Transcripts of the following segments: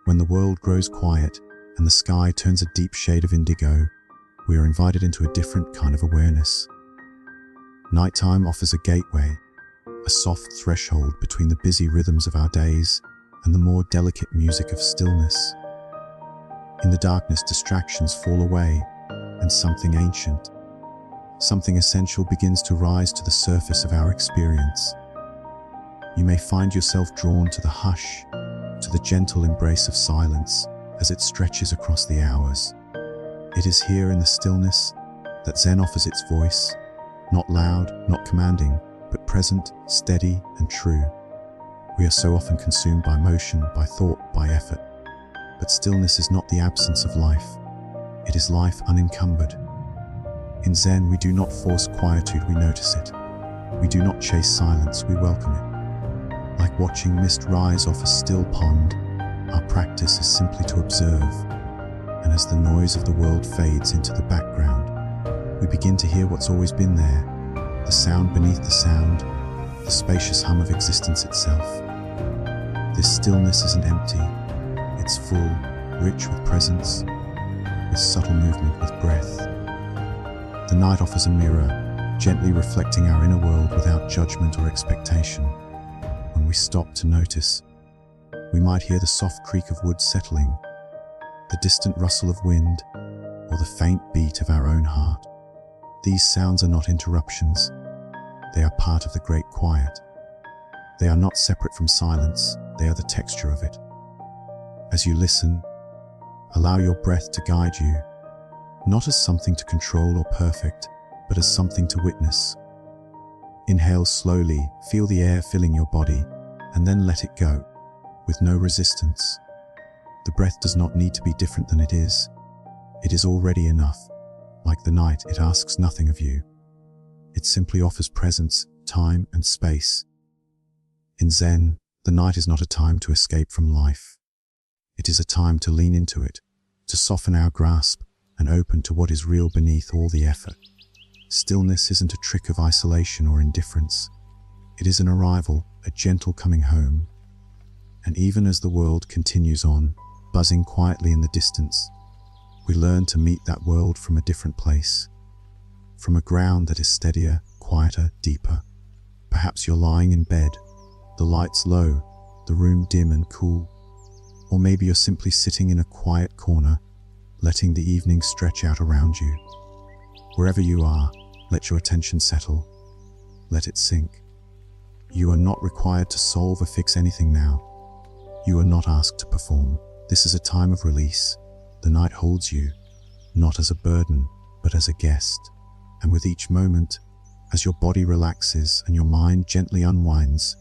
When the world grows quiet and the sky turns a deep shade of indigo, we are invited into a different kind of awareness. Nighttime offers a gateway, a soft threshold between the busy rhythms of our days and the more delicate music of stillness. In the darkness, distractions fall away, and something ancient, something essential begins to rise to the surface of our experience. You may find yourself drawn to the hush, to the gentle embrace of silence as it stretches across the hours. It is here in the stillness that Zen offers its voice, not loud, not commanding, but present, steady, and true. We are so often consumed by motion, by thought, by effort. But stillness is not the absence of life. It is life unencumbered. In Zen, we do not force quietude, we notice it. We do not chase silence, we welcome it. Like watching mist rise off a still pond, our practice is simply to observe. And as the noise of the world fades into the background, we begin to hear what's always been there, the sound beneath the sound, the spacious hum of existence itself. This stillness isn't empty. It's full, rich with presence, with subtle movement, with breath. The night offers a mirror, gently reflecting our inner world without judgment or expectation. When we stop to notice, we might hear the soft creak of wood settling, the distant rustle of wind, or the faint beat of our own heart. These sounds are not interruptions. They are part of the great quiet. They are not separate from silence. They are the texture of it. As you listen, allow your breath to guide you, not as something to control or perfect, but as something to witness. Inhale slowly, feel the air filling your body, and then let it go, with no resistance. The breath does not need to be different than it is. It is already enough. Like the night, it asks nothing of you. It simply offers presence, time, and space. In Zen, the night is not a time to escape from life. It is a time to lean into it, to soften our grasp and open to what is real beneath all the effort. Stillness isn't a trick of isolation or indifference. It is an arrival, a gentle coming home. And even as the world continues on, buzzing quietly in the distance, we learn to meet that world from a different place, from a ground that is steadier, quieter, deeper. Perhaps you're lying in bed, the lights low, the room dim and cool. Or maybe you're simply sitting in a quiet corner, letting the evening stretch out around you. Wherever you are, let your attention settle. Let it sink. You are not required to solve or fix anything now. You are not asked to perform. This is a time of release. The night holds you, not as a burden, but as a guest. And with each moment, as your body relaxes and your mind gently unwinds,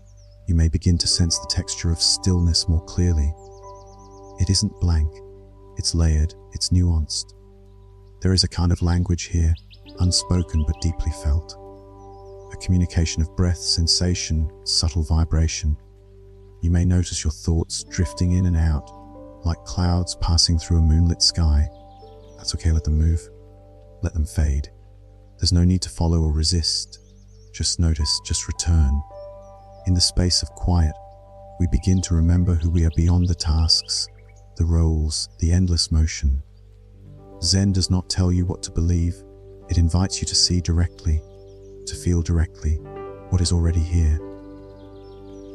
you may begin to sense the texture of stillness more clearly. It isn't blank, it's layered, it's nuanced. There is a kind of language here, unspoken but deeply felt. A communication of breath, sensation, subtle vibration. You may notice your thoughts drifting in and out, like clouds passing through a moonlit sky. That's okay, let them move. Let them fade. There's no need to follow or resist. Just notice, just return. In the space of quiet, we begin to remember who we are beyond the tasks, the roles, the endless motion. Zen does not tell you what to believe. It invites you to see directly, to feel directly what is already here.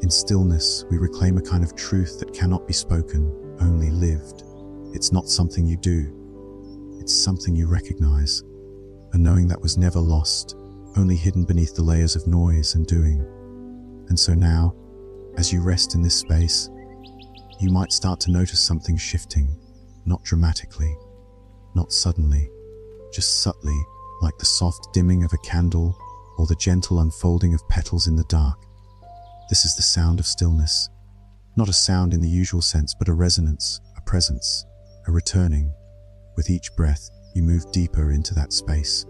In stillness, we reclaim a kind of truth that cannot be spoken, only lived. It's not something you do. It's something you recognize. A knowing that was never lost, only hidden beneath the layers of noise and doing. And so now, as you rest in this space, you might start to notice something shifting, not dramatically, not suddenly, just subtly, like the soft dimming of a candle or the gentle unfolding of petals in the dark. This is the sound of stillness. Not a sound in the usual sense, but a resonance, a presence, a returning. With each breath, you move deeper into that space,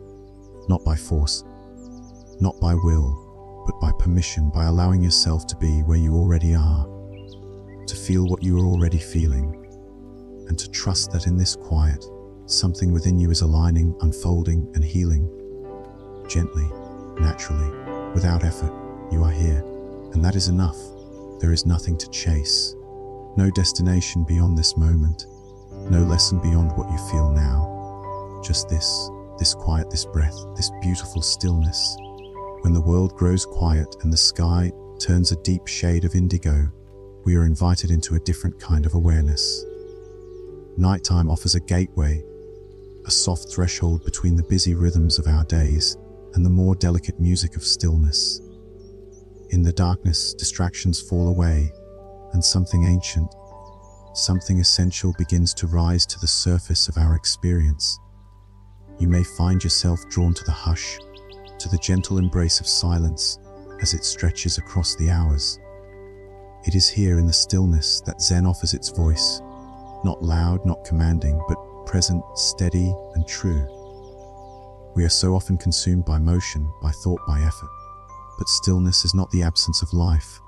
not by force, not by will, but by permission, by allowing yourself to be where you already are, to feel what you are already feeling, and to trust that in this quiet, something within you is aligning, unfolding, and healing. Gently, naturally, without effort, you are here, And that is enough. There is nothing to chase. No destination beyond this moment. No lesson beyond what you feel now. Just this quiet, this breath, this beautiful stillness. When the world grows quiet and the sky turns a deep shade of indigo, we are invited into a different kind of awareness. Nighttime offers a gateway, a soft threshold between the busy rhythms of our days and the more delicate music of stillness. In the darkness, distractions fall away, and something ancient, something essential begins to rise to the surface of our experience. You may find yourself drawn to the hush, to the gentle embrace of silence as it stretches across the hours. It is here in the stillness that Zen offers its voice, not loud, not commanding, but present, steady, and true. We are so often consumed by motion, by thought, by effort. But stillness is not the absence of life.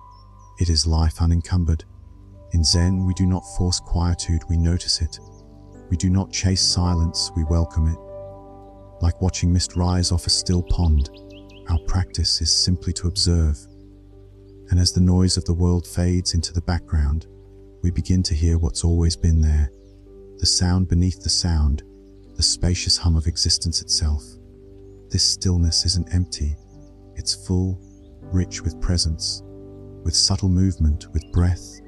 It is life unencumbered. In Zen, we do not force quietude, we notice it. We do not chase silence, we welcome it. Like watching mist rise off a still pond, our practice is simply to observe. And as the noise of the world fades into the background, we begin to hear what's always been there. The sound beneath the sound, the spacious hum of existence itself. This stillness isn't empty. It's full, rich with presence, with subtle movement, with breath.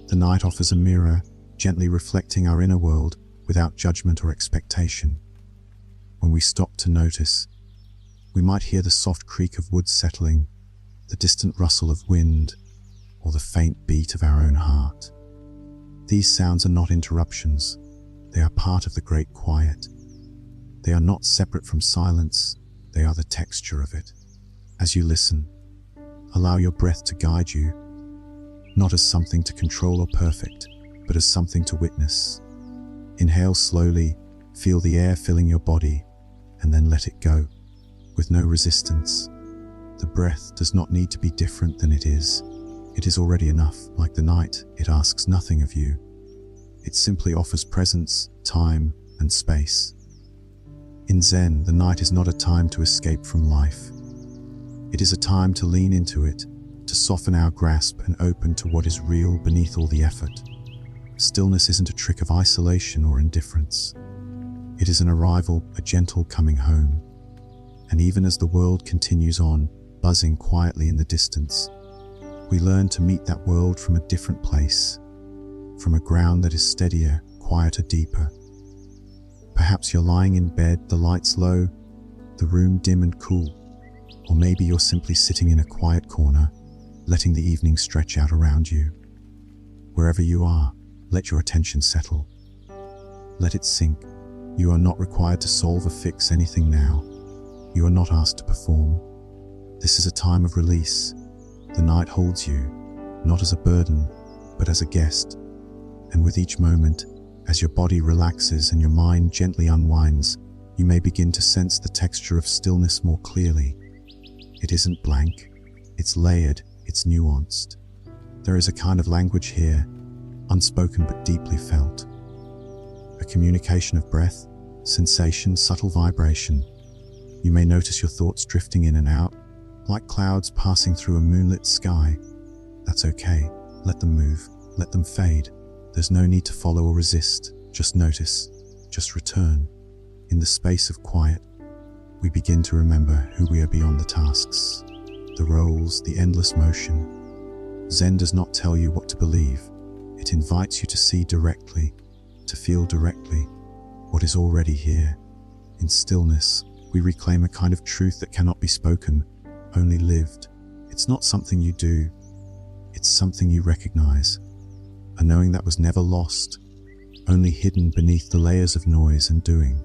The night offers a mirror, gently reflecting our inner world without judgment or expectation. When we stop to notice, we might hear the soft creak of wood settling, the distant rustle of wind, or the faint beat of our own heart. These sounds are not interruptions. They are part of the great quiet. They are not separate from silence. They are the texture of it. As you listen, allow your breath to guide you, not as something to control or perfect, but as something to witness. Inhale slowly, feel the air filling your body, and then let it go, with no resistance. The breath does not need to be different than it is. It is already enough. Like the night, it asks nothing of you. It simply offers presence, time, and space. In Zen, the night is not a time to escape from life. It is a time to lean into it, to soften our grasp and open to what is real beneath all the effort. Stillness isn't a trick of isolation or indifference. It is an arrival, a gentle coming home. And even as the world continues on, buzzing quietly in the distance, we learn to meet that world from a different place, from a ground that is steadier, quieter, deeper. Perhaps you're lying in bed, the lights low, the room dim and cool. Or maybe you're simply sitting in a quiet corner, letting the evening stretch out around you. Wherever you are, let your attention settle. Let it sink. You are not required to solve or fix anything now. You are not asked to perform. This is a time of release. The night holds you, not as a burden, but as a guest. And with each moment, as your body relaxes and your mind gently unwinds, you may begin to sense the texture of stillness more clearly. It isn't blank, it's layered, it's nuanced. There is a kind of language here, unspoken but deeply felt. A communication of breath, sensation, subtle vibration. You may notice your thoughts drifting in and out, like clouds passing through a moonlit sky. That's okay, let them move, let them fade. There's no need to follow or resist, just notice, just return. In the space of quiet, we begin to remember who we are beyond the tasks, the roles, the endless motion. Zen does not tell you what to believe. It invites you to see directly, to feel directly what is already here. In stillness, we reclaim a kind of truth that cannot be spoken, only lived. It's not something you do, it's something you recognize. A knowing that was never lost, only hidden beneath the layers of noise and doing.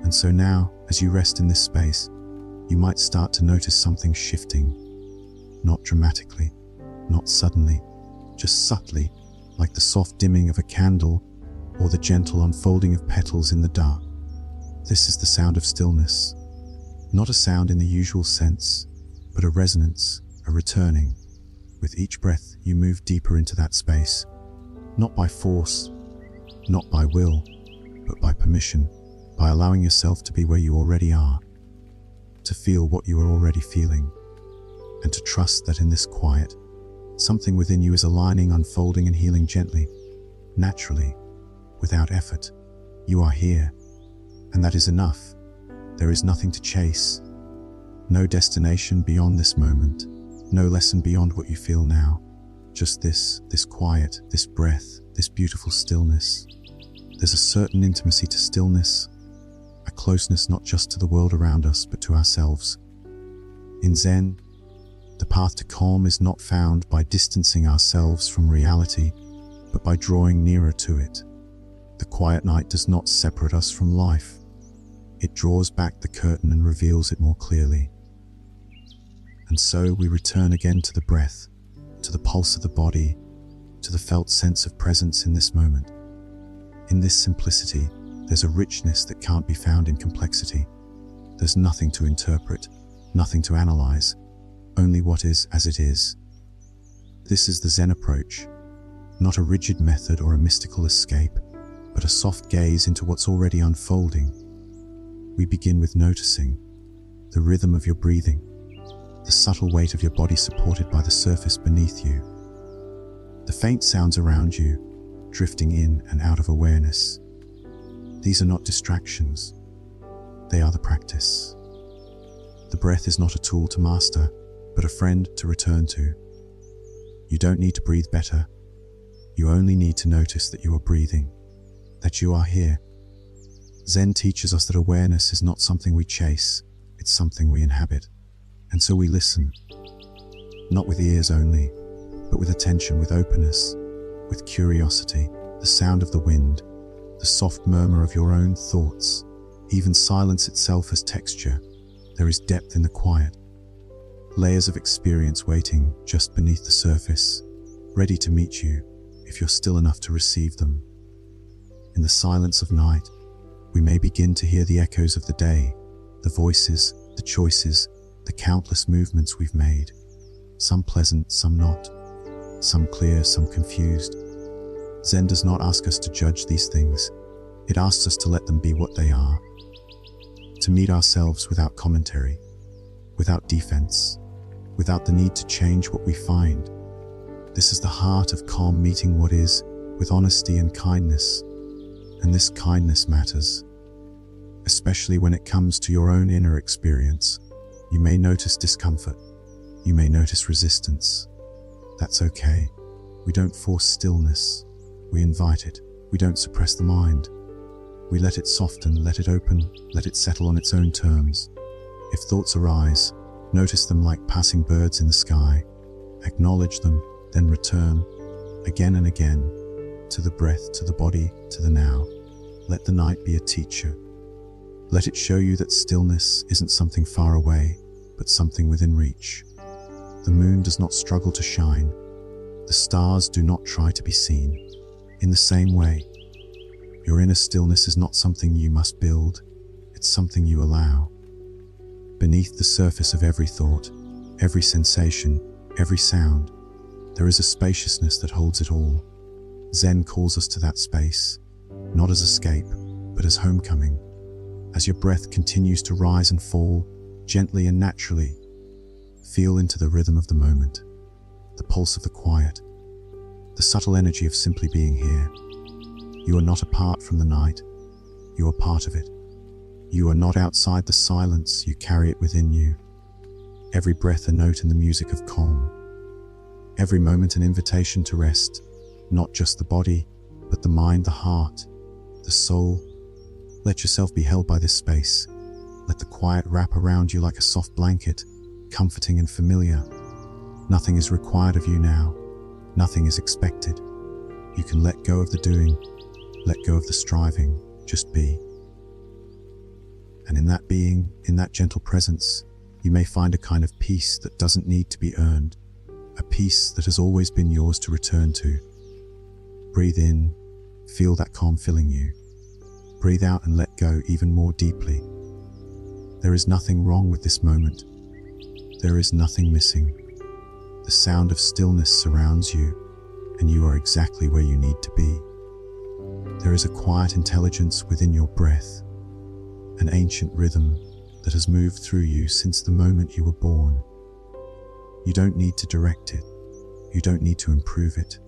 And so now, as you rest in this space, you might start to notice something shifting. Not dramatically, not suddenly, just subtly, like the soft dimming of a candle or the gentle unfolding of petals in the dark. This is the sound of stillness. Not a sound in the usual sense, but a resonance, a returning. With each breath, you move deeper into that space, not by force, not by will, but by permission, by allowing yourself to be where you already are, to feel what you are already feeling. and to trust that in this quiet, something within you is aligning, unfolding, and healing gently, naturally, without effort. You are here, and that is enough. There is nothing to chase, no destination beyond this moment, no lesson beyond what you feel now. Just this quiet, this breath, this beautiful stillness. There's a certain intimacy to stillness, a closeness not just to the world around us, but to ourselves. In Zen, the path to calm is not found by distancing ourselves from reality, but by drawing nearer to it. The quiet night does not separate us from life. It draws back the curtain and reveals it more clearly. And so we return again to the breath, to the pulse of the body, to the felt sense of presence in this moment. In this simplicity, there's a richness that can't be found in complexity. There's nothing to interpret, nothing to analyze, only what is as it is. This is the Zen approach, not a rigid method or a mystical escape, but a soft gaze into what's already unfolding. We begin with noticing the rhythm of your breathing, the subtle weight of your body supported by the surface beneath you, the faint sounds around you, drifting in and out of awareness. These are not distractions, they are the practice. The breath is not a tool to master, but a friend to return to. You don't need to breathe better. You only need to notice that you are breathing, that you are here. Zen teaches us that awareness is not something we chase, it's something we inhabit. And so we listen, not with ears only, but with attention, with openness, with curiosity, the sound of the wind, the soft murmur of your own thoughts. Even silence itself has texture. There is depth in the quiet, layers of experience waiting just beneath the surface, ready to meet you if you're still enough to receive them. In the silence of night, we may begin to hear the echoes of the day, the voices, the choices, the countless movements we've made, some pleasant, some not, some clear, some confused. Zen does not ask us to judge these things. It asks us to let them be what they are, to meet ourselves without commentary, without defense, without the need to change what we find. This is the heart of calm, meeting what is with honesty and kindness. And this kindness matters, especially when it comes to your own inner experience. You may notice discomfort. You may notice resistance. That's okay. We don't force stillness. We invite it. We don't suppress the mind. We let it soften, let it open, let it settle on its own terms. If thoughts arise, notice them like passing birds in the sky. Acknowledge them, then return, again and again, to the breath, to the body, to the now. Let the night be a teacher. Let it show you that stillness isn't something far away, but something within reach. The moon does not struggle to shine. The stars do not try to be seen. In the same way, your inner stillness is not something you must build, it's something you allow. Beneath the surface of every thought, every sensation, every sound, there is a spaciousness that holds it all. Zen calls us to that space, not as escape, but as homecoming. As your breath continues to rise and fall, gently and naturally, feel into the rhythm of the moment, the pulse of the quiet, the subtle energy of simply being here. You are not apart from the night, you are part of it. You are not outside the silence, you carry it within you. Every breath a note in the music of calm. Every moment an invitation to rest, not just the body, but the mind, the heart, the soul. Let yourself be held by this space. Let the quiet wrap around you like a soft blanket, comforting and familiar. Nothing is required of you now. Nothing is expected. You can let go of the doing, let go of the striving, just be. And in that being, in that gentle presence, you may find a kind of peace that doesn't need to be earned, a peace that has always been yours to return to. Breathe in, feel that calm filling you. Breathe out and let go even more deeply. There is nothing wrong with this moment. There is nothing missing. The sound of stillness surrounds you, and you are exactly where you need to be. There is a quiet intelligence within your breath, an ancient rhythm that has moved through you since the moment you were born. You don't need to direct it. You don't need to improve it.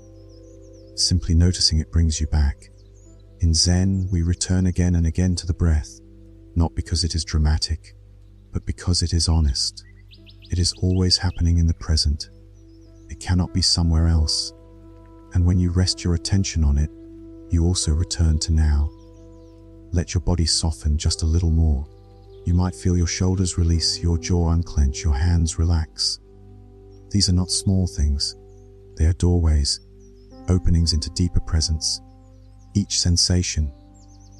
Simply noticing it brings you back. In Zen, we return again and again to the breath, not because it is dramatic, but because it is honest. It is always happening in the present. It cannot be somewhere else. And when you rest your attention on it, you also return to now. Let your body soften just a little more. You might feel your shoulders release, your jaw unclench, your hands relax. These are not small things. They are doorways, openings into deeper presence. Each sensation,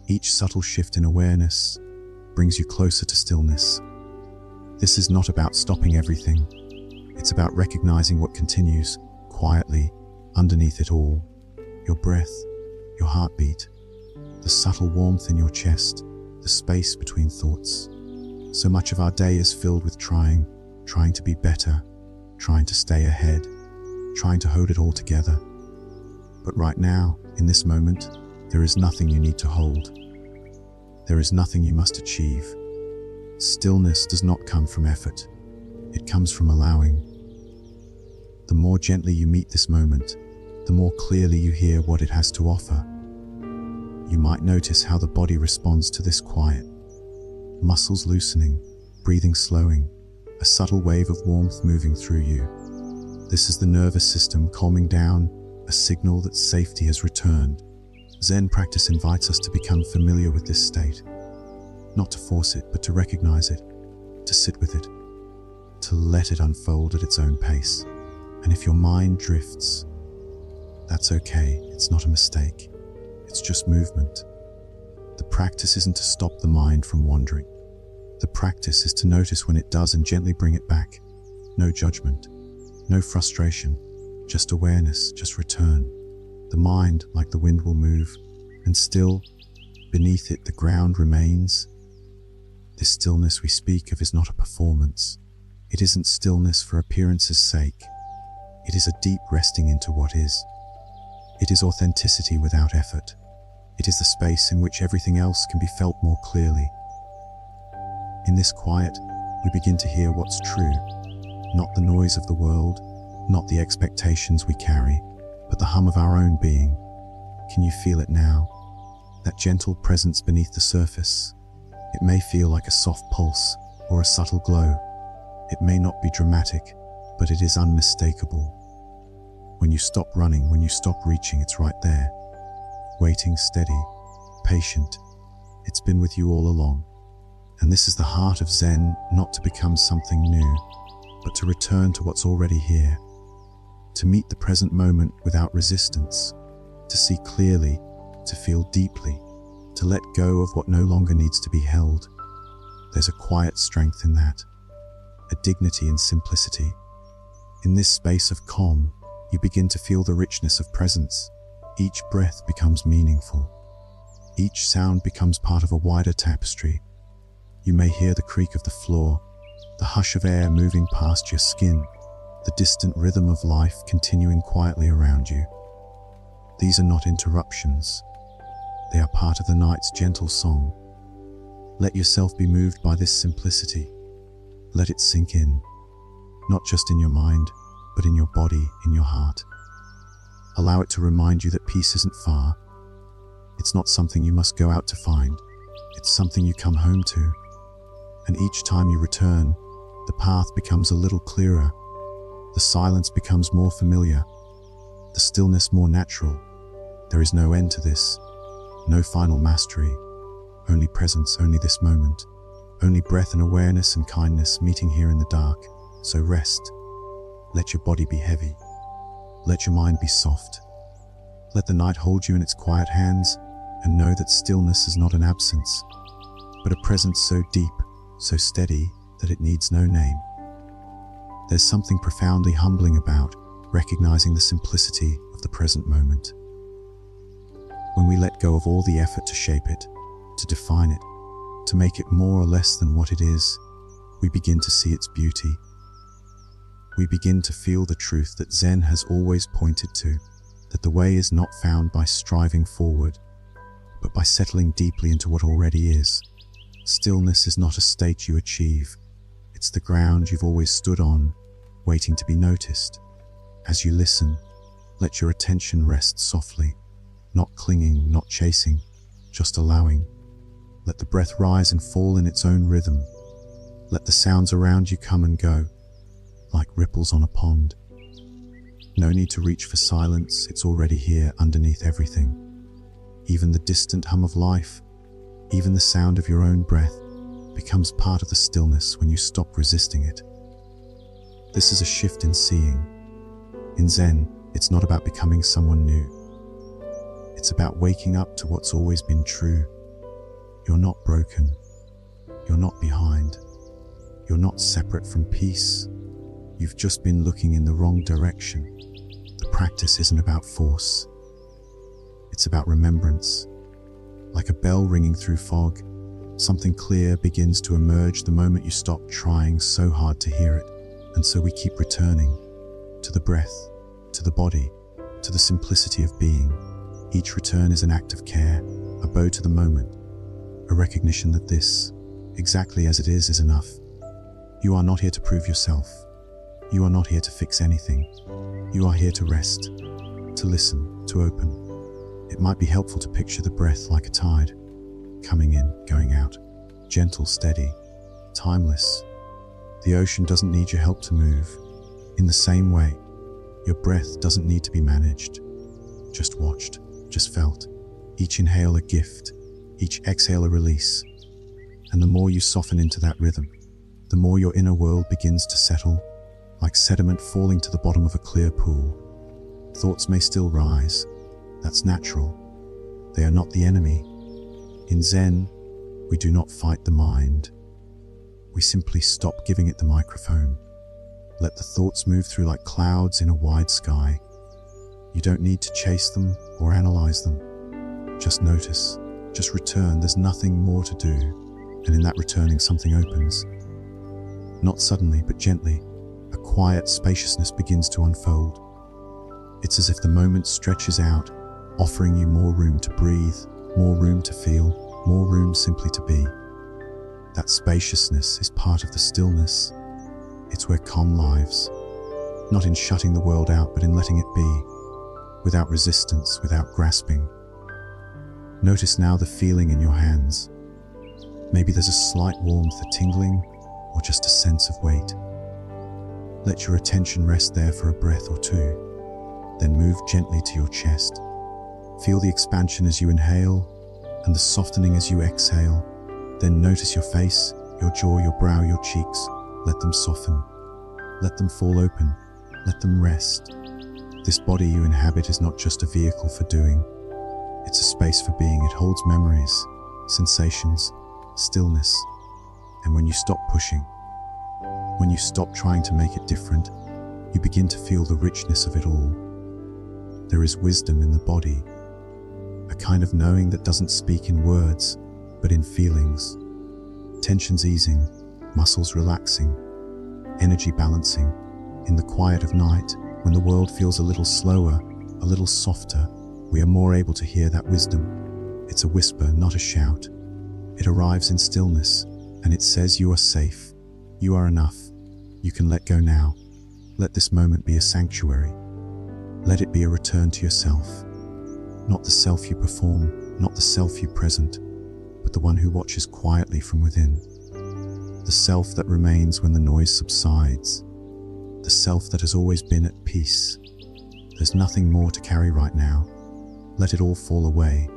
each subtle shift in awareness brings you closer to stillness. This is not about stopping everything. It's about recognizing what continues quietly underneath it all. Your breath, your heartbeat, the subtle warmth in your chest, the space between thoughts. So much of our day is filled with trying to be better, trying to stay ahead, trying to hold it all together. But right now, in this moment, there is nothing you need to hold. There is nothing you must achieve. Stillness does not come from effort. It comes from allowing. The more gently you meet this moment, the more clearly you hear what it has to offer. You might notice how the body responds to this quiet. Muscles loosening, breathing slowing, a subtle wave of warmth moving through you. This is the nervous system calming down, a signal that safety has returned. Zen practice invites us to become familiar with this state. Not to force it, but to recognize it, to sit with it, to let it unfold at its own pace. And if your mind drifts, that's okay. It's not a mistake. It's just movement. The practice isn't to stop the mind from wandering. The practice is to notice when it does and gently bring it back. No judgment, no frustration, just awareness, just return. The mind, like the wind, will move, and still, beneath it, the ground remains. This stillness we speak of is not a performance. It isn't stillness for appearance's sake. It is a deep resting into what is. It is authenticity without effort. It is the space in which everything else can be felt more clearly. In this quiet, we begin to hear what's true, not the noise of the world, not the expectations we carry, but the hum of our own being. Can you feel it now? That gentle presence beneath the surface. It may feel like a soft pulse or a subtle glow. It may not be dramatic, but it is unmistakable. When you stop running, when you stop reaching, it's right there. Waiting, steady, patient. It's been with you all along. And this is the heart of Zen, not to become something new, but to return to what's already here. To meet the present moment without resistance. To see clearly, to feel deeply, to let go of what no longer needs to be held. There's a quiet strength in that, a dignity in simplicity. In this space of calm, you begin to feel the richness of presence. Each breath becomes meaningful. Each sound becomes part of a wider tapestry. You may hear the creak of the floor, the hush of air moving past your skin, the distant rhythm of life continuing quietly around you. These are not interruptions. They are part of the night's gentle song. Let yourself be moved by this simplicity. Let it sink in, not just in your mind, but in your body, in your heart. Allow it to remind you that peace isn't far. It's not something you must go out to find. It's something you come home to. And each time you return, the path becomes a little clearer. The silence becomes more familiar. The stillness more natural. There is no end to this. No final mastery. Only presence, only this moment. Only breath and awareness and kindness meeting here in the dark. So rest. Let your body be heavy. Let your mind be soft. Let the night hold you in its quiet hands, and know that stillness is not an absence, but a presence so deep, so steady, that it needs no name. There's something profoundly humbling about recognizing the simplicity of the present moment. When we let go of all the effort to shape it, to define it, to make it more or less than what it is, we begin to see its beauty. We begin to feel the truth that Zen has always pointed to, that the way is not found by striving forward, but by settling deeply into what already is. Stillness is not a state you achieve. It's the ground you've always stood on, waiting to be noticed. As you listen, let your attention rest softly, not clinging, not chasing, just allowing. Let the breath rise and fall in its own rhythm. Let the sounds around you come and go, like ripples on a pond. No need to reach for silence, it's already here underneath everything. Even the distant hum of life, even the sound of your own breath, becomes part of the stillness when you stop resisting it. This is a shift in seeing. In Zen, it's not about becoming someone new. It's about waking up to what's always been true. You're not broken. You're not behind. You're not separate from peace. You've just been looking in the wrong direction. The practice isn't about force. It's about remembrance. Like a bell ringing through fog, something clear begins to emerge the moment you stop trying so hard to hear it. And so we keep returning to the breath, to the body, to the simplicity of being. Each return is an act of care, a bow to the moment, a recognition that this, exactly as it is enough. You are not here to prove yourself. You are not here to fix anything. You are here to rest, to listen, to open. It might be helpful to picture the breath like a tide, coming in, going out, gentle, steady, timeless. The ocean doesn't need your help to move. In the same way, your breath doesn't need to be managed, just watched, just felt. Each inhale a gift, each exhale a release. And the more you soften into that rhythm, the more your inner world begins to settle, like sediment falling to the bottom of a clear pool. Thoughts may still rise. That's natural. They are not the enemy. In Zen, we do not fight the mind. We simply stop giving it the microphone. Let the thoughts move through like clouds in a wide sky. You don't need to chase them or analyze them. Just notice, just return. There's nothing more to do. And in that returning, something opens. Not suddenly, but gently, a quiet spaciousness begins to unfold. It's as if the moment stretches out, offering you more room to breathe, more room to feel, more room simply to be. That spaciousness is part of the stillness. It's where calm lives, not in shutting the world out, but in letting it be, without resistance, without grasping. Notice now the feeling in your hands. Maybe there's a slight warmth, a tingling, or just a sense of weight. Let your attention rest there for a breath or two, then move gently to your chest. Feel the expansion as you inhale and the softening as you exhale. Then notice your face, your jaw, your brow, your cheeks. Let them soften. Let them fall open. Let them rest. This body you inhabit is not just a vehicle for doing. It's a space for being. It holds memories, sensations, stillness. And when you stop pushing, when you stop trying to make it different, you begin to feel the richness of it all. There is wisdom in the body, a kind of knowing that doesn't speak in words, but in feelings. Tensions easing, muscles relaxing, energy balancing. In the quiet of night, when the world feels a little slower, a little softer, we are more able to hear that wisdom. It's a whisper, not a shout. It arrives in stillness, and it says you are safe, you are enough, you can let go now. Let this moment be a sanctuary. Let it be a return to yourself. Not the self you perform, not the self you present, but the one who watches quietly from within. The self that remains when the noise subsides. The self that has always been at peace. There's nothing more to carry right now. Let it all fall away.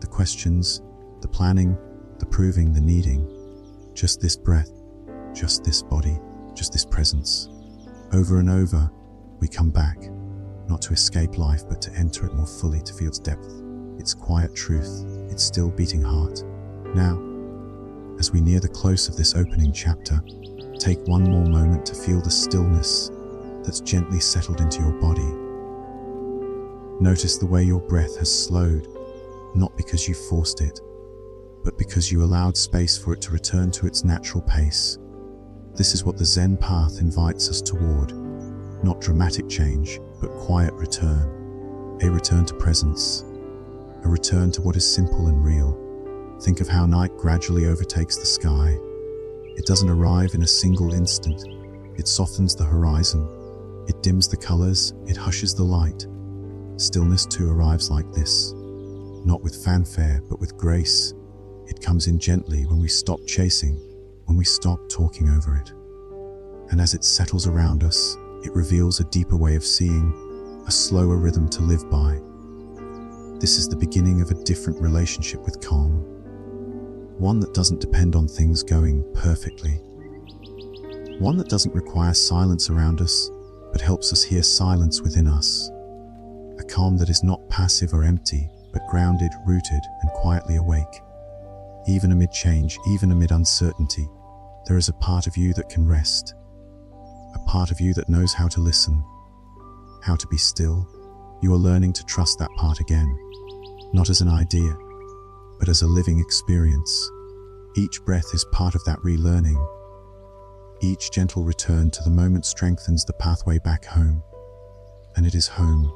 The questions, the planning, the proving, the needing. Just this breath, just this body, just this presence. Over and over, we come back, not to escape life, but to enter it more fully, to feel its depth, its quiet truth, its still beating heart. Now, as we near the close of this opening chapter, take one more moment to feel the stillness that's gently settled into your body. Notice the way your breath has slowed, not because you forced it, but because you allowed space for it to return to its natural pace. This is what the Zen path invites us toward. Not dramatic change, but quiet return. A return to presence. A return to what is simple and real. Think of how night gradually overtakes the sky. It doesn't arrive in a single instant. It softens the horizon. It dims the colors. It hushes the light. Stillness too arrives like this, not with fanfare, but with grace. It comes in gently when we stop chasing, when we stop talking over it. And as it settles around us, it reveals a deeper way of seeing, a slower rhythm to live by. This is the beginning of a different relationship with calm, one that doesn't depend on things going perfectly, one that doesn't require silence around us, but helps us hear silence within us. A calm that is not passive or empty, but grounded, rooted, and quietly awake. Even amid change, even amid uncertainty, there is a part of you that can rest. A part of you that knows how to listen, how to be still. You are learning to trust that part again, not as an idea, but as a living experience. Each breath is part of that relearning. Each gentle return to the moment strengthens the pathway back home. And it is home,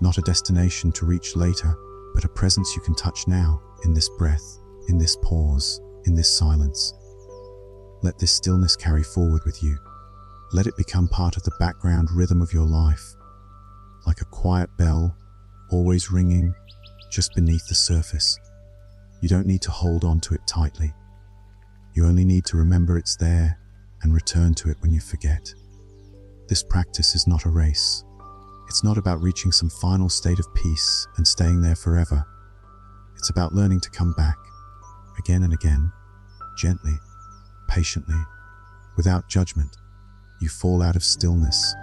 not a destination to reach later, but a presence you can touch now, in this breath, in this pause, in this silence. Let this stillness carry forward with you. Let it become part of the background rhythm of your life, like a quiet bell, always ringing, just beneath the surface. You don't need to hold on to it tightly. You only need to remember it's there and return to it when you forget. This practice is not a race. It's not about reaching some final state of peace and staying there forever. It's about learning to come back, again and again, gently, patiently, without judgment. You fall out of stillness.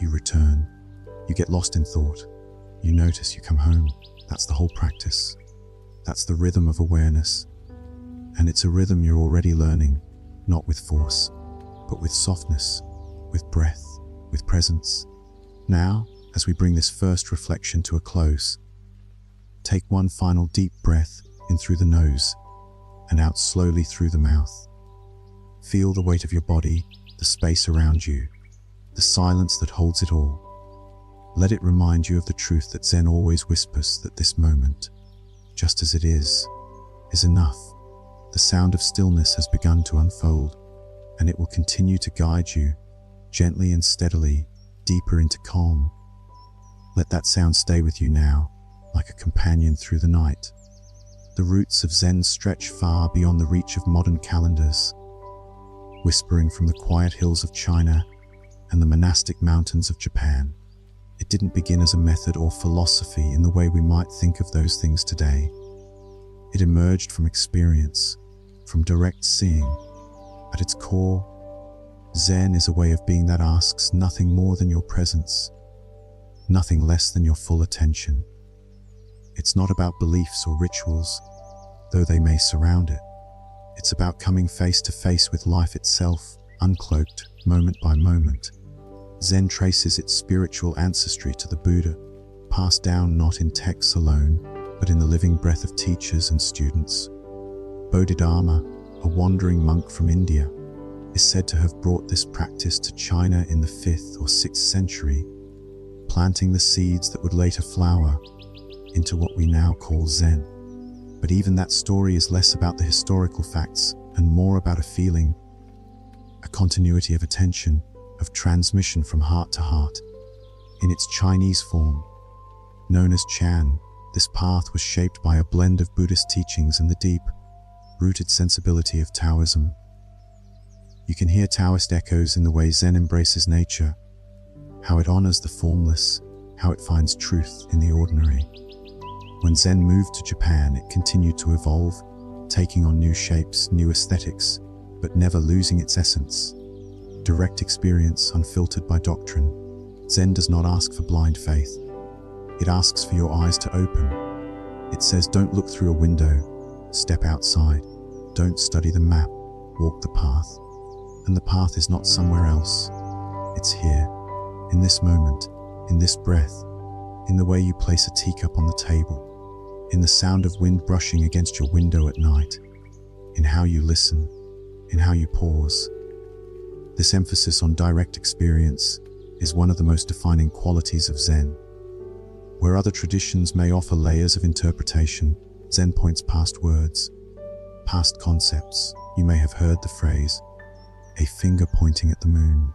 You return. You get lost in thought. You notice, you come home. That's the whole practice. That's the rhythm of awareness. And it's a rhythm you're already learning, not with force, but with softness, with breath, with presence. Now, as we bring this first reflection to a close, take one final deep breath in through the nose and out slowly through the mouth. Feel the weight of your body, the space around you, the silence that holds it all. Let it remind you of the truth that Zen always whispers, that this moment, just as it is enough. The sound of stillness has begun to unfold, and it will continue to guide you, gently and steadily, deeper into calm. Let that sound stay with you now, like a companion through the night. The roots of Zen stretch far beyond the reach of modern calendars, whispering from the quiet hills of China and the monastic mountains of Japan. It didn't begin as a method or philosophy in the way we might think of those things today. It emerged from experience, from direct seeing. At its core, Zen is a way of being that asks nothing more than your presence, nothing less than your full attention. It's not about beliefs or rituals, though they may surround it. It's about coming face to face with life itself, uncloaked, moment by moment. Zen traces its spiritual ancestry to the Buddha, passed down not in texts alone, but in the living breath of teachers and students. Bodhidharma, a wandering monk from India, is said to have brought this practice to China in the 5th or 6th century, planting the seeds that would later flower into what we now call Zen. But even that story is less about the historical facts and more about a feeling, a continuity of attention, of transmission from heart to heart. In its Chinese form, known as Chan, this path was shaped by a blend of Buddhist teachings and the deep-rooted sensibility of Taoism. You can hear Taoist echoes in the way Zen embraces nature, how it honors the formless, how it finds truth in the ordinary. When Zen moved to Japan, it continued to evolve, taking on new shapes, new aesthetics, but never losing its essence. Direct experience, unfiltered by doctrine. Zen does not ask for blind faith. It asks for your eyes to open. It says, don't look through a window, step outside. Don't study the map, walk the path. And the path is not somewhere else. It's here, in this moment, in this breath, in the way you place a teacup on the table, in the sound of wind brushing against your window at night, in how you listen, in how you pause. This emphasis on direct experience is one of the most defining qualities of Zen. Where other traditions may offer layers of interpretation, Zen points past words, past concepts. You may have heard the phrase, a finger pointing at the moon.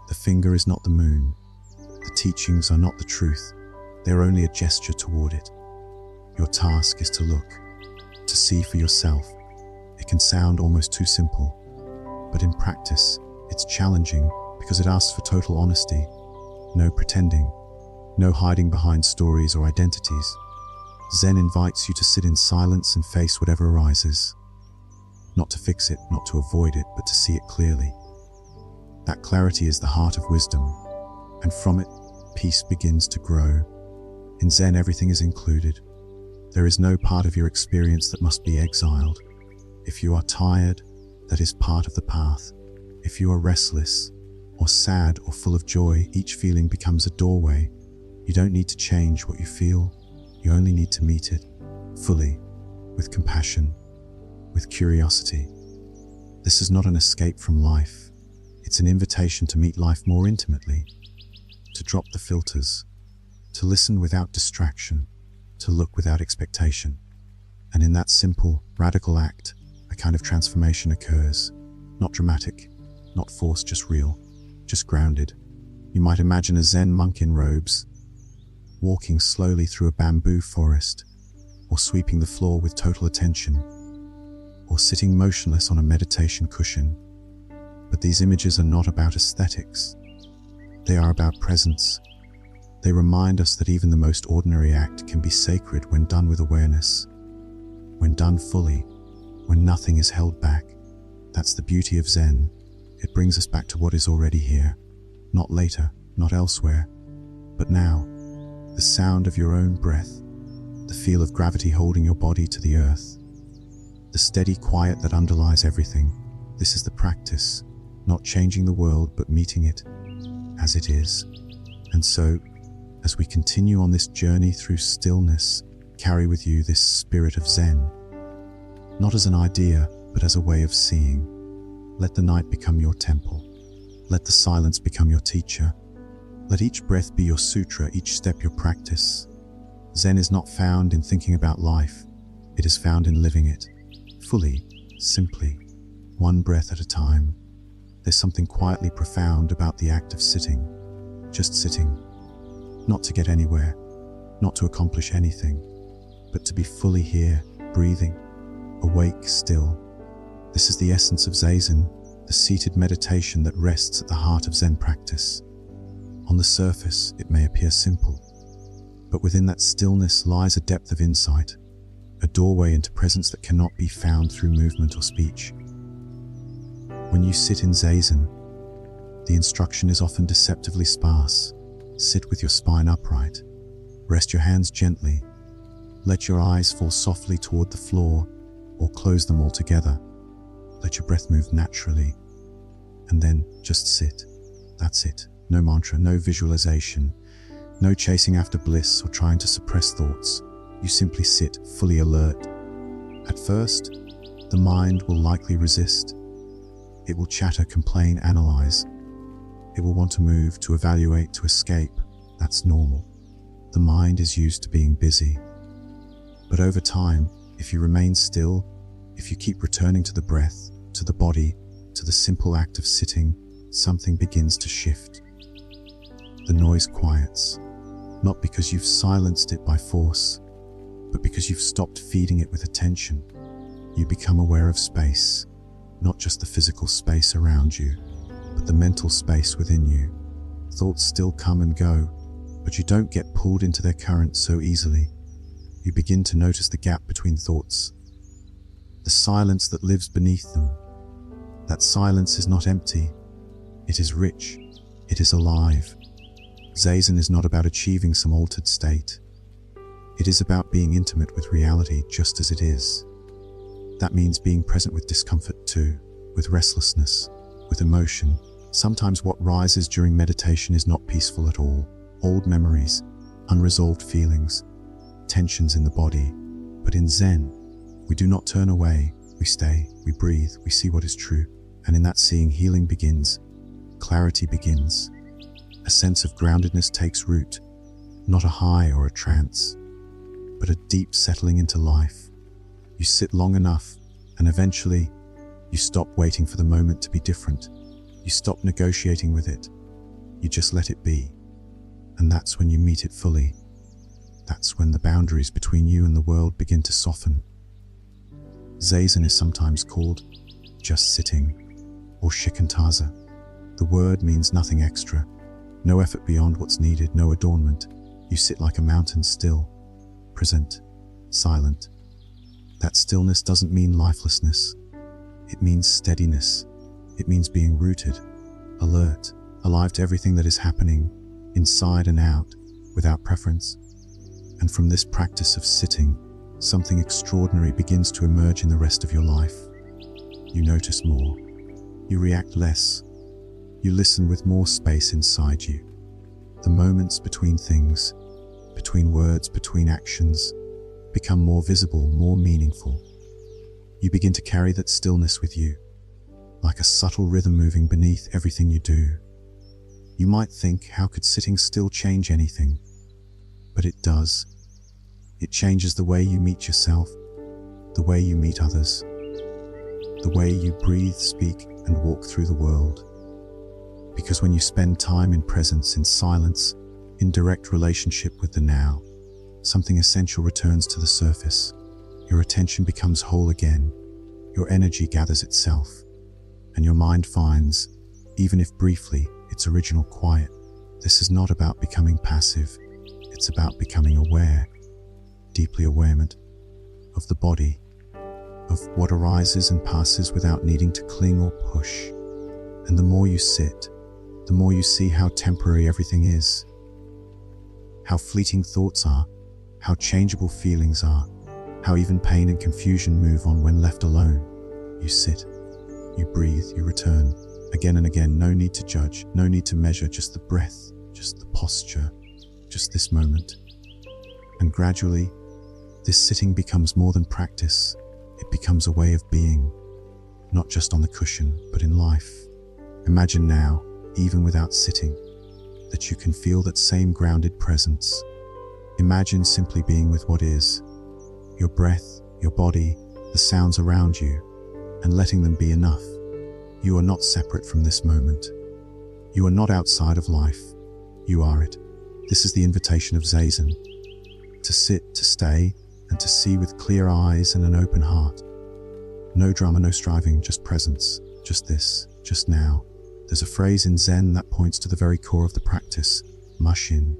The finger is not the moon. The teachings are not the truth. They are only a gesture toward it. Your task is to look, to see for yourself. It can sound almost too simple, but in practice, it's challenging because it asks for total honesty. No pretending, no hiding behind stories or identities. Zen invites you to sit in silence and face whatever arises. Not to fix it, not to avoid it, but to see it clearly. That clarity is the heart of wisdom, and from it, peace begins to grow. In Zen, everything is included. There is no part of your experience that must be exiled. If you are tired, that is part of the path. If you are restless, or sad, or full of joy, each feeling becomes a doorway. You don't need to change what you feel. You only need to meet it fully, with compassion, with curiosity. This is not an escape from life. It's an invitation to meet life more intimately, to drop the filters, to listen without distraction, to look without expectation. And in that simple, radical act, a kind of transformation occurs. Not dramatic, not forced, just real, just grounded. You might imagine a Zen monk in robes, walking slowly through a bamboo forest, or sweeping the floor with total attention, or sitting motionless on a meditation cushion. But these images are not about aesthetics. They are about presence. They remind us that even the most ordinary act can be sacred when done with awareness, when done fully, when nothing is held back. That's the beauty of Zen. It brings us back to what is already here, not later, not elsewhere, but now. The sound of your own breath, the feel of gravity holding your body to the earth, the steady quiet that underlies everything. This is the practice, not changing the world, but meeting it as it is. And so, as we continue on this journey through stillness, carry with you this spirit of Zen, not as an idea, but as a way of seeing. Let the night become your temple. Let the silence become your teacher. Let each breath be your sutra, each step your practice. Zen is not found in thinking about life. It is found in living it, fully, simply, one breath at a time. There's something quietly profound about the act of sitting, just sitting, not to get anywhere, not to accomplish anything, but to be fully here, breathing, awake, still. This is the essence of Zazen, the seated meditation that rests at the heart of Zen practice. On the surface, it may appear simple, but within that stillness lies a depth of insight, a doorway into presence that cannot be found through movement or speech. When you sit in Zazen, the instruction is often deceptively sparse. Sit with your spine upright. Rest your hands gently. Let your eyes fall softly toward the floor or close them altogether. Let your breath move naturally. And then just sit. That's it. No mantra, no visualization, no chasing after bliss or trying to suppress thoughts. You simply sit, fully alert. At first, the mind will likely resist. It will chatter, complain, analyze. It will want to move, to evaluate, to escape. That's normal. The mind is used to being busy. But over time, if you remain still, if you keep returning to the breath, to the body, to the simple act of sitting, something begins to shift. The noise quiets, not because you've silenced it by force, but because you've stopped feeding it with attention. You become aware of space, not just the physical space around you, but the mental space within you. Thoughts still come and go, but you don't get pulled into their current so easily. You begin to notice the gap between thoughts, the silence that lives beneath them. That silence is not empty. It is rich. It is alive. Zazen is not about achieving some altered state. It is about being intimate with reality just as it is. That means being present with discomfort too, with restlessness, with emotion. Sometimes what rises during meditation is not peaceful at all. Old memories, unresolved feelings, tensions in the body. But in Zen, we do not turn away. We stay, we breathe, we see what is true. And in that seeing, healing begins, clarity begins. A sense of groundedness takes root, not a high or a trance, but a deep settling into life. You sit long enough, and eventually, You stop waiting for the moment to be different. You stop negotiating with it. You just let it be. And that's when you meet it fully. That's when the boundaries between you and the world begin to soften. Zazen is sometimes called just sitting or shikantaza. The word means nothing extra, no effort beyond what's needed, no adornment. You sit like a mountain, still, present, silent. That stillness doesn't mean lifelessness. It means steadiness. It means being rooted, alert, alive to everything that is happening, inside and out, without preference. And from this practice of sitting, something extraordinary begins to emerge in the rest of your life. You notice more. You react less. You listen with more space inside you. The moments between things, between words, between actions, become more visible, more meaningful. You begin to carry that stillness with you, like a subtle rhythm moving beneath everything you do. You might think, how could sitting still change anything? But it does. It changes the way you meet yourself, the way you meet others, the way you breathe, speak, and walk through the world. Because when you spend time in presence, in silence, in direct relationship with the now, something essential returns to the surface. Your attention becomes whole again. Your energy gathers itself, and your mind finds, even if briefly, its original quiet. This is not about becoming passive. It's about becoming aware, deeply aware of the body, of what arises and passes without needing to cling or push. And the more you sit, the more you see how temporary everything is, how fleeting thoughts are, how changeable feelings are, how even pain and confusion move on when left alone. You sit, you breathe, you return, again and again. No need to judge, no need to measure, just the breath, just the posture, just this moment. And gradually, this sitting becomes more than practice. It becomes a way of being, not just on the cushion, but in life. Imagine now, even without sitting, that you can feel that same grounded presence. Imagine simply being with what is, your breath, your body, the sounds around you, and letting them be enough. You are not separate from this moment. You are not outside of life. You are it. This is the invitation of Zazen. To sit, to stay, and to see with clear eyes and an open heart. No drama, no striving, just presence, just this, just now. There's a phrase in Zen that points to the very core of the practice, mushin,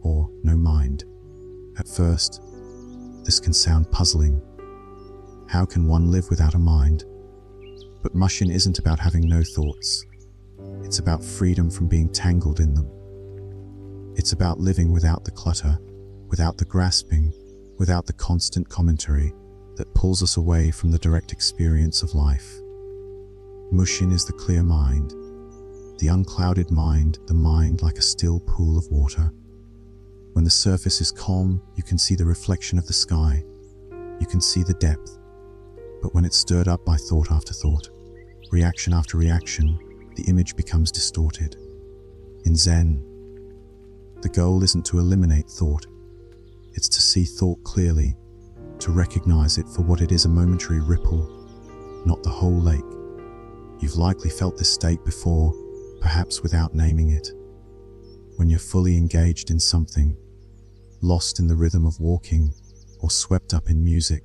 or no mind. At first, this can sound puzzling. How can one live without a mind? But mushin isn't about having no thoughts. It's about freedom from being tangled in them. It's about living without the clutter, without the grasping, without the constant commentary that pulls us away from the direct experience of life. Mushin is the clear mind, the unclouded mind, the mind like a still pool of water. When the surface is calm, you can see the reflection of the sky. You can see the depth. But when it's stirred up by thought after thought, reaction after reaction, the image becomes distorted. In Zen, the goal isn't to eliminate thought. It's to see thought clearly, to recognize it for what it is, a momentary ripple, not the whole lake. You've likely felt this state before, perhaps without naming it. When you're fully engaged in something, lost in the rhythm of walking, or swept up in music,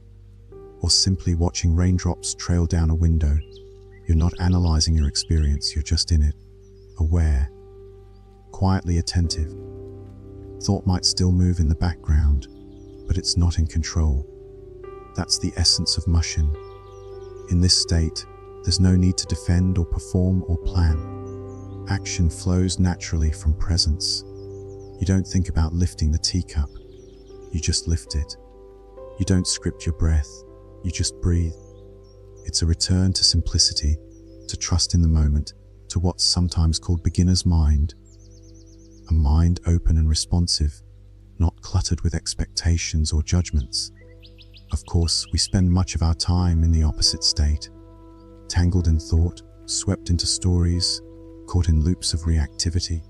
or simply watching raindrops trail down a window, you're not analyzing your experience, you're just in it, aware, quietly attentive. Thought might still move in the background, but it's not in control. That's the essence of mushin. In this state, there's no need to defend or perform or plan. Action flows naturally from presence. You don't think about lifting the teacup. You just lift it. You don't script your breath. You just breathe. It's a return to simplicity, to trust in the moment, to what's sometimes called beginner's mind. A mind open and responsive, not cluttered with expectations or judgments. Of course, we spend much of our time in the opposite state, tangled in thought, swept into stories, caught in loops of reactivity.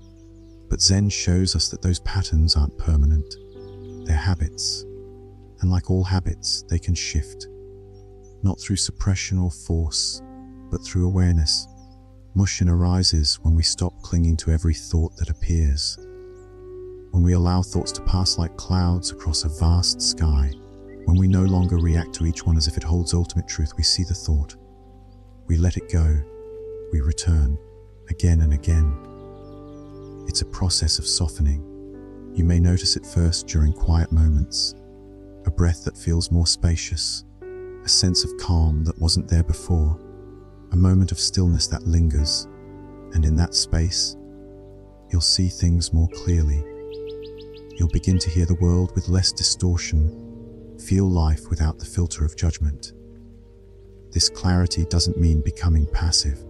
But Zen shows us that those patterns aren't permanent. They're habits. And like all habits, they can shift. Not through suppression or force, but through awareness. Mushin arises when we stop clinging to every thought that appears. When we allow thoughts to pass like clouds across a vast sky. When we no longer react to each one as if it holds ultimate truth, we see the thought. We let it go. We return, again and again. It's a process of softening. You may notice it first during quiet moments. A breath that feels more spacious. A sense of calm that wasn't there before. A moment of stillness that lingers. And in that space, you'll see things more clearly. You'll begin to hear the world with less distortion, feel life without the filter of judgment. This clarity doesn't mean becoming passive.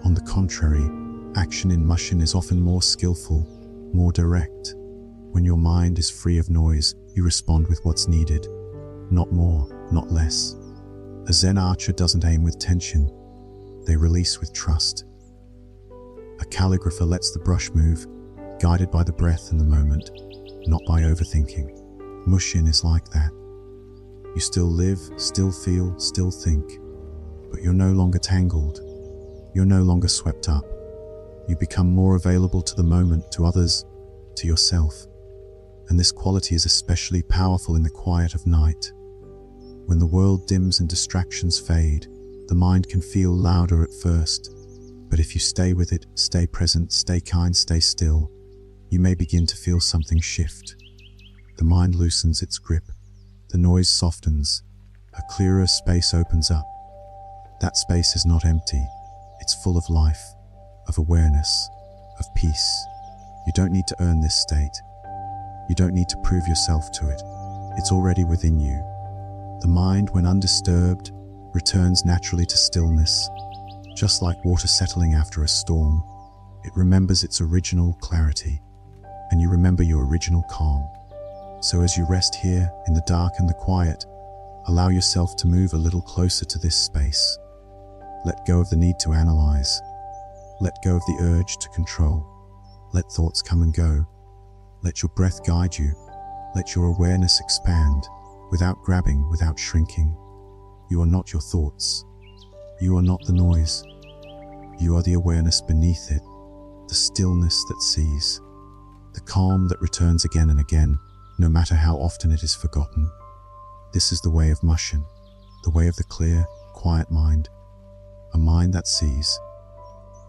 On the contrary, action in Mushin is often more skillful, more direct. When your mind is free of noise, you respond with what's needed. Not more, not less. A Zen archer doesn't aim with tension. They release with trust. A calligrapher lets the brush move, guided by the breath and the moment, not by overthinking. Mushin is like that. You still live, still feel, still think, but you're no longer tangled. You're no longer swept up. You become more available to the moment, to others, to yourself. And this quality is especially powerful in the quiet of night. When the world dims and distractions fade, the mind can feel louder at first, but if you stay with it, stay present, stay kind, stay still, you may begin to feel something shift. The mind loosens its grip, the noise softens, a clearer space opens up. That space is not empty, it's full of life, of awareness, of peace. You don't need to earn this state. You don't need to prove yourself to it. It's already within you. The mind, when undisturbed, returns naturally to stillness. Just like water settling after a storm, it remembers its original clarity, and you remember your original calm. So as you rest here in the dark and the quiet, allow yourself to move a little closer to this space. Let go of the need to analyze. Let go of the urge to control. Let thoughts come and go. Let your breath guide you. Let your awareness expand, without grabbing, without shrinking. You are not your thoughts. You are not the noise. You are the awareness beneath it, the stillness that sees, the calm that returns again and again, no matter how often it is forgotten. This is the way of Mushin, the way of the clear, quiet mind. A mind that sees,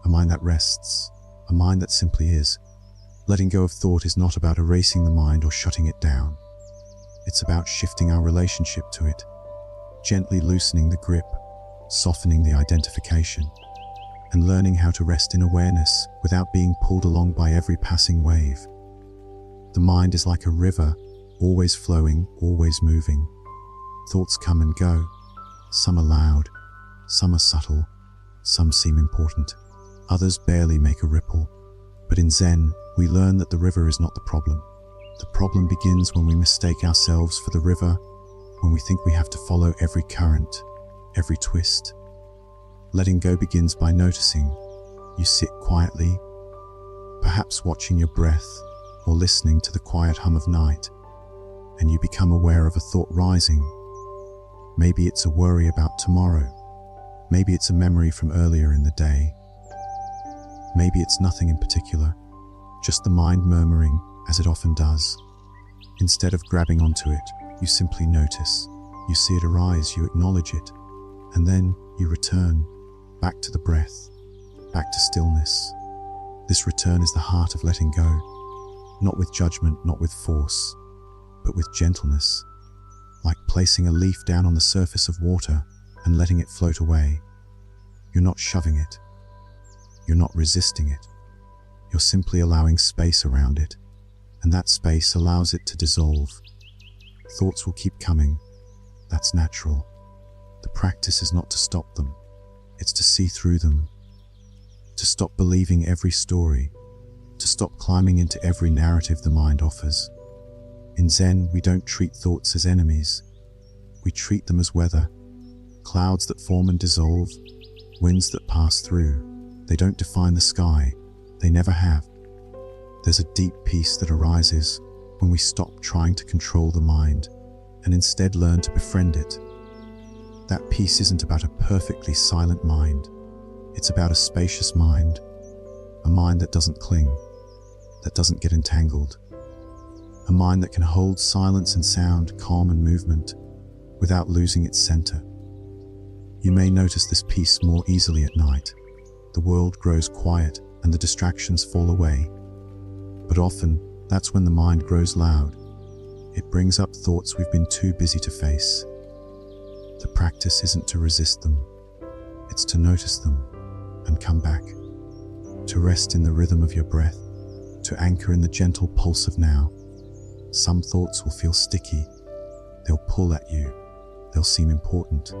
a mind that rests, a mind that simply is. Letting go of thought is not about erasing the mind or shutting it down. It's about shifting our relationship to it, gently loosening the grip, softening the identification, and learning how to rest in awareness without being pulled along by every passing wave. The mind is like a river, always flowing, always moving. Thoughts come and go. Some are loud, some are subtle, some seem important, others barely make a ripple. But in Zen, we learn that the river is not the problem. The problem begins when we mistake ourselves for the river, when we think we have to follow every current, every twist. Letting go begins by noticing. You sit quietly, perhaps watching your breath or listening to the quiet hum of night, and you become aware of a thought rising. Maybe it's a worry about tomorrow. Maybe it's a memory from earlier in the day. Maybe it's nothing in particular, just the mind murmuring, as it often does. Instead of grabbing onto it, you simply notice. You see it arise, you acknowledge it, and then you return, back to the breath, back to stillness. This return is the heart of letting go, not with judgment, not with force, but with gentleness, like placing a leaf down on the surface of water and letting it float away. You're not shoving it. You're not resisting it. You're simply allowing space around it, and that space allows it to dissolve. Thoughts will keep coming. That's natural. The practice is not to stop them. It's to see through them, to stop believing every story, to stop climbing into every narrative the mind offers. In Zen, we don't treat thoughts as enemies. We treat them as weather, clouds that form and dissolve, winds that pass through. They don't define the sky. They never have. There's a deep peace that arises when we stop trying to control the mind and instead learn to befriend it. That peace isn't about a perfectly silent mind. It's about a spacious mind, a mind that doesn't cling, that doesn't get entangled, a mind that can hold silence and sound, calm and movement, without losing its center. You may notice this peace more easily at night. The world grows quiet and the distractions fall away. But often, that's when the mind grows loud. It brings up thoughts we've been too busy to face. The practice isn't to resist them. It's to notice them and come back. To rest in the rhythm of your breath, to anchor in the gentle pulse of now. Some thoughts will feel sticky. They'll pull at you. They'll seem important.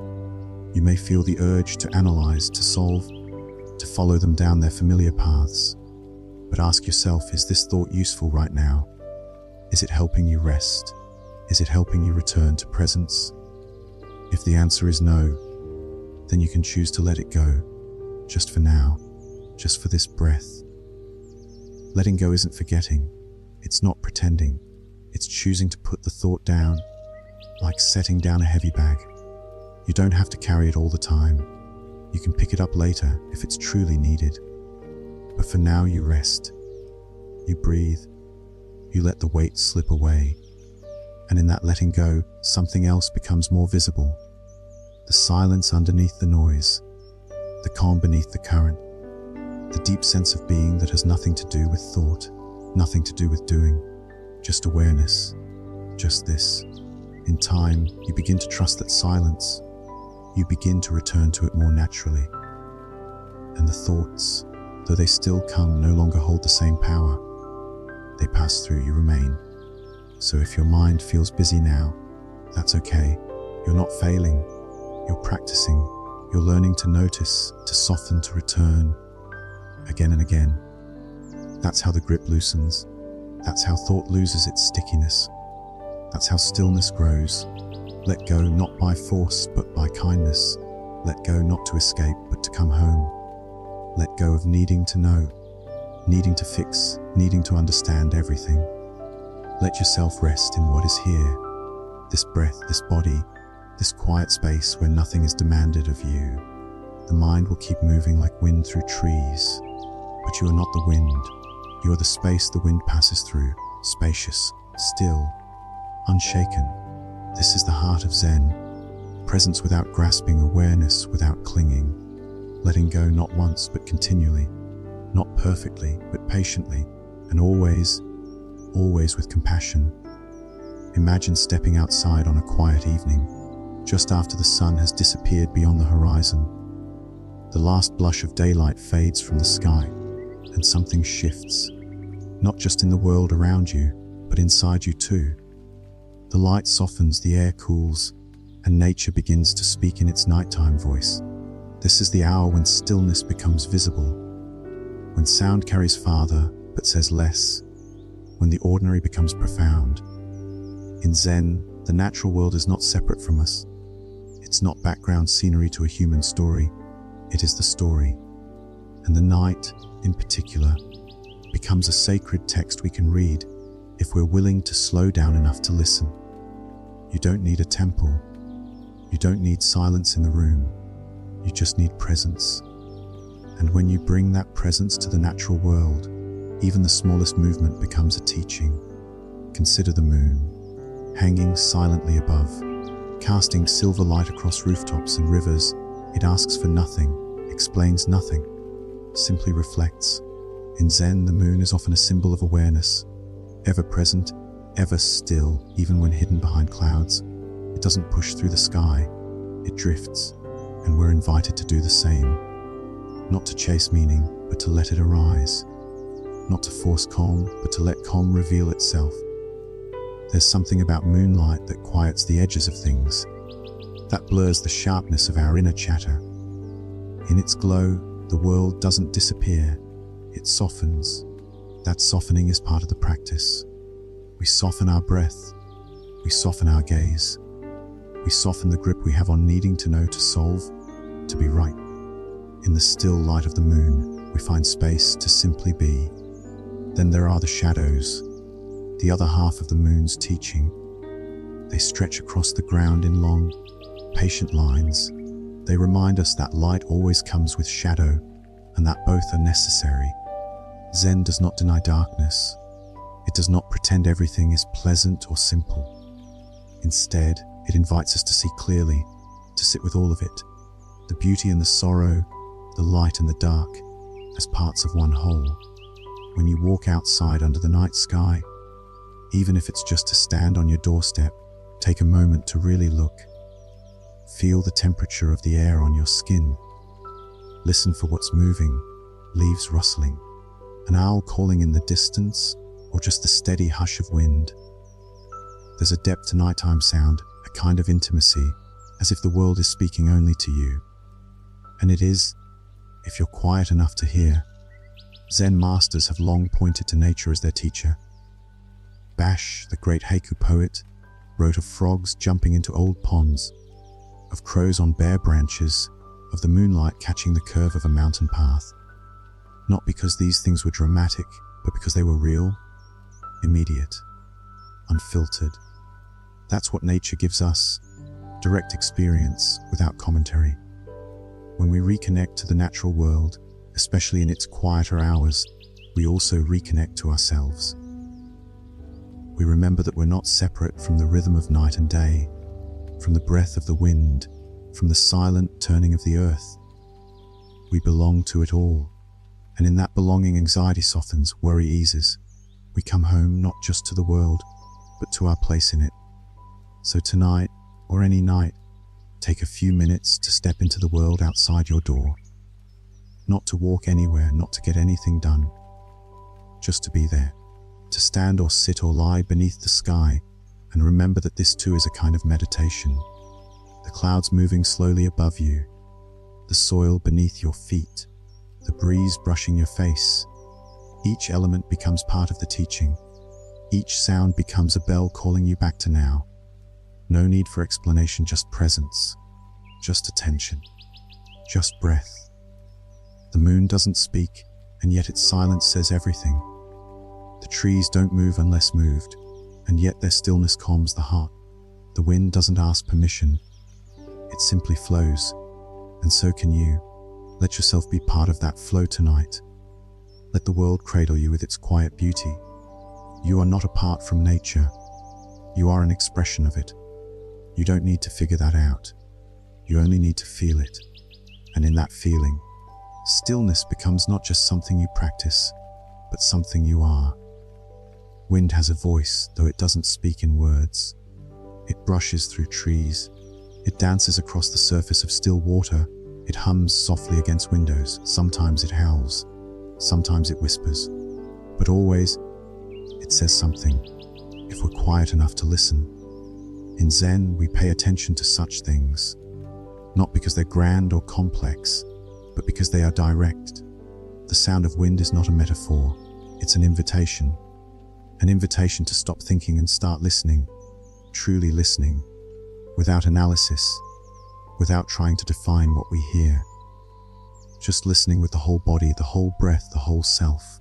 You may feel the urge to analyze, to solve, to follow them down their familiar paths. But ask yourself, is this thought useful right now? Is it helping you rest? Is it helping you return to presence? If the answer is no, then you can choose to let it go, just for now, just for this breath. Letting go isn't forgetting, it's not pretending, it's choosing to put the thought down, like setting down a heavy bag. You don't have to carry it all the time. You can pick it up later if it's truly needed. But for now you rest, you breathe, you let the weight slip away. And in that letting go, something else becomes more visible. The silence underneath the noise, the calm beneath the current, the deep sense of being that has nothing to do with thought, nothing to do with doing, just awareness, just this. In time, you begin to trust that silence. You begin to return to it more naturally. And the thoughts, though they still come, no longer hold the same power. They pass through, you remain. So if your mind feels busy now, that's okay. You're not failing. You're practicing. You're learning to notice, to soften, to return, again and again. That's how the grip loosens. That's how thought loses its stickiness. That's how stillness grows. Let go not by force, but by kindness. Let go not to escape, but to come home. Let go of needing to know, needing to fix, needing to understand everything. Let yourself rest in what is here. This breath, this body, this quiet space where nothing is demanded of you. The mind will keep moving like wind through trees, but you are not the wind. You are the space the wind passes through, spacious, still, unshaken. This is the heart of Zen, presence without grasping, awareness without clinging, letting go not once but continually, not perfectly but patiently, and always with compassion. Imagine stepping outside on a quiet evening, just after the sun has disappeared beyond the horizon. The last blush of daylight fades from the sky, and something shifts, not just in the world around you, but inside you too. The light softens, the air cools, and nature begins to speak in its nighttime voice. This is the hour when stillness becomes visible, when sound carries farther but says less, when the ordinary becomes profound. In Zen, the natural world is not separate from us. It's not background scenery to a human story. It is the story. And the night, in particular, becomes a sacred text we can read if we're willing to slow down enough to listen. You don't need a temple. You don't need silence in the room. You just need presence. And when you bring that presence to the natural world, even the smallest movement becomes a teaching. Consider the moon, hanging silently above, casting silver light across rooftops and rivers. It asks for nothing, explains nothing, simply reflects. In Zen, the moon is often a symbol of awareness, ever present, ever still, even when hidden behind clouds. It doesn't push through the sky, it drifts, and we're invited to do the same. Not to chase meaning, but to let it arise. Not to force calm, but to let calm reveal itself. There's something about moonlight that quiets the edges of things, that blurs the sharpness of our inner chatter. In its glow, the world doesn't disappear, it softens. That softening is part of the practice. We soften our breath, we soften our gaze, we soften the grip we have on needing to know, to solve, to be right. In the still light of the moon, we find space to simply be. Then there are the shadows, the other half of the moon's teaching. They stretch across the ground in long, patient lines. They remind us that light always comes with shadow, and that both are necessary. Zen does not deny darkness. It does not pretend everything is pleasant or simple. Instead, it invites us to see clearly, to sit with all of it, the beauty and the sorrow, the light and the dark, as parts of one whole. When you walk outside under the night sky, even if it's just to stand on your doorstep, take a moment to really look. Feel the temperature of the air on your skin. Listen for what's moving, leaves rustling, an owl calling in the distance, or just the steady hush of wind. There's a depth to nighttime sound, a kind of intimacy, as if the world is speaking only to you. And it is, if you're quiet enough to hear. Zen masters have long pointed to nature as their teacher. Bash, the great haiku poet, wrote of frogs jumping into old ponds, of crows on bare branches, of the moonlight catching the curve of a mountain path. Not because these things were dramatic, but because they were real, immediate, unfiltered. That's what nature gives us, direct experience without commentary. When we reconnect to the natural world, especially in its quieter hours, we also reconnect to ourselves. We remember that we're not separate from the rhythm of night and day, from the breath of the wind, from the silent turning of the earth. We belong to it all, and in that belonging anxiety softens, worry eases. We come home not just to the world, but to our place in it. So tonight, or any night, take a few minutes to step into the world outside your door. Not to walk anywhere, not to get anything done. Just to be there. To stand or sit or lie beneath the sky, and remember that this too is a kind of meditation. The clouds moving slowly above you, the soil beneath your feet, the breeze brushing your face. Each element becomes part of the teaching. Each sound becomes a bell calling you back to now. No need for explanation, just presence, just attention, just breath. The moon doesn't speak, and yet its silence says everything. The trees don't move unless moved, and yet their stillness calms the heart. The wind doesn't ask permission, it simply flows, and so can you. Let yourself be part of that flow tonight. Let the world cradle you with its quiet beauty. You are not apart from nature. You are an expression of it. You don't need to figure that out. You only need to feel it. And in that feeling, stillness becomes not just something you practice, but something you are. Wind has a voice, though it doesn't speak in words. It brushes through trees. It dances across the surface of still water. It hums softly against windows. Sometimes it howls. Sometimes it whispers. But always, it says something, if we're quiet enough to listen. In Zen, we pay attention to such things, not because they're grand or complex, but because they are direct. The sound of wind is not a metaphor, it's an invitation to stop thinking and start listening, truly listening, without analysis, without trying to define what we hear. Just listening with the whole body, the whole breath, the whole self.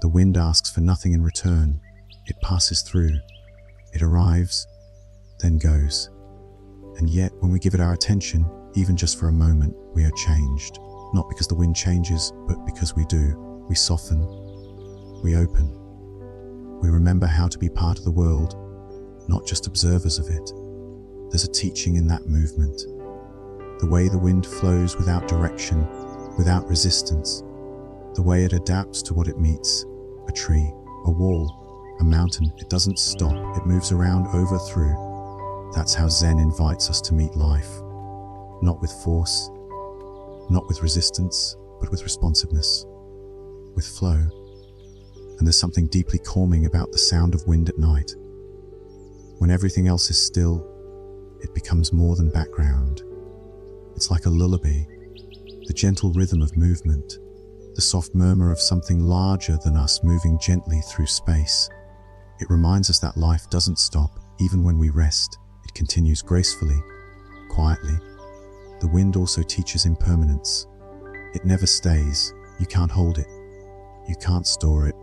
The wind asks for nothing in return. It passes through, it arrives, then goes. And yet, when we give it our attention, even just for a moment, we are changed. Not because the wind changes, but because we do. We soften, we open. We remember how to be part of the world, not just observers of it. There's a teaching in that movement. The way the wind flows without direction, without resistance. The way it adapts to what it meets. A tree, a wall, a mountain. It doesn't stop, it moves around, over, through. That's how Zen invites us to meet life. Not with force, not with resistance, but with responsiveness, with flow. And there's something deeply calming about the sound of wind at night. When everything else is still, it becomes more than background. It's like a lullaby, the gentle rhythm of movement, the soft murmur of something larger than us moving gently through space. It reminds us that life doesn't stop, even when we rest. It continues gracefully, quietly. The wind also teaches impermanence. It never stays. You can't hold it. You can't store it.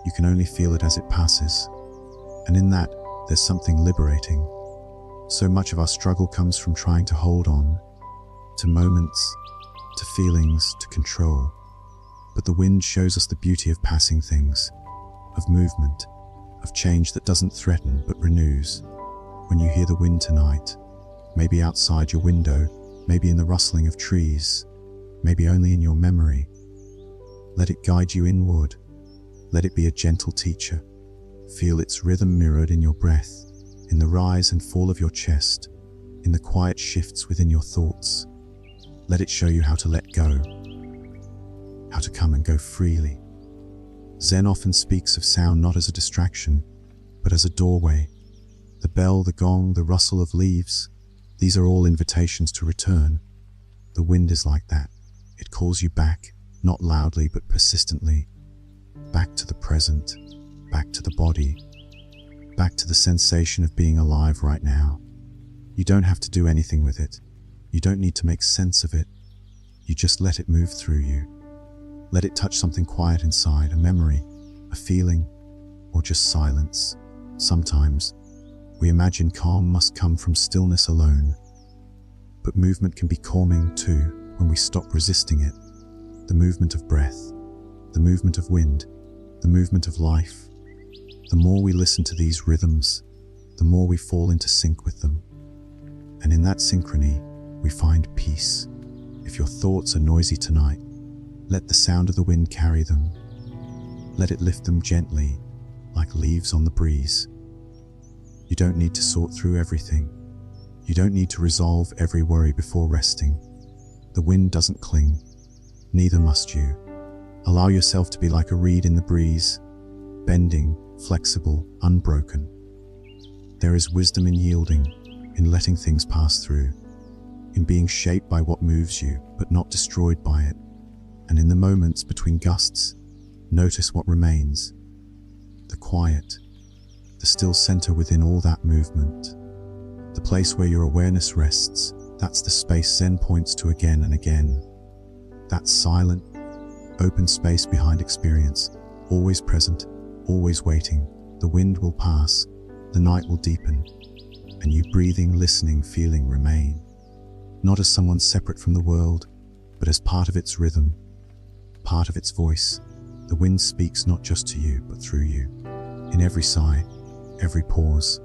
You can only feel it as it passes. And in that, there's something liberating. So much of our struggle comes from trying to hold on, to moments, to feelings, to control. But the wind shows us the beauty of passing things, of movement, of change that doesn't threaten but renews. When you hear the wind tonight, maybe outside your window, maybe in the rustling of trees, maybe only in your memory, let it guide you inward. Let it be a gentle teacher. Feel its rhythm mirrored in your breath, in the rise and fall of your chest, in the quiet shifts within your thoughts. Let it show you how to let go, how to come and go freely. Zen often speaks of sound not as a distraction, but as a doorway. The bell, the gong, the rustle of leaves, these are all invitations to return. The wind is like that. It calls you back, not loudly but persistently. Back to the present, back to the body, back to the sensation of being alive right now. You don't have to do anything with it. You don't need to make sense of it. You just let it move through you. Let it touch something quiet inside, a memory, a feeling, or just silence. Sometimes, we imagine calm must come from stillness alone. But movement can be calming too when we stop resisting it. The movement of breath, the movement of wind, the movement of life. The more we listen to these rhythms, the more we fall into sync with them. And in that synchrony, we find peace. If your thoughts are noisy tonight, let the sound of the wind carry them. Let it lift them gently, like leaves on the breeze. You don't need to sort through everything. You don't need to resolve every worry before resting. The wind doesn't cling, neither must you. Allow yourself to be like a reed in the breeze, bending, flexible, unbroken. There is wisdom in yielding, in letting things pass through, in being shaped by what moves you, but not destroyed by it. And in the moments between gusts, notice what remains. The quiet, the still center within all that movement. The place where your awareness rests, that's the space Zen points to again and again. That silent, open space behind experience, always present, always waiting. The wind will pass, the night will deepen, and you breathing, listening, feeling remain. Not as someone separate from the world, but as part of its rhythm, part of its voice. The wind speaks not just to you, but through you. In every sigh, every pause,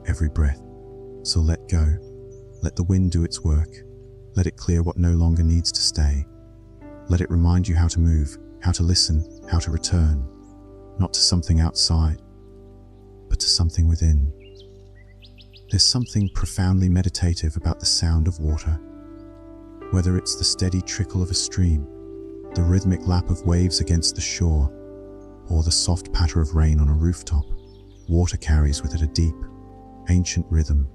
every breath. So let go. Let the wind do its work. Let it clear what no longer needs to stay. Let it remind you how to move, how to listen, how to return. Not to something outside, but to something within. There's something profoundly meditative about the sound of water. Whether it's the steady trickle of a stream, the rhythmic lap of waves against the shore, or the soft patter of rain on a rooftop, water carries with it a deep, ancient rhythm.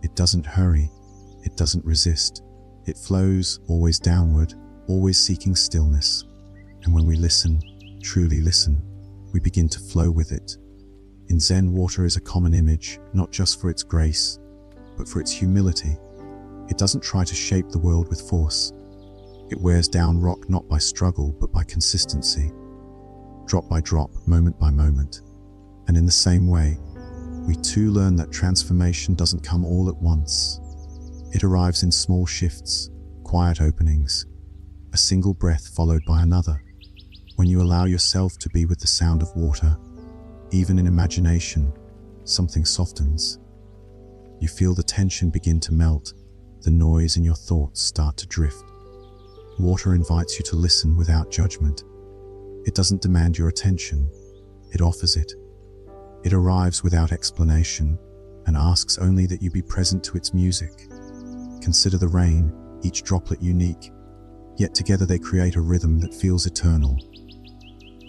It doesn't hurry, it doesn't resist. It flows, always downward, always seeking stillness. And when we listen, truly listen, we begin to flow with it. In Zen, water is a common image, not just for its grace, but for its humility. It doesn't try to shape the world with force. It wears down rock not by struggle, but by consistency. Drop by drop, moment by moment. And in the same way, we too learn that transformation doesn't come all at once. It arrives in small shifts, quiet openings, a single breath followed by another. When you allow yourself to be with the sound of water, even in imagination, something softens. You feel the tension begin to melt, the noise in your thoughts start to drift. Water invites you to listen without judgment. It doesn't demand your attention, it offers it. It arrives without explanation and asks only that you be present to its music. Consider the rain, each droplet unique, yet together they create a rhythm that feels eternal.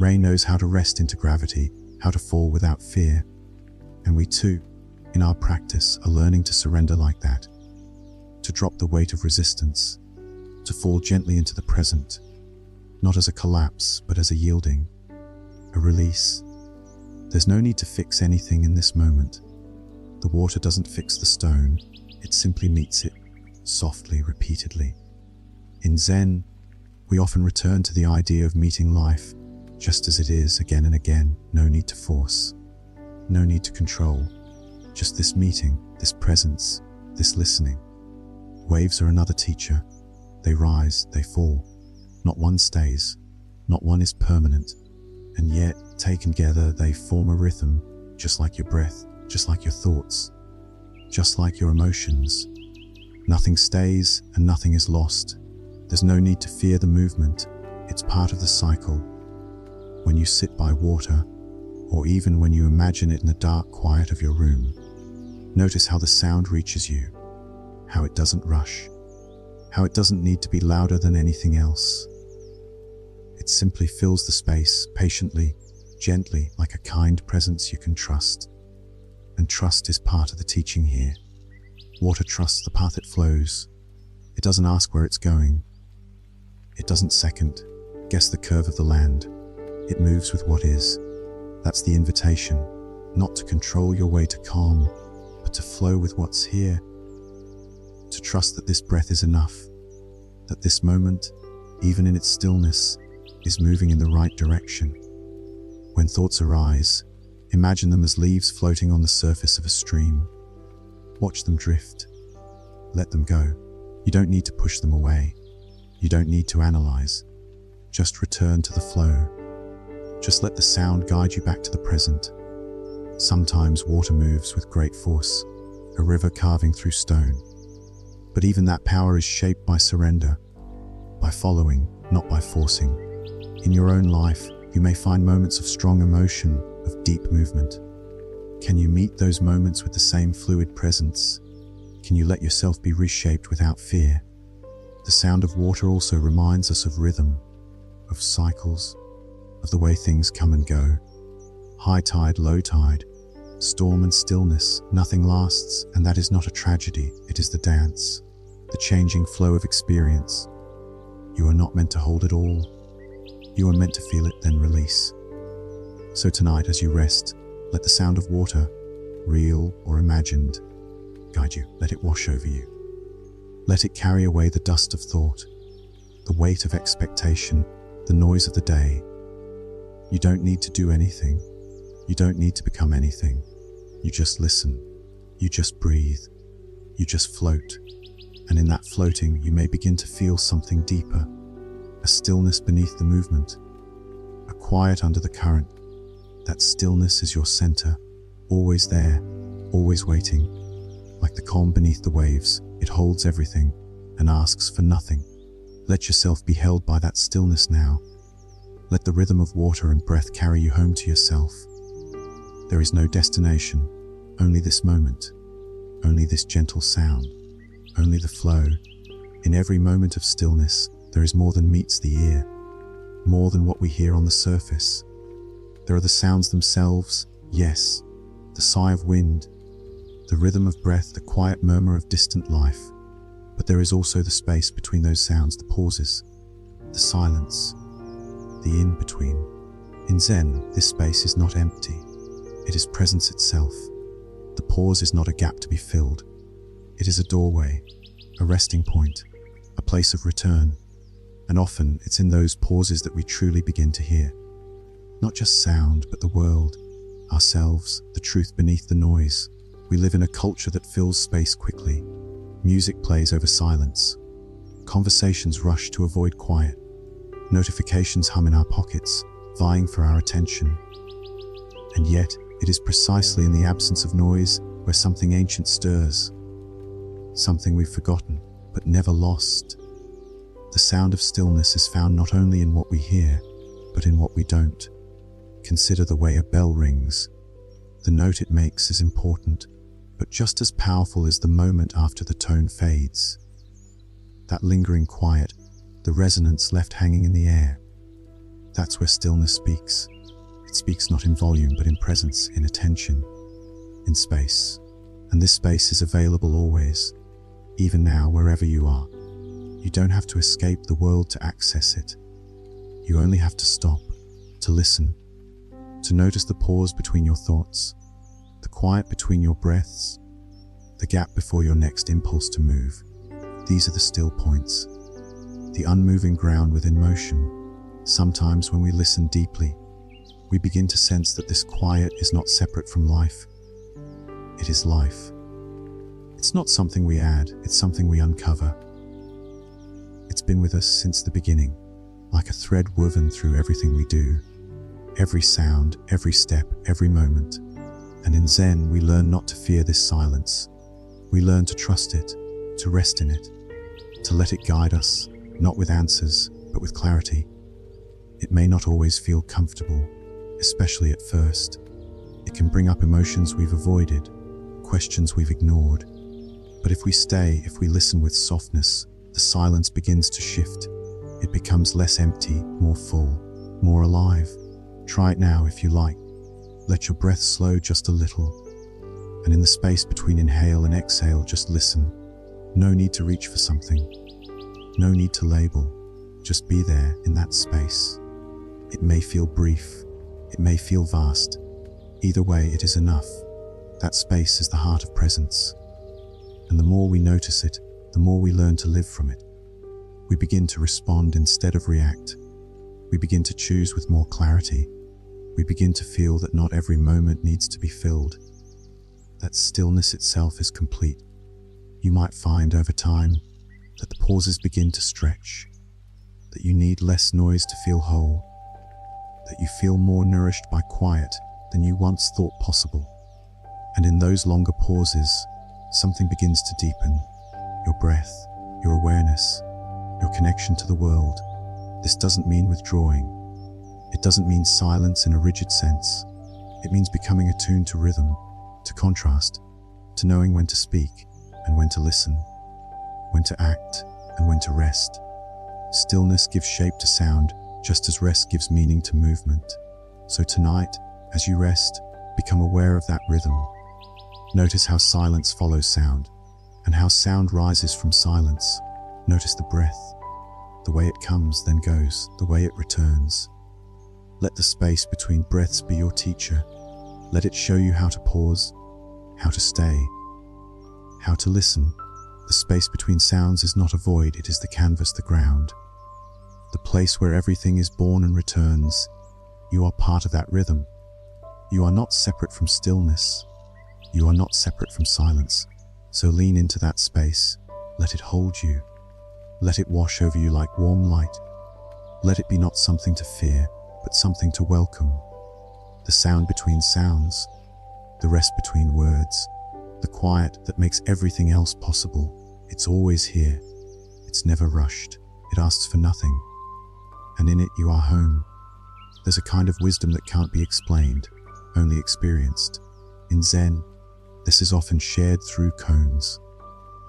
Rain knows how to rest into gravity, how to fall without fear. And we too, in our practice, are learning to surrender like that, to drop the weight of resistance, to fall gently into the present, not as a collapse, but as a yielding, a release. There's no need to fix anything in this moment. The water doesn't fix the stone, it simply meets it, softly, repeatedly. In Zen, we often return to the idea of meeting life just as it is again and again. No need to force, no need to control, just this meeting, this presence, this listening. Waves are another teacher. They rise, they fall. Not one stays, not one is permanent. And yet, taken together, they form a rhythm, just like your breath, just like your thoughts, just like your emotions. Nothing stays and nothing is lost. There's no need to fear the movement. It's part of the cycle. When you sit by water, or even when you imagine it in the dark quiet of your room, notice how the sound reaches you, how it doesn't rush, how it doesn't need to be louder than anything else. It simply fills the space, patiently, gently, like a kind presence you can trust. And trust is part of the teaching here. Water trusts the path it flows. It doesn't ask where it's going. It doesn't second guess the curve of the land. It moves with what is. That's the invitation, not to control your way to calm, but to flow with what's here. To trust that this breath is enough, that this moment, even in its stillness, is moving in the right direction. When thoughts arise, imagine them as leaves floating on the surface of a stream. Watch them drift. Let them go. You don't need to push them away. You don't need to analyze. Just return to the flow. Just let the sound guide you back to the present. Sometimes water moves with great force, a river carving through stone. But even that power is shaped by surrender, by following, not by forcing. In your own life, you may find moments of strong emotion, of deep movement. Can you meet those moments with the same fluid presence? Can you let yourself be reshaped without fear? The sound of water also reminds us of rhythm, of cycles, of the way things come and go. High tide, low tide, storm and stillness, nothing lasts, and that is not a tragedy, it is the dance, the changing flow of experience. You are not meant to hold it all. You are meant to feel it, then release. So tonight, as you rest, let the sound of water, real or imagined, guide you. Let it wash over you. Let it carry away the dust of thought, the weight of expectation, the noise of the day. You don't need to do anything. You don't need to become anything. You just listen. You just breathe. You just float. And in that floating, you may begin to feel something deeper, a stillness beneath the movement, a quiet under the current. That stillness is your center, always there, always waiting. Like the calm beneath the waves, it holds everything and asks for nothing. Let yourself be held by that stillness now. Let the rhythm of water and breath carry you home to yourself. There is no destination, only this moment, only this gentle sound, only the flow. In every moment of stillness, there is more than meets the ear, more than what we hear on the surface. There are the sounds themselves, yes, the sigh of wind, the rhythm of breath, the quiet murmur of distant life. But there is also the space between those sounds, the pauses, the silence, the in-between. In Zen, this space is not empty. It is presence itself. The pause is not a gap to be filled. It is a doorway, a resting point, a place of return. And often it's in those pauses that we truly begin to hear. Not just sound, but the world, ourselves, the truth beneath the noise. We live in a culture that fills space quickly. Music plays over silence. Conversations rush to avoid quiet. Notifications hum in our pockets, vying for our attention. And yet, it is precisely in the absence of noise where something ancient stirs. Something we've forgotten, but never lost. The sound of stillness is found not only in what we hear, but in what we don't. Consider the way a bell rings. The note it makes is important, but just as powerful is the moment after the tone fades. That lingering quiet, the resonance left hanging in the air. That's where stillness speaks. It speaks not in volume, but in presence, in attention, in space. And this space is available always, even now, wherever you are. You don't have to escape the world to access it. You only have to stop, to listen, to notice the pause between your thoughts, the quiet between your breaths, the gap before your next impulse to move. These are the still points, the unmoving ground within motion. Sometimes when we listen deeply, we begin to sense that this quiet is not separate from life. It is life. It's not something we add, it's something we uncover. It's been with us since the beginning, like a thread woven through everything we do. Every sound, every step, every moment. And in Zen, we learn not to fear this silence. We learn to trust it, to rest in it, to let it guide us, not with answers, but with clarity. It may not always feel comfortable, especially at first. It can bring up emotions we've avoided, questions we've ignored. But if we stay, if we listen with softness, the silence begins to shift. It becomes less empty, more full, more alive. Try it now if you like. Let your breath slow just a little. And in the space between inhale and exhale, just listen. No need to reach for something. No need to label. Just be there in that space. It may feel brief. It may feel vast. Either way, it is enough. That space is the heart of presence. And the more we notice it, the more we learn to live from it. We begin to respond instead of react. We begin to choose with more clarity. We begin to feel that not every moment needs to be filled. That stillness itself is complete. You might find over time that the pauses begin to stretch, that you need less noise to feel whole, that you feel more nourished by quiet than you once thought possible. And in those longer pauses, something begins to deepen. Your breath, your awareness, your connection to the world. This doesn't mean withdrawing. It doesn't mean silence in a rigid sense. It means becoming attuned to rhythm, to contrast, to knowing when to speak and when to listen, when to act and when to rest. Stillness gives shape to sound, just as rest gives meaning to movement. So tonight, as you rest, become aware of that rhythm. Notice how silence follows sound, and how sound rises from silence. Notice the breath, the way it comes then goes, the way it returns. Let the space between breaths be your teacher. Let it show you how to pause, how to stay, how to listen. The space between sounds is not a void, it is the canvas, the ground, the place where everything is born and returns. You are part of that rhythm. You are not separate from stillness. You are not separate from silence. So lean into that space. Let it hold you. Let it wash over you like warm light. Let it be not something to fear, but something to welcome. The sound between sounds, the rest between words, the quiet that makes everything else possible. It's always here. It's never rushed. It asks for nothing. And in it you are home. There's a kind of wisdom that can't be explained, only experienced. In Zen, this is often shared through koans,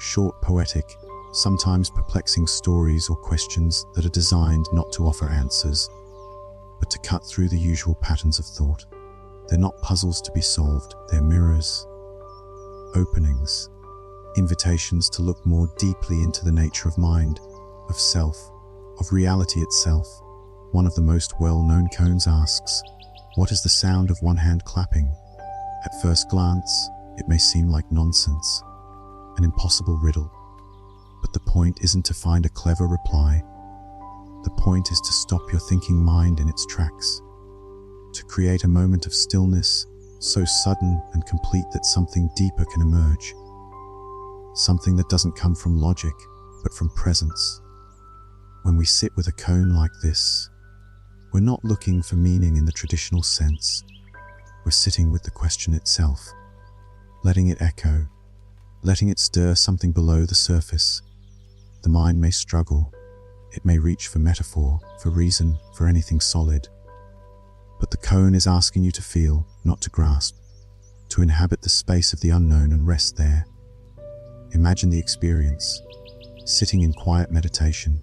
short, poetic, sometimes perplexing stories or questions that are designed not to offer answers, but to cut through the usual patterns of thought. They're not puzzles to be solved, they're mirrors, openings, invitations to look more deeply into the nature of mind, of self, of reality itself. One of the most well-known koans asks, "What is the sound of one hand clapping?" At first glance, it may seem like nonsense, an impossible riddle. But the point isn't to find a clever reply. The point is to stop your thinking mind in its tracks, to create a moment of stillness so sudden and complete that something deeper can emerge. Something that doesn't come from logic, but from presence. When we sit with a koan like this, we're not looking for meaning in the traditional sense. We're sitting with the question itself, letting it echo, letting it stir something below the surface. The mind may struggle. It may reach for metaphor, for reason, for anything solid. But the koan is asking you to feel, not to grasp, to inhabit the space of the unknown and rest there. Imagine the experience, sitting in quiet meditation.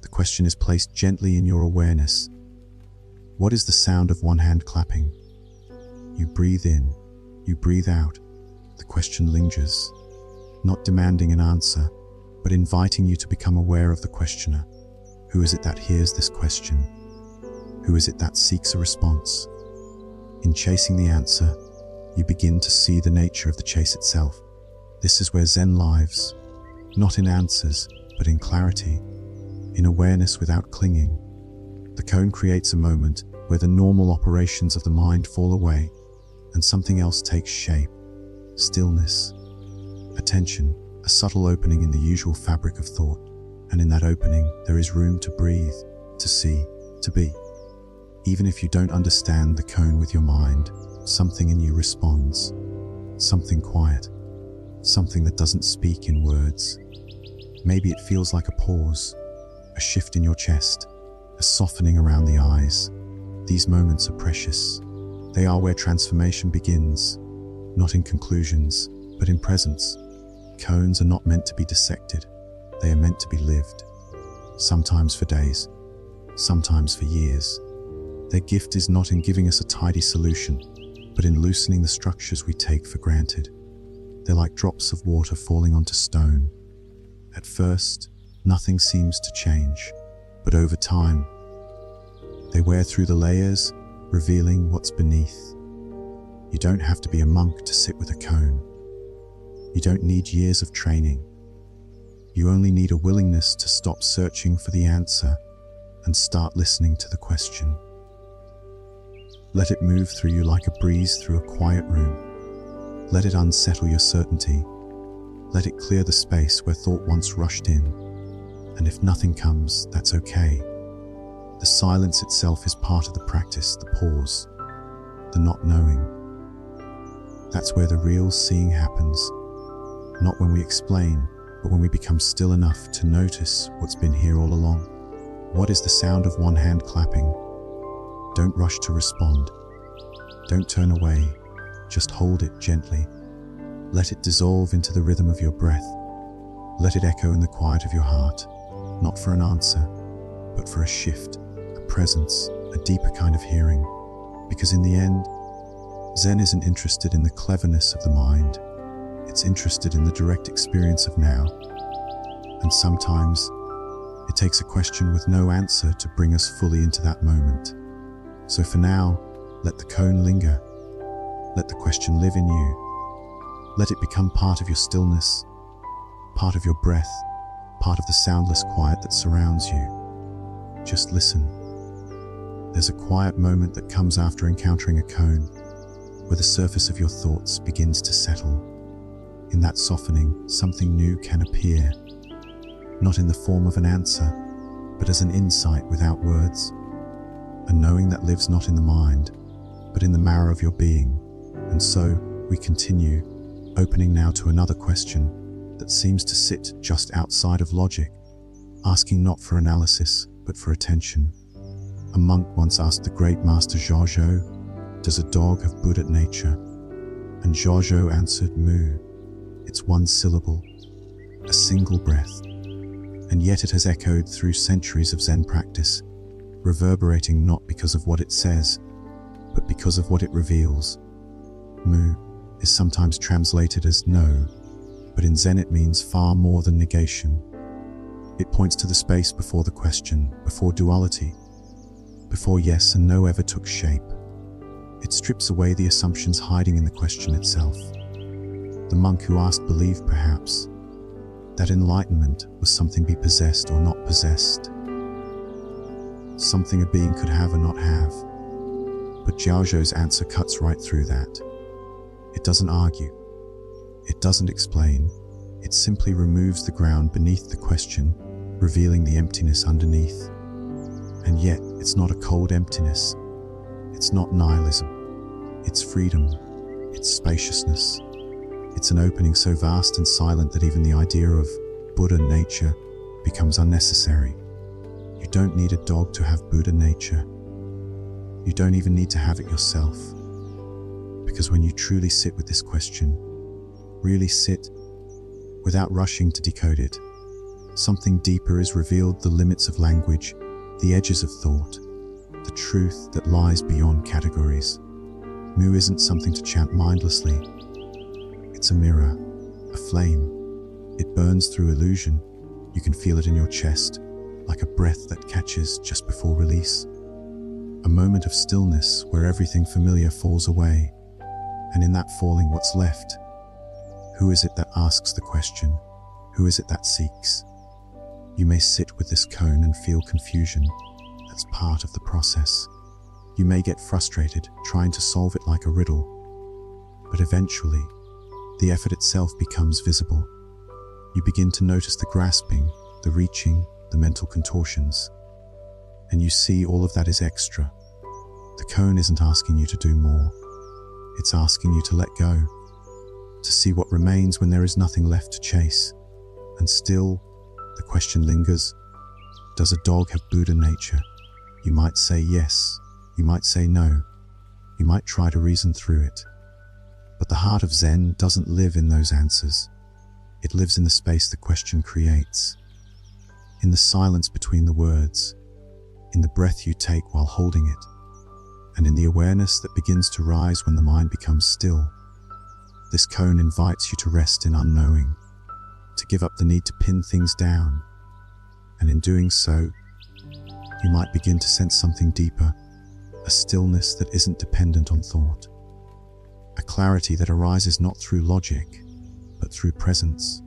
The question is placed gently in your awareness. What is the sound of one hand clapping? You breathe in, you breathe out. The question lingers, not demanding an answer, but inviting you to become aware of the questioner. Who is it that hears this question? Who is it that seeks a response? In chasing the answer, you begin to see the nature of the chase itself. This is where Zen lives, not in answers, but in clarity, in awareness without clinging. The koan creates a moment where the normal operations of the mind fall away and something else takes shape. Stillness, attention, a subtle opening in the usual fabric of thought. And in that opening, there is room to breathe, to see, to be. Even if you don't understand the cone with your mind, something in you responds. Something quiet. Something that doesn't speak in words. Maybe it feels like a pause, a shift in your chest, a softening around the eyes. These moments are precious. They are where transformation begins, not in conclusions, but in presence. Cones are not meant to be dissected. They are meant to be lived. Sometimes for days, sometimes for years. Their gift is not in giving us a tidy solution, but in loosening the structures we take for granted. They're like drops of water falling onto stone. At first, nothing seems to change, but over time, they wear through the layers, revealing what's beneath. You don't have to be a monk to sit with a cone. You don't need years of training. You only need a willingness to stop searching for the answer and start listening to the question. Let it move through you like a breeze through a quiet room. Let it unsettle your certainty. Let it clear the space where thought once rushed in. And if nothing comes, that's okay. The silence itself is part of the practice, the pause, the not knowing. That's where the real seeing happens. Not when we explain, but when we become still enough to notice what's been here all along. What is the sound of one hand clapping? Don't rush to respond. Don't turn away. Just hold it gently. Let it dissolve into the rhythm of your breath. Let it echo in the quiet of your heart, not for an answer, but for a shift, a presence, a deeper kind of hearing. Because in the end, Zen isn't interested in the cleverness of the mind. It's interested in the direct experience of now. And sometimes, it takes a question with no answer to bring us fully into that moment. So for now, let the cone linger. Let the question live in you. Let it become part of your stillness, part of your breath, part of the soundless quiet that surrounds you. Just listen. There's a quiet moment that comes after encountering a cone, where the surface of your thoughts begins to settle. In that softening, something new can appear, not in the form of an answer, but as an insight without words, a knowing that lives not in the mind, but in the marrow of your being. And so, we continue, opening now to another question that seems to sit just outside of logic, asking not for analysis, but for attention. A monk once asked the great master Zhao, "Does a dog have Buddha nature?" And Zhao answered, "Moo. It's one syllable, a single breath." And yet it has echoed through centuries of Zen practice, reverberating not because of what it says, but because of what it reveals. Moo is sometimes translated as no, but in Zen it means far more than negation. It points to the space before the question, before duality, before yes and no ever took shape. It strips away the assumptions hiding in the question itself. The monk who asked believed, perhaps, that enlightenment was something be possessed or not possessed, something a being could have or not have. But Zhao's answer cuts right through that. It doesn't argue. It doesn't explain. It simply removes the ground beneath the question, revealing the emptiness underneath. And yet, it's not a cold emptiness. It's not nihilism. It's freedom. It's spaciousness. It's an opening so vast and silent that even the idea of Buddha nature becomes unnecessary. You don't need a dog to have Buddha nature. You don't even need to have it yourself. Because when you truly sit with this question, really sit, without rushing to decode it, something deeper is revealed, the limits of language, the edges of thought, the truth that lies beyond categories. Mu isn't something to chant mindlessly. It's a mirror, a flame. It burns through illusion. You can feel it in your chest, like a breath that catches just before release. A moment of stillness where everything familiar falls away. And in that falling, what's left? Who is it that asks the question? Who is it that seeks? You may sit with this cone and feel confusion. That's part of the process. You may get frustrated trying to solve it like a riddle. But eventually, the effort itself becomes visible. You begin to notice the grasping, the reaching, the mental contortions. And you see all of that is extra. The cone isn't asking you to do more. It's asking you to let go, to see what remains when there is nothing left to chase. And still, the question lingers, does a dog have Buddha nature? You might say yes, you might say no, you might try to reason through it. But the heart of Zen doesn't live in those answers. It lives in the space the question creates, in the silence between the words, in the breath you take while holding it, and in the awareness that begins to rise when the mind becomes still. This cone invites you to rest in unknowing, to give up the need to pin things down, and in doing so, you might begin to sense something deeper, a stillness that isn't dependent on thought, a clarity that arises not through logic, but through presence.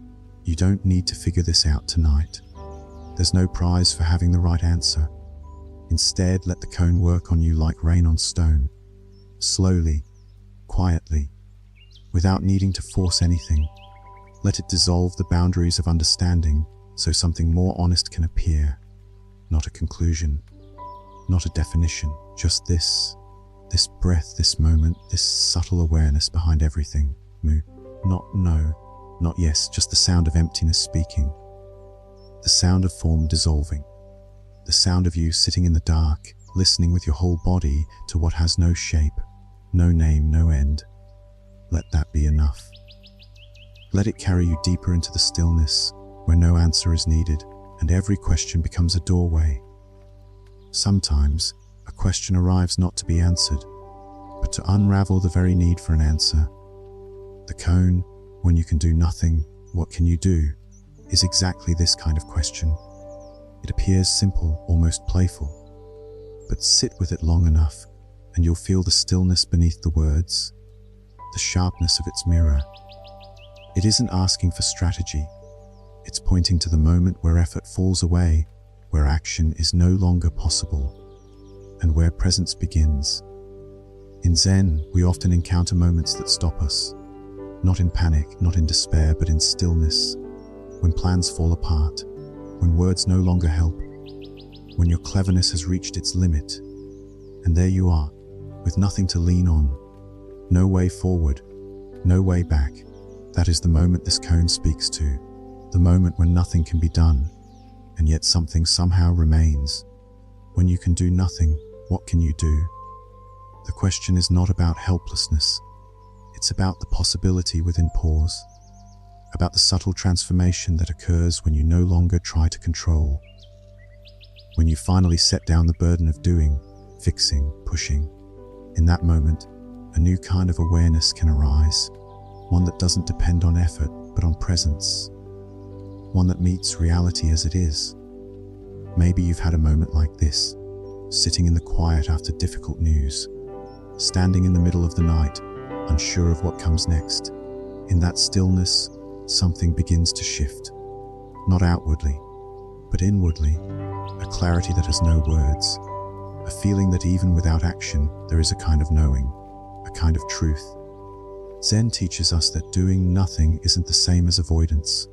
You don't need to figure this out tonight. There's no prize for having the right answer. Instead, let the cone work on you like rain on stone, slowly, quietly, without needing to force anything. Let it dissolve the boundaries of understanding so something more honest can appear. Not a conclusion, not a definition, just this breath, this moment, this subtle awareness behind everything. Not no, not yes, just the sound of emptiness speaking. The sound of form dissolving. The sound of you sitting in the dark, listening with your whole body to what has no shape, no name, no end. Let that be enough. Let it carry you deeper into the stillness, where no answer is needed, and every question becomes a doorway. Sometimes, a question arrives not to be answered, but to unravel the very need for an answer. The cone, when you can do nothing, what can you do, is exactly this kind of question. It appears simple, almost playful, but sit with it long enough, and you'll feel the stillness beneath the words, the sharpness of its mirror. It isn't asking for strategy. It's pointing to the moment where effort falls away, where action is no longer possible, and where presence begins. In Zen, we often encounter moments that stop us, not in panic, not in despair, but in stillness, when plans fall apart, when words no longer help, when your cleverness has reached its limit, and there you are, with nothing to lean on, no way forward, no way back. That is the moment this cone speaks to, the moment when nothing can be done, and yet something somehow remains. When you can do nothing, what can you do? The question is not about helplessness. It's about the possibility within pause, about the subtle transformation that occurs when you no longer try to control. When you finally set down the burden of doing, fixing, pushing, in that moment, a new kind of awareness can arise, one that doesn't depend on effort, but on presence, one that meets reality as it is. Maybe you've had a moment like this, sitting in the quiet after difficult news, standing in the middle of the night, unsure of what comes next. In that stillness, something begins to shift, not outwardly, but inwardly, a clarity that has no words, a feeling that even without action, there is a kind of knowing, a kind of truth. Zen teaches us that doing nothing isn't the same as avoidance.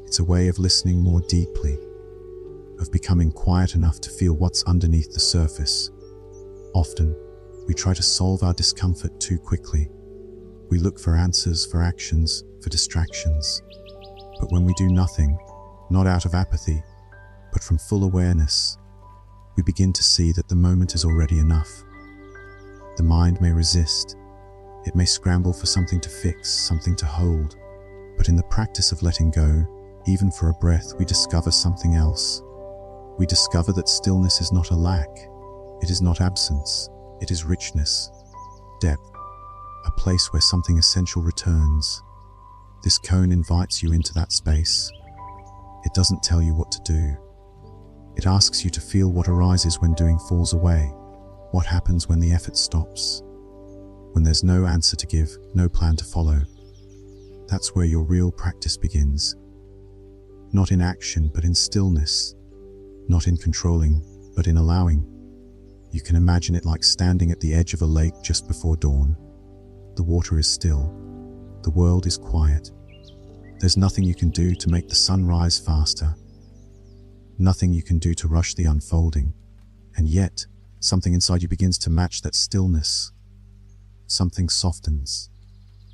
It's a way of listening more deeply, of becoming quiet enough to feel what's underneath the surface. Often, we try to solve our discomfort too quickly. We look for answers, for actions, for distractions. But when we do nothing, not out of apathy, but from full awareness, we begin to see that the moment is already enough. The mind may resist. It may scramble for something to fix, something to hold. But in the practice of letting go, even for a breath, we discover something else. We discover that stillness is not a lack. It is not absence. It is richness, depth, a place where something essential returns. This cone invites you into that space. It doesn't tell you what to do. It asks you to feel what arises when doing falls away, what happens when the effort stops, when there's no answer to give, no plan to follow. That's where your real practice begins. Not in action, but in stillness. Not in controlling, but in allowing. You can imagine it like standing at the edge of a lake just before dawn. The water is still. The world is quiet. There's nothing you can do to make the sun rise faster, nothing you can do to rush the unfolding. And yet, something inside you begins to match that stillness. Something softens.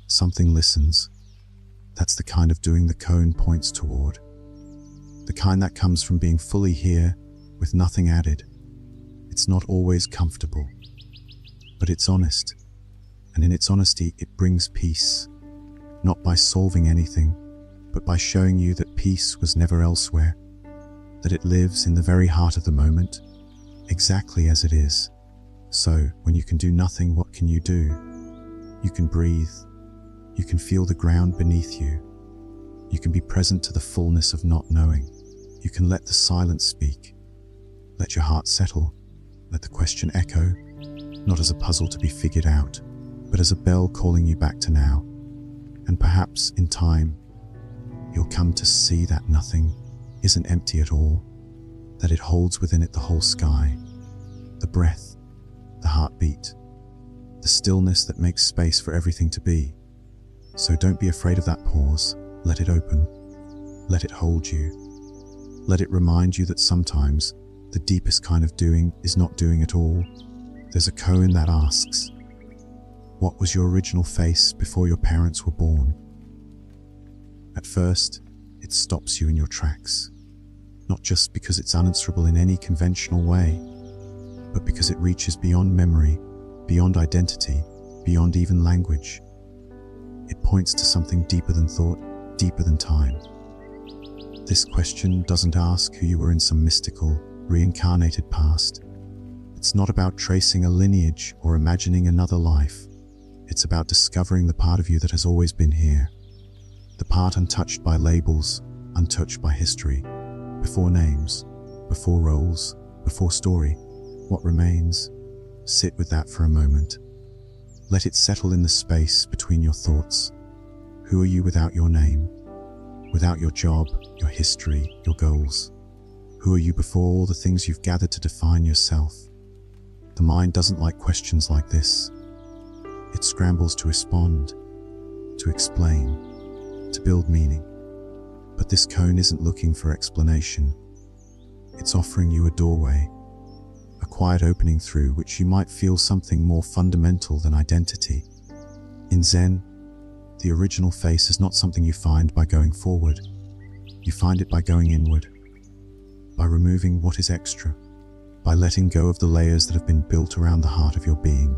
Something listens. That's the kind of doing the koan points toward. The kind that comes from being fully here, with nothing added. It's not always comfortable, but it's honest. And in its honesty, it brings peace. Not by solving anything, but by showing you that peace was never elsewhere. That it lives in the very heart of the moment, exactly as it is. So, when you can do nothing, what can you do? You can breathe. You can feel the ground beneath you. You can be present to the fullness of not knowing. You can let the silence speak. Let your heart settle. Let the question echo, not as a puzzle to be figured out, but as a bell calling you back to now. And perhaps, in time, you'll come to see that nothing isn't empty at all, that it holds within it the whole sky, the breath, the heartbeat, the stillness that makes space for everything to be. So don't be afraid of that pause. Let it open. Let it hold you. Let it remind you that sometimes the deepest kind of doing is not doing at all. There's a koan that asks, what was your original face before your parents were born? At first, it stops you in your tracks. Not just because it's unanswerable in any conventional way, but because it reaches beyond memory, beyond identity, beyond even language. It points to something deeper than thought, deeper than time. This question doesn't ask who you were in some mystical, reincarnated past. It's not about tracing a lineage or imagining another life. It's about discovering the part of you that has always been here. The part untouched by labels, untouched by history. Before names, before roles, before story. What remains? Sit with that for a moment. Let it settle in the space between your thoughts. Who are you without your name? Without your job, your history, your goals? Who are you before all the things you've gathered to define yourself? The mind doesn't like questions like this. It scrambles to respond, to explain, to build meaning. But this koan isn't looking for explanation. It's offering you a doorway, a quiet opening through which you might feel something more fundamental than identity. In Zen, the original face is not something you find by going forward. You find it by going inward, by removing what is extra, by letting go of the layers that have been built around the heart of your being.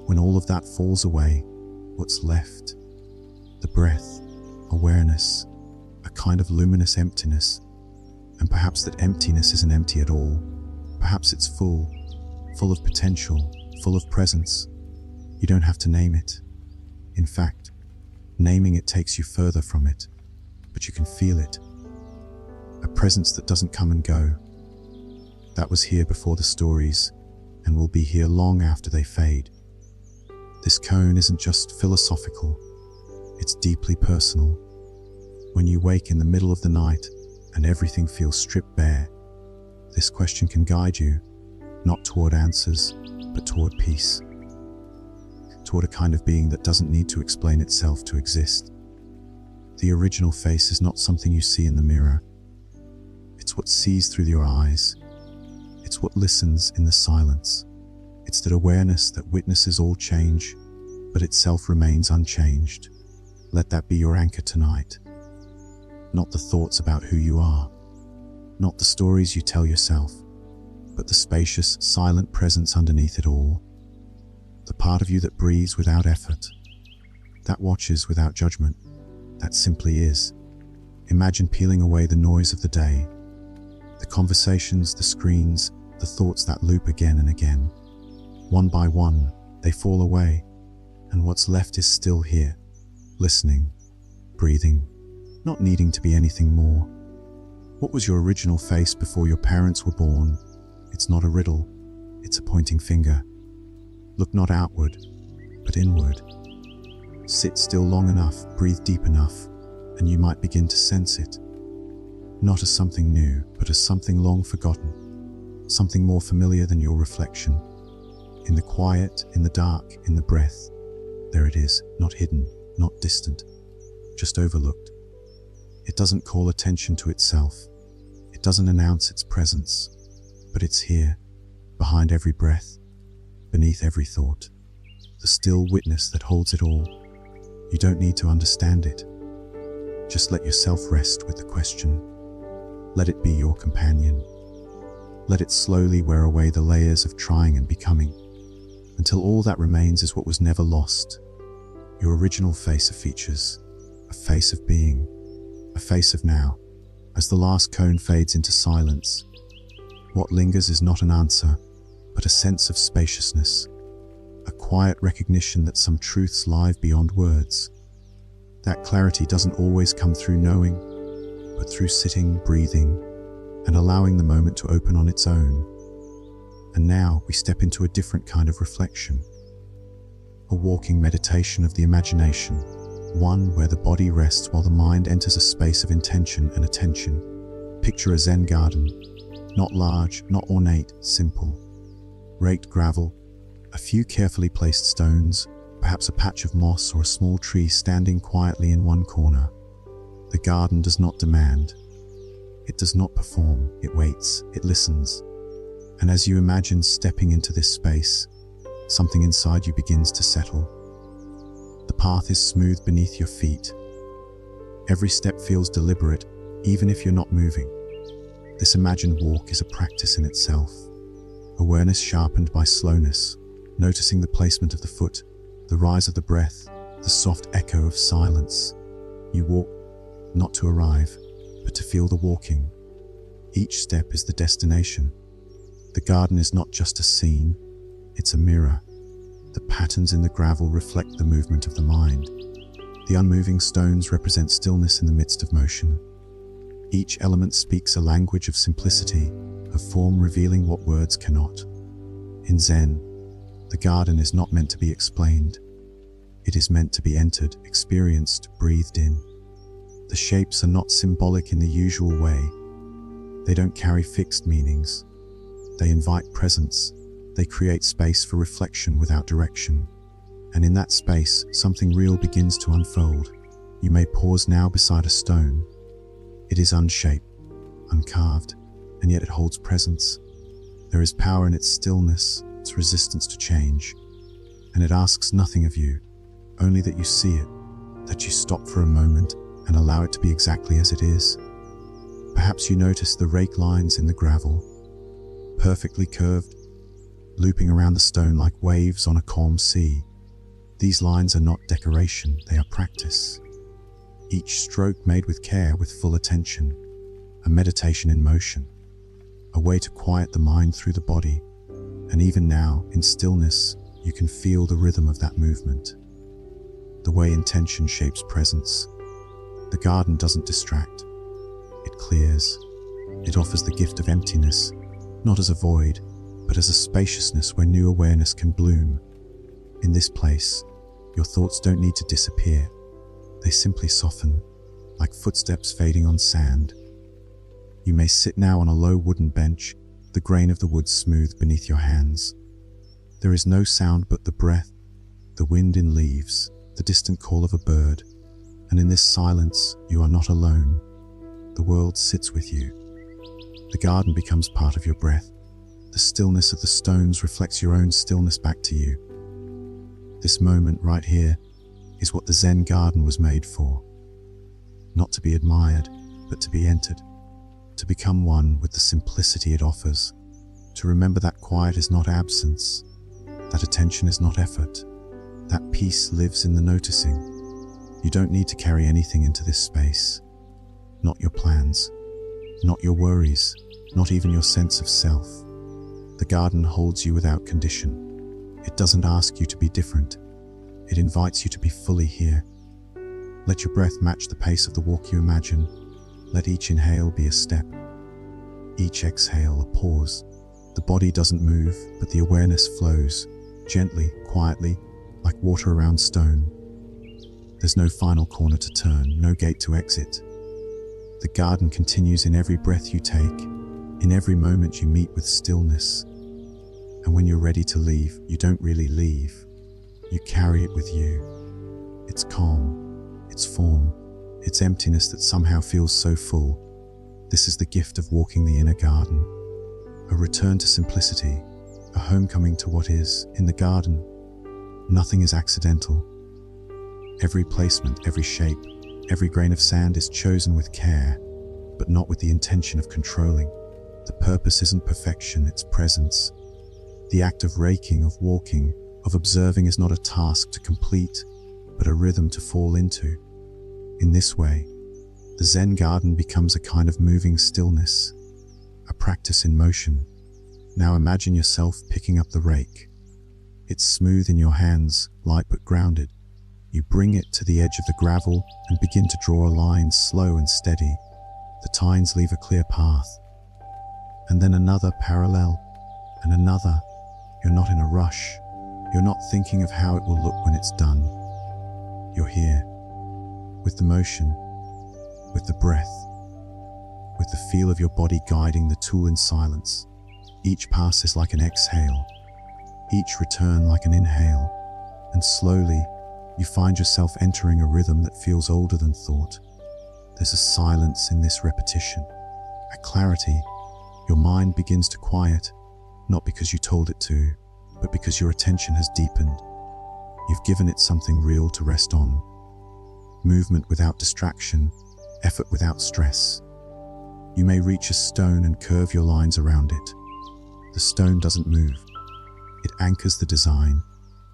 When all of that falls away, what's left? The breath, awareness, a kind of luminous emptiness. And perhaps that emptiness isn't empty at all. Perhaps it's full of potential, full of presence. You don't have to name it. In fact, naming it takes you further from it, but you can feel it. A presence that doesn't come and go. That was here before the stories, and will be here long after they fade. This koan isn't just philosophical, it's deeply personal. When you wake in the middle of the night and everything feels stripped bare, this question can guide you, not toward answers, but toward peace. Toward a kind of being that doesn't need to explain itself to exist. The original face is not something you see in the mirror. It's what sees through your eyes. It's what listens in the silence. It's that awareness that witnesses all change, but itself remains unchanged. Let that be your anchor tonight. Not the thoughts about who you are, not the stories you tell yourself, but the spacious, silent presence underneath it all. The part of you that breathes without effort, that watches without judgment, that simply is. Imagine peeling away the noise of the day, the conversations, the screens, the thoughts that loop again and again. One by one, they fall away, and what's left is still here, listening, breathing, not needing to be anything more. What was your original face before your parents were born? It's not a riddle, it's a pointing finger. Look not outward, but inward. Sit still long enough, breathe deep enough, and you might begin to sense it. Not as something new, but as something long forgotten, something more familiar than your reflection. In the quiet, in the dark, in the breath, there it is, not hidden, not distant, just overlooked. It doesn't call attention to itself. It It doesn't announce its presence, but it's here, behind every breath, beneath every thought, the still witness that holds it all. You don't need to understand it. Just let yourself rest with the question. Let it be your companion. Let it slowly wear away the layers of trying and becoming, until all that remains is what was never lost. Your original face of features, a face of being, a face of now. As the last cone fades into silence, what lingers is not an answer, but a sense of spaciousness, a quiet recognition that some truths lie beyond words. That clarity doesn't always come through knowing, but through sitting, breathing, and allowing the moment to open on its own. And now we step into a different kind of reflection, a walking meditation of the imagination, one where the body rests while the mind enters a space of intention and attention. Picture a Zen garden, not large, not ornate, simple. Raked gravel, a few carefully placed stones, perhaps a patch of moss or a small tree standing quietly in one corner. The garden does not demand. It does not perform. It waits. It listens. And as you imagine stepping into this space, something inside you begins to settle. The path is smooth beneath your feet. Every step feels deliberate, even if you're not moving. This imagined walk is a practice in itself. Awareness sharpened by slowness, noticing the placement of the foot, the rise of the breath, the soft echo of silence. You walk, not to arrive, but to feel the walking. Each step is the destination. The garden is not just a scene, it's a mirror. The patterns in the gravel reflect the movement of the mind. The unmoving stones represent stillness in the midst of motion. Each element speaks a language of simplicity, of form revealing what words cannot. In Zen, the garden is not meant to be explained. It is meant to be entered, experienced, breathed in. The shapes are not symbolic in the usual way. They don't carry fixed meanings. They invite presence. They create space for reflection without direction. And in that space, something real begins to unfold. You may pause now beside a stone. It is unshaped, uncarved, and yet it holds presence. There is power in its stillness, its resistance to change. And it asks nothing of you, only that you see it, that you stop for a moment and allow it to be exactly as it is. Perhaps you notice the rake lines in the gravel, perfectly curved, looping around the stone like waves on a calm sea. These lines are not decoration, they are practice. Each stroke made with care, with full attention, a meditation in motion, a way to quiet the mind through the body. And even now, in stillness, you can feel the rhythm of that movement, the way intention shapes presence. The garden doesn't distract, it clears. It offers the gift of emptiness, not as a void, but as a spaciousness where new awareness can bloom. In this place, your thoughts don't need to disappear. They simply soften, like footsteps fading on sand. You may sit now on a low wooden bench, the grain of the wood smooth beneath your hands. There is no sound but the breath, the wind in leaves, the distant call of a bird. And in this silence, you are not alone. The world sits with you. The garden becomes part of your breath. The stillness of the stones reflects your own stillness back to you. This moment right here is what the Zen garden was made for. Not to be admired, but to be entered. To become one with the simplicity it offers. To remember that quiet is not absence. That attention is not effort. That peace lives in the noticing. You don't need to carry anything into this space. Not your plans, not your worries, not even your sense of self. The garden holds you without condition. It doesn't ask you to be different. It invites you to be fully here. Let your breath match the pace of the walk you imagine. Let each inhale be a step, each exhale a pause. The body doesn't move, but the awareness flows, gently, quietly, like water around stone. There's no final corner to turn, no gate to exit. The garden continues in every breath you take, in every moment you meet with stillness. And when you're ready to leave, you don't really leave. You carry it with you. Its calm, its form, its emptiness that somehow feels so full. This is the gift of walking the inner garden, a return to simplicity, a homecoming to what is. In the garden, nothing is accidental. Every placement, every shape, every grain of sand is chosen with care, but not with the intention of controlling. The purpose isn't perfection, it's presence. The act of raking, of walking, of observing is not a task to complete, but a rhythm to fall into. In this way, the Zen garden becomes a kind of moving stillness, a practice in motion. Now imagine yourself picking up the rake. It's smooth in your hands, light but grounded. You bring it to the edge of the gravel and begin to draw a line, slow and steady. The tines leave a clear path. And then another parallel, and another. You're not in a rush. You're not thinking of how it will look when it's done. You're here, with the motion, with the breath, with the feel of your body guiding the tool in silence. Each pass is like an exhale, each return like an inhale, and slowly you find yourself entering a rhythm that feels older than thought. There's a silence in this repetition, a clarity. Your mind begins to quiet, not because you told it to, but because your attention has deepened. You've given it something real to rest on. Movement without distraction, effort without stress. You may reach a stone and curve your lines around it. The stone doesn't move. It anchors the design,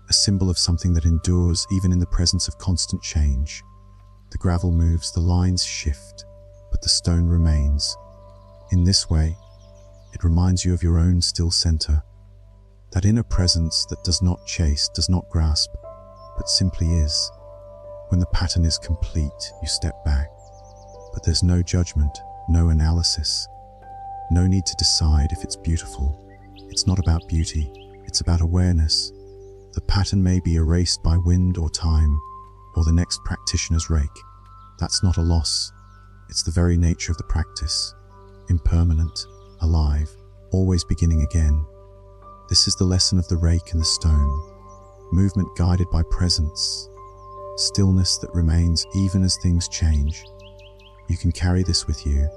a symbol of something that endures even in the presence of constant change. The gravel moves, the lines shift, but the stone remains. In this way, it reminds you of your own still center, that inner presence that does not chase, does not grasp, but simply is. When the pattern is complete, you step back, but there's no judgment, no analysis, no need to decide if it's beautiful. It's not about beauty, it's about awareness. The pattern may be erased by wind or time, or the next practitioner's rake. That's not a loss. It's the very nature of the practice. Impermanent, alive, always beginning again. This is the lesson of the rake and the stone. Movement guided by presence. Stillness that remains even as things change. You can carry this with you,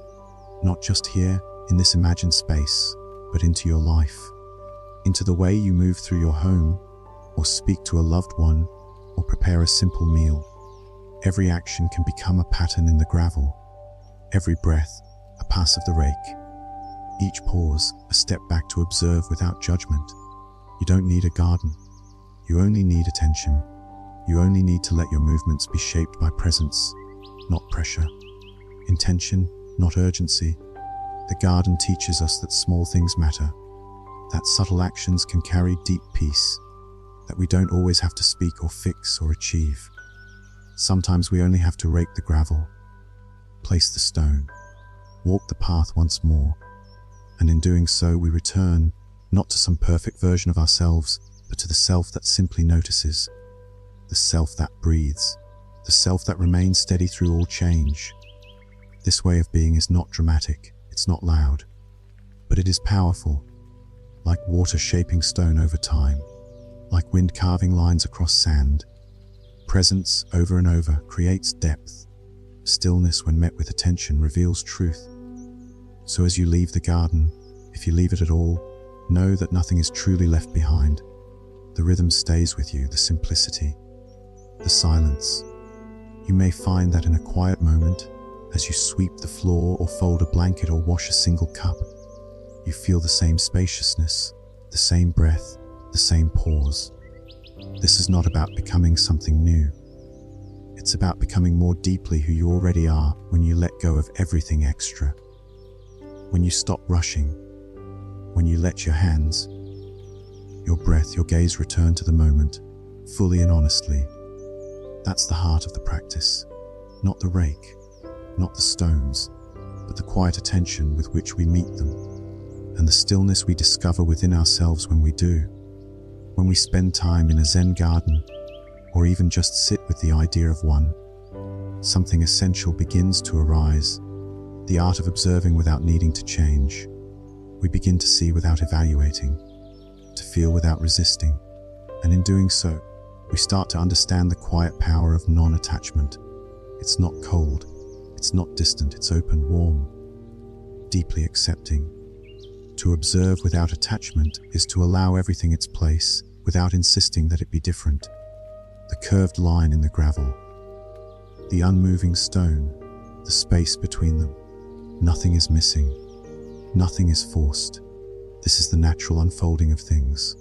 not just here in this imagined space, but into your life, into the way you move through your home, or speak to a loved one, or prepare a simple meal. Every action can become a pattern in the gravel. Every breath, a pass of the rake. Each pause, a step back to observe without judgment. You don't need a garden. You only need attention. You only need to let your movements be shaped by presence, not pressure. Intention, not urgency. The garden teaches us that small things matter, that subtle actions can carry deep peace, that we don't always have to speak or fix or achieve. Sometimes we only have to rake the gravel, place the stone, walk the path once more, and in doing so we return, not to some perfect version of ourselves, but to the self that simply notices, the self that breathes, the self that remains steady through all change. This way of being is not dramatic, it's not loud, but it is powerful, like water shaping stone over time, like wind carving lines across sand. Presence over and over creates depth. Stillness, when met with attention, reveals truth. So as you leave the garden, if you leave it at all, know that nothing is truly left behind. The rhythm stays with you, the simplicity, the silence. You may find that in a quiet moment, as you sweep the floor or fold a blanket or wash a single cup, you feel the same spaciousness, the same breath, the same pause. This is not about becoming something new. It's about becoming more deeply who you already are when you let go of everything extra. When you stop rushing, when you let your hands, your breath, your gaze return to the moment, fully and honestly. That's the heart of the practice, not the rake, not the stones, but the quiet attention with which we meet them, and the stillness we discover within ourselves when we do. When we spend time in a Zen garden, or even just sit with the idea of one, something essential begins to arise, the art of observing without needing to change. We begin to see without evaluating, to feel without resisting, and in doing so, we start to understand the quiet power of non-attachment. It's not cold, it's not distant, it's open, warm. deeply accepting. To observe without attachment is to allow everything its place without insisting that it be different. The curved line in the gravel, the unmoving stone, the space between them. Nothing is missing. Nothing is forced. This is the natural unfolding of things.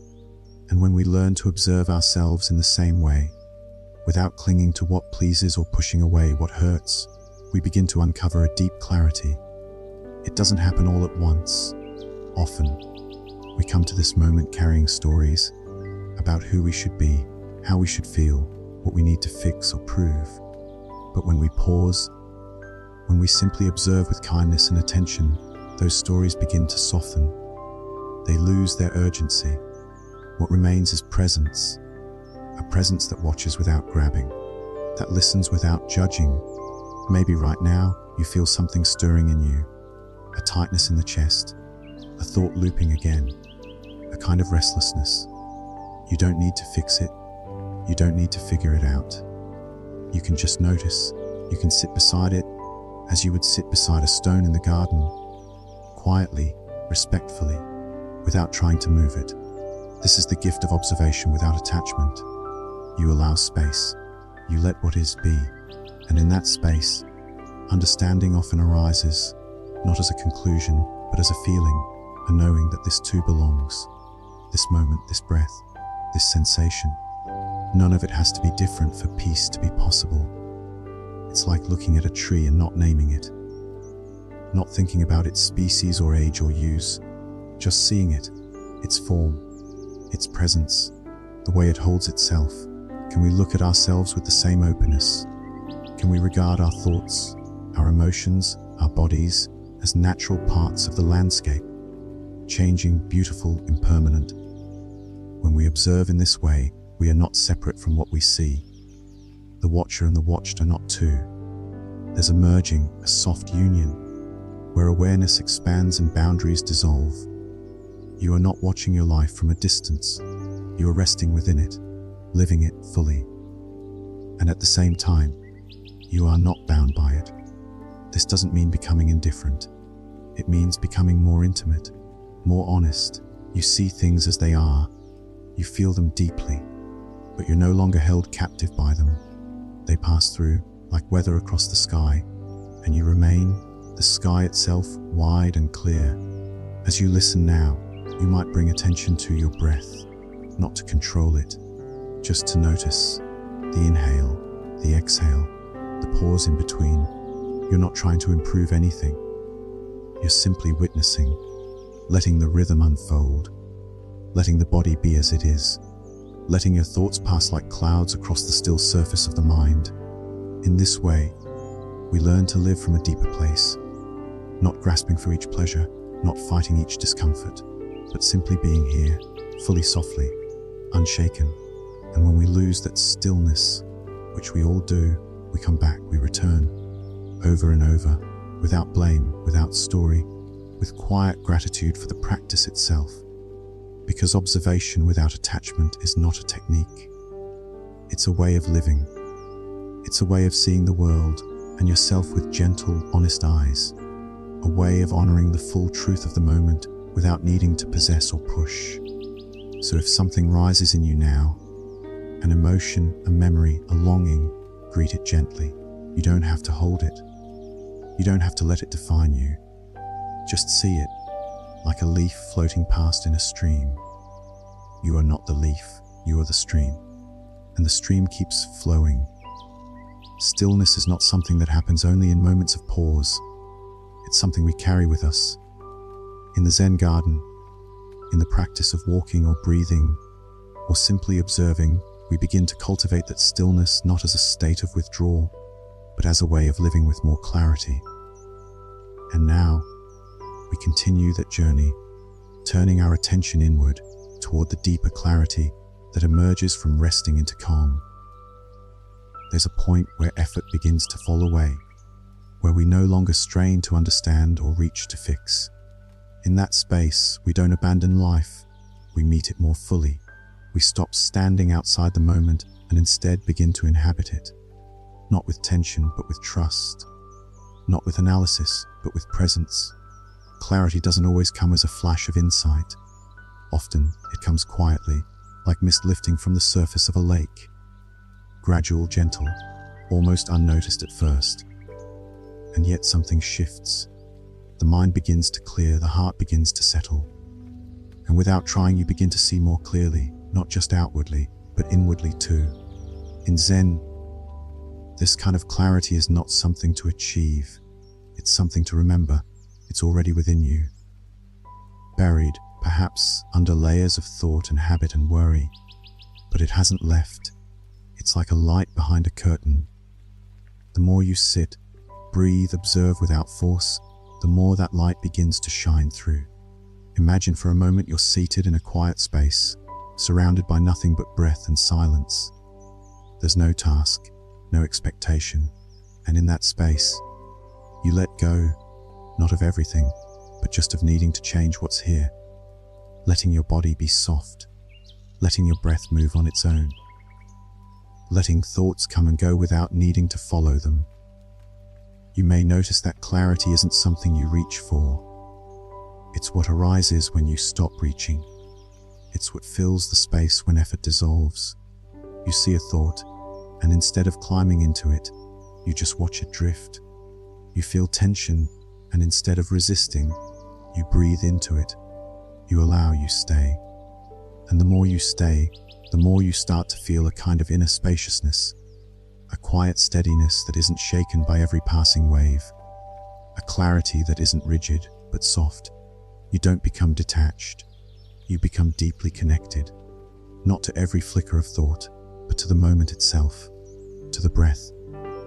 And when we learn to observe ourselves in the same way, without clinging to what pleases or pushing away what hurts, we begin to uncover a deep clarity. It doesn't happen all at once. Often, we come to this moment carrying stories about who we should be, how we should feel, what we need to fix or prove. But when we pause, when we simply observe with kindness and attention, those stories begin to soften. They lose their urgency. What remains is presence, a presence that watches without grabbing, that listens without judging. Maybe right now you feel something stirring in you, a tightness in the chest, a thought looping again, a kind of restlessness. You don't need to fix it. You don't need to figure it out. You can just notice. You can sit beside it as you would sit beside a stone in the garden, quietly, respectfully, without trying to move it. This is the gift of observation without attachment. You allow space. You let what is be. And in that space, understanding often arises, not as a conclusion, but as a feeling, a knowing that this too belongs. This moment, this breath, this sensation. None of it has to be different for peace to be possible. It's like looking at a tree and not naming it, not thinking about its species or age or use, just seeing it, its form, its presence, the way it holds itself. Can we look at ourselves with the same openness? Can we regard our thoughts, our emotions, our bodies as natural parts of the landscape, changing, beautiful, impermanent? When we observe in this way, we are not separate from what we see. The watcher and the watched are not two. There's a merging, a soft union, where awareness expands and boundaries dissolve. You are not watching your life from a distance. You are resting within it, living it fully. And at the same time, you are not bound by it. This doesn't mean becoming indifferent. It means becoming more intimate, more honest. You see things as they are. You feel them deeply, but you're no longer held captive by them. They pass through like weather across the sky, and you remain, the sky itself, wide and clear. As you listen now, you might bring attention to your breath, not to control it, just to notice the inhale, the exhale, the pause in between. You're not trying to improve anything. You're simply witnessing, letting the rhythm unfold, letting the body be as it is, letting your thoughts pass like clouds across the still surface of the mind. In this way, we learn to live from a deeper place, not grasping for each pleasure, not fighting each discomfort, but simply being here, fully, softly, unshaken. And when we lose that stillness, which we all do, we come back, we return, over and over, without blame, without story, with quiet gratitude for the practice itself. Because observation without attachment is not a technique. It's a way of living. It's a way of seeing the world and yourself with gentle, honest eyes. A way of honoring the full truth of the moment without needing to possess or push. So if something rises in you now, an emotion, a memory, a longing, greet it gently. You don't have to hold it. You don't have to let it define you. Just see it, like a leaf floating past in a stream. You are not the leaf, you are the stream. And the stream keeps flowing. Stillness is not something that happens only in moments of pause. It's something we carry with us. In the Zen garden, in the practice of walking or breathing, or simply observing, we begin to cultivate that stillness not as a state of withdrawal, but as a way of living with more clarity. And now, we continue that journey, turning our attention inward toward the deeper clarity that emerges from resting into calm. There's a point where effort begins to fall away, where we no longer strain to understand or reach to fix. In that space, we don't abandon life, we meet it more fully. We stop standing outside the moment and instead begin to inhabit it, not with tension but with trust, not with analysis but with presence. clarity doesn't always come as a flash of insight. Often, it comes quietly, like mist lifting from the surface of a lake. Gradual, gentle, almost unnoticed at first. And yet something shifts. The mind begins to clear, the heart begins to settle. And without trying, you begin to see more clearly, not just outwardly, but inwardly too. In Zen, this kind of clarity is not something to achieve. It's something to remember. It's already within you. Buried, perhaps, under layers of thought and habit and worry. But it hasn't left. It's like a light behind a curtain. The more you sit, breathe, observe without force, the more that light begins to shine through. Imagine for a moment you're seated in a quiet space, surrounded by nothing but breath and silence. There's no task, no expectation, and in that space, you let go, not of everything, but just of needing to change what's here. Letting your body be soft, letting your breath move on its own, letting thoughts come and go without needing to follow them. You may notice that clarity isn't something you reach for. It's what arises when you stop reaching. It's what fills the space when effort dissolves. You see a thought, and instead of climbing into it, you just watch it drift. You feel tension, and instead of resisting, you breathe into it. You allow, you stay. And the more you stay, the more you start to feel a kind of inner spaciousness, a quiet steadiness that isn't shaken by every passing wave, a clarity that isn't rigid but soft. You don't become detached. You become deeply connected, not to every flicker of thought, but to the moment itself, to the breath,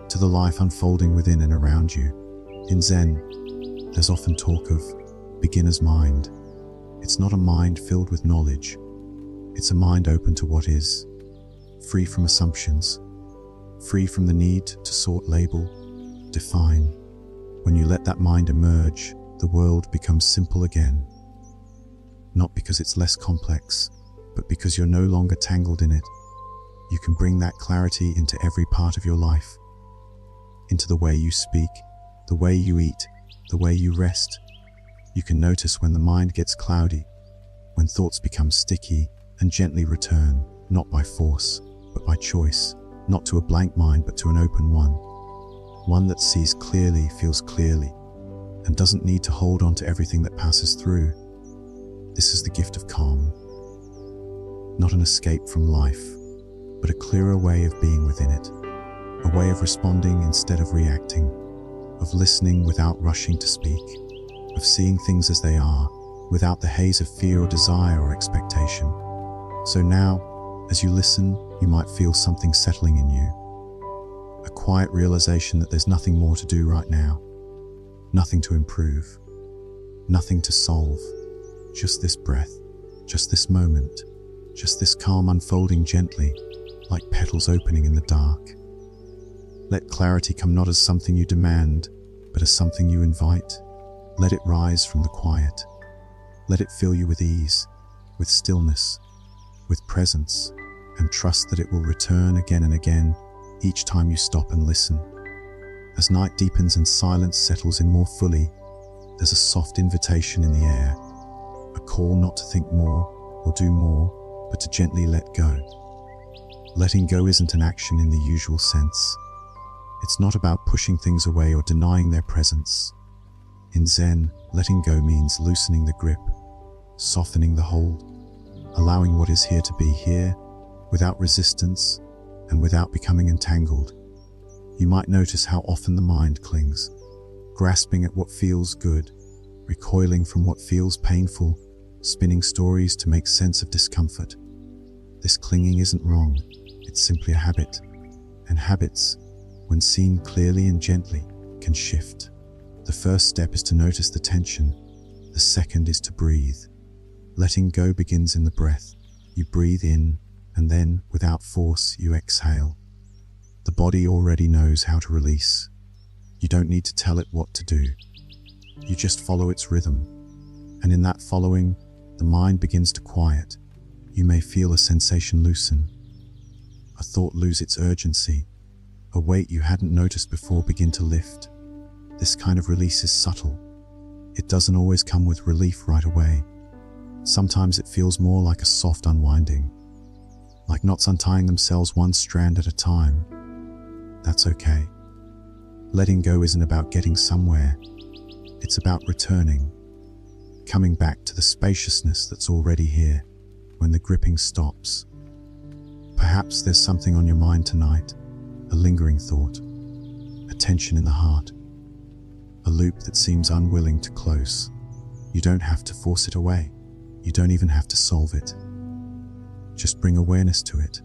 to the life unfolding within and around you. In Zen, there's often talk of beginner's mind. It's not a mind filled with knowledge. It's a mind open to what is, free from assumptions, free from the need to sort, label, define. When you let that mind emerge, the world becomes simple again. Not because it's less complex, but because you're no longer tangled in it. You can bring that clarity into every part of your life, into the way you speak, the way you eat, the way you rest. You can notice when the mind gets cloudy, when thoughts become sticky, and gently return, not by force, but by choice, not to a blank mind, but to an open one that sees clearly, feels clearly, and doesn't need to hold on to everything that passes through. This is the gift of calm. Not an escape from life, but a clearer way of being within it, a way of responding instead of reacting, of listening without rushing to speak, of seeing things as they are, without the haze of fear or desire or expectation. So now, as you listen, you might feel something settling in you, a quiet realization that there's nothing more to do right now, nothing to improve, nothing to solve, just this breath, just this moment, just this calm unfolding gently, like petals opening in the dark. Let clarity come not as something you demand, but as something you invite. Let it rise from the quiet. Let it fill you with ease, with stillness, with presence, and trust that it will return again and again, each time you stop and listen. As night deepens and silence settles in more fully, there's a soft invitation in the air, a call not to think more or do more, but to gently let go. Letting go isn't an action in the usual sense. It's not about pushing things away or denying their presence. In Zen, letting go means loosening the grip, softening the hold, allowing what is here to be here, without resistance and without becoming entangled. You might notice how often the mind clings, grasping at what feels good, recoiling from what feels painful, spinning stories to make sense of discomfort. This clinging isn't wrong, it's simply a habit. And habits, when seen clearly and gently, can shift. The first step is to notice the tension. The second is to breathe. Letting go begins in the breath. You breathe in, and then, without force, you exhale. The body already knows how to release. You don't need to tell it what to do. You just follow its rhythm. And in that following, the mind begins to quiet. You may feel a sensation loosen, a thought lose its urgency, a weight you hadn't noticed before begin to lift. This kind of release is subtle. It doesn't always come with relief right away. Sometimes it feels more like a soft unwinding, like knots untying themselves one strand at a time. That's okay. Letting go isn't about getting somewhere. It's about returning, coming back to the spaciousness that's already here when the gripping stops. Perhaps there's something on your mind tonight, a lingering thought, a tension in the heart, a loop that seems unwilling to close. You don't have to force it away. You don't even have to solve it. Just bring awareness to it.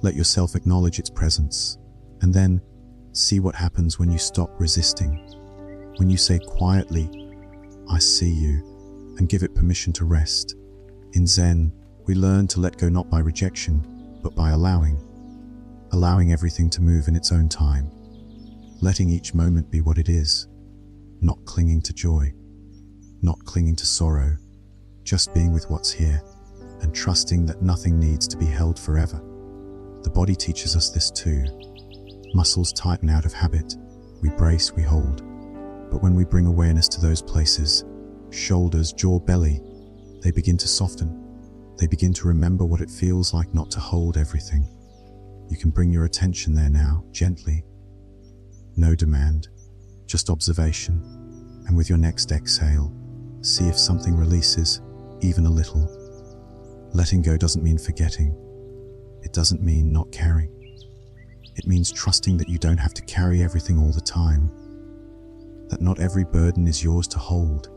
Let yourself acknowledge its presence, and then see what happens when you stop resisting. When you say quietly, "I see you," and give it permission to rest. In Zen, we learn to let go not by rejection, but by allowing everything to move in its own time, letting each moment be what it is, not clinging to joy, not clinging to sorrow, just being with what's here and trusting that nothing needs to be held forever. The body teaches us this too. Muscles tighten out of habit. We brace, we hold. But when we bring awareness to those places, shoulders, jaw, belly, they begin to soften. They begin to remember what it feels like not to hold everything. You can bring your attention there now, gently. No demand, just observation. And with your next exhale, see if something releases, even a little. Letting go doesn't mean forgetting. It doesn't mean not caring. It means trusting that you don't have to carry everything all the time. That not every burden is yours to hold.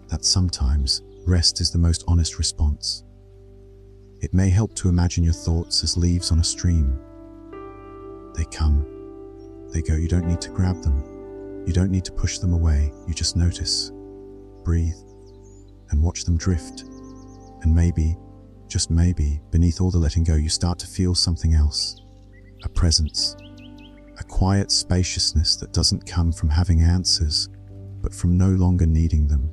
That sometimes rest is the most honest response. It may help to imagine your thoughts as leaves on a stream. They come, they go. You don't need to grab them. You don't need to push them away. You just notice, breathe, and watch them drift. And maybe, just maybe, beneath all the letting go, you start to feel something else. A presence, a quiet spaciousness that doesn't come from having answers, but from no longer needing them.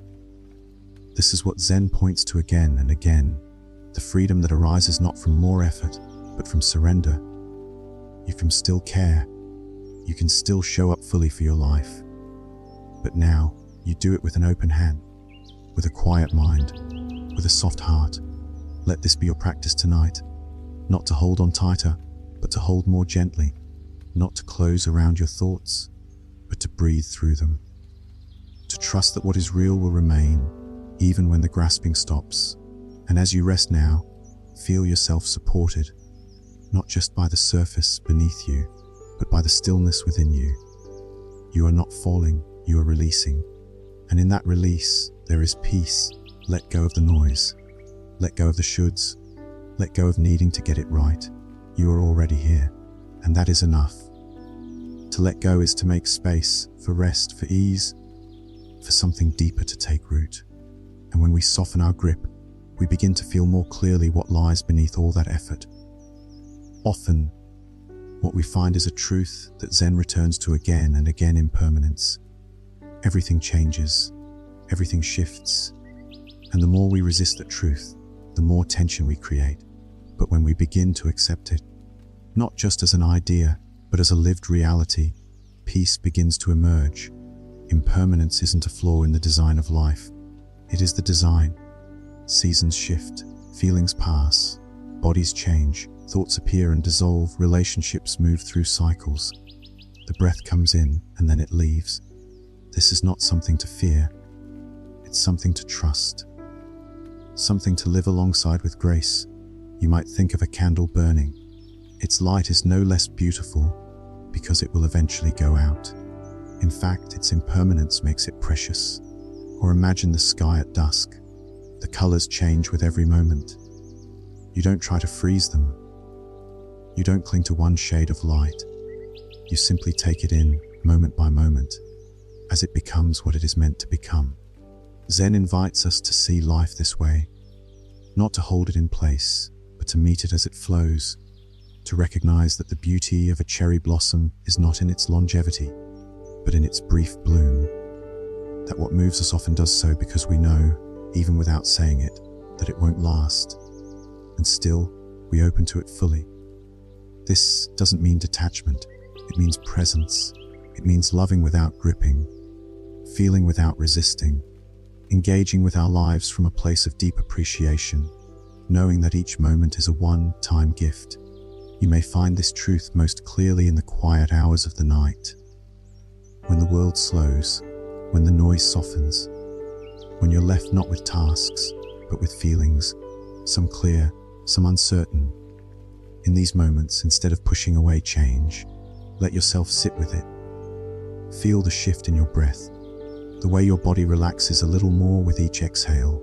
This is what Zen points to again and again, the freedom that arises not from more effort, but from surrender. You can still care. You can still show up fully for your life. But now, you do it with an open hand, with a quiet mind, with a soft heart. Let this be your practice tonight. Not to hold on tighter, but to hold more gently. Not to close around your thoughts, but to breathe through them. To trust that what is real will remain, even when the grasping stops. And as you rest now, feel yourself supported, not just by the surface beneath you, but by the stillness within you. You are not falling, you are releasing. And in that release, there is peace. Let go of the noise. Let go of the shoulds. Let go of needing to get it right. You are already here, and that is enough. To let go is to make space for rest, for ease, for something deeper to take root. And when we soften our grip, we begin to feel more clearly what lies beneath all that effort. Often, what we find is a truth that Zen returns to again and again: impermanence. Everything changes, everything shifts, and the more we resist that truth, the more tension we create. But when we begin to accept it, not just as an idea, but as a lived reality, peace begins to emerge. Impermanence isn't a flaw in the design of life. It is the design. Seasons shift, feelings pass, bodies change, thoughts appear and dissolve, relationships move through cycles. The breath comes in and then it leaves. This is not something to fear. It's something to trust. Something to live alongside with grace. You might think of a candle burning. Its light is no less beautiful because it will eventually go out. In fact, its impermanence makes it precious. Or imagine the sky at dusk. The colors change with every moment. You don't try to freeze them. You don't cling to one shade of light. You simply take it in, moment by moment, as it becomes what it is meant to become. Zen invites us to see life this way, not to hold it in place, but to meet it as it flows, to recognize that the beauty of a cherry blossom is not in its longevity, but in its brief bloom. That what moves us often does so because we know, even without saying it, that it won't last. And still, we open to it fully. This doesn't mean detachment. It means presence. It means loving without gripping, feeling without resisting, engaging with our lives from a place of deep appreciation, knowing that each moment is a one-time gift. You may find this truth most clearly in the quiet hours of the night, when the world slows, when the noise softens, when you're left not with tasks, but with feelings, some clear, some uncertain. In these moments, instead of pushing away change, let yourself sit with it. Feel the shift in your breath, the way your body relaxes a little more with each exhale,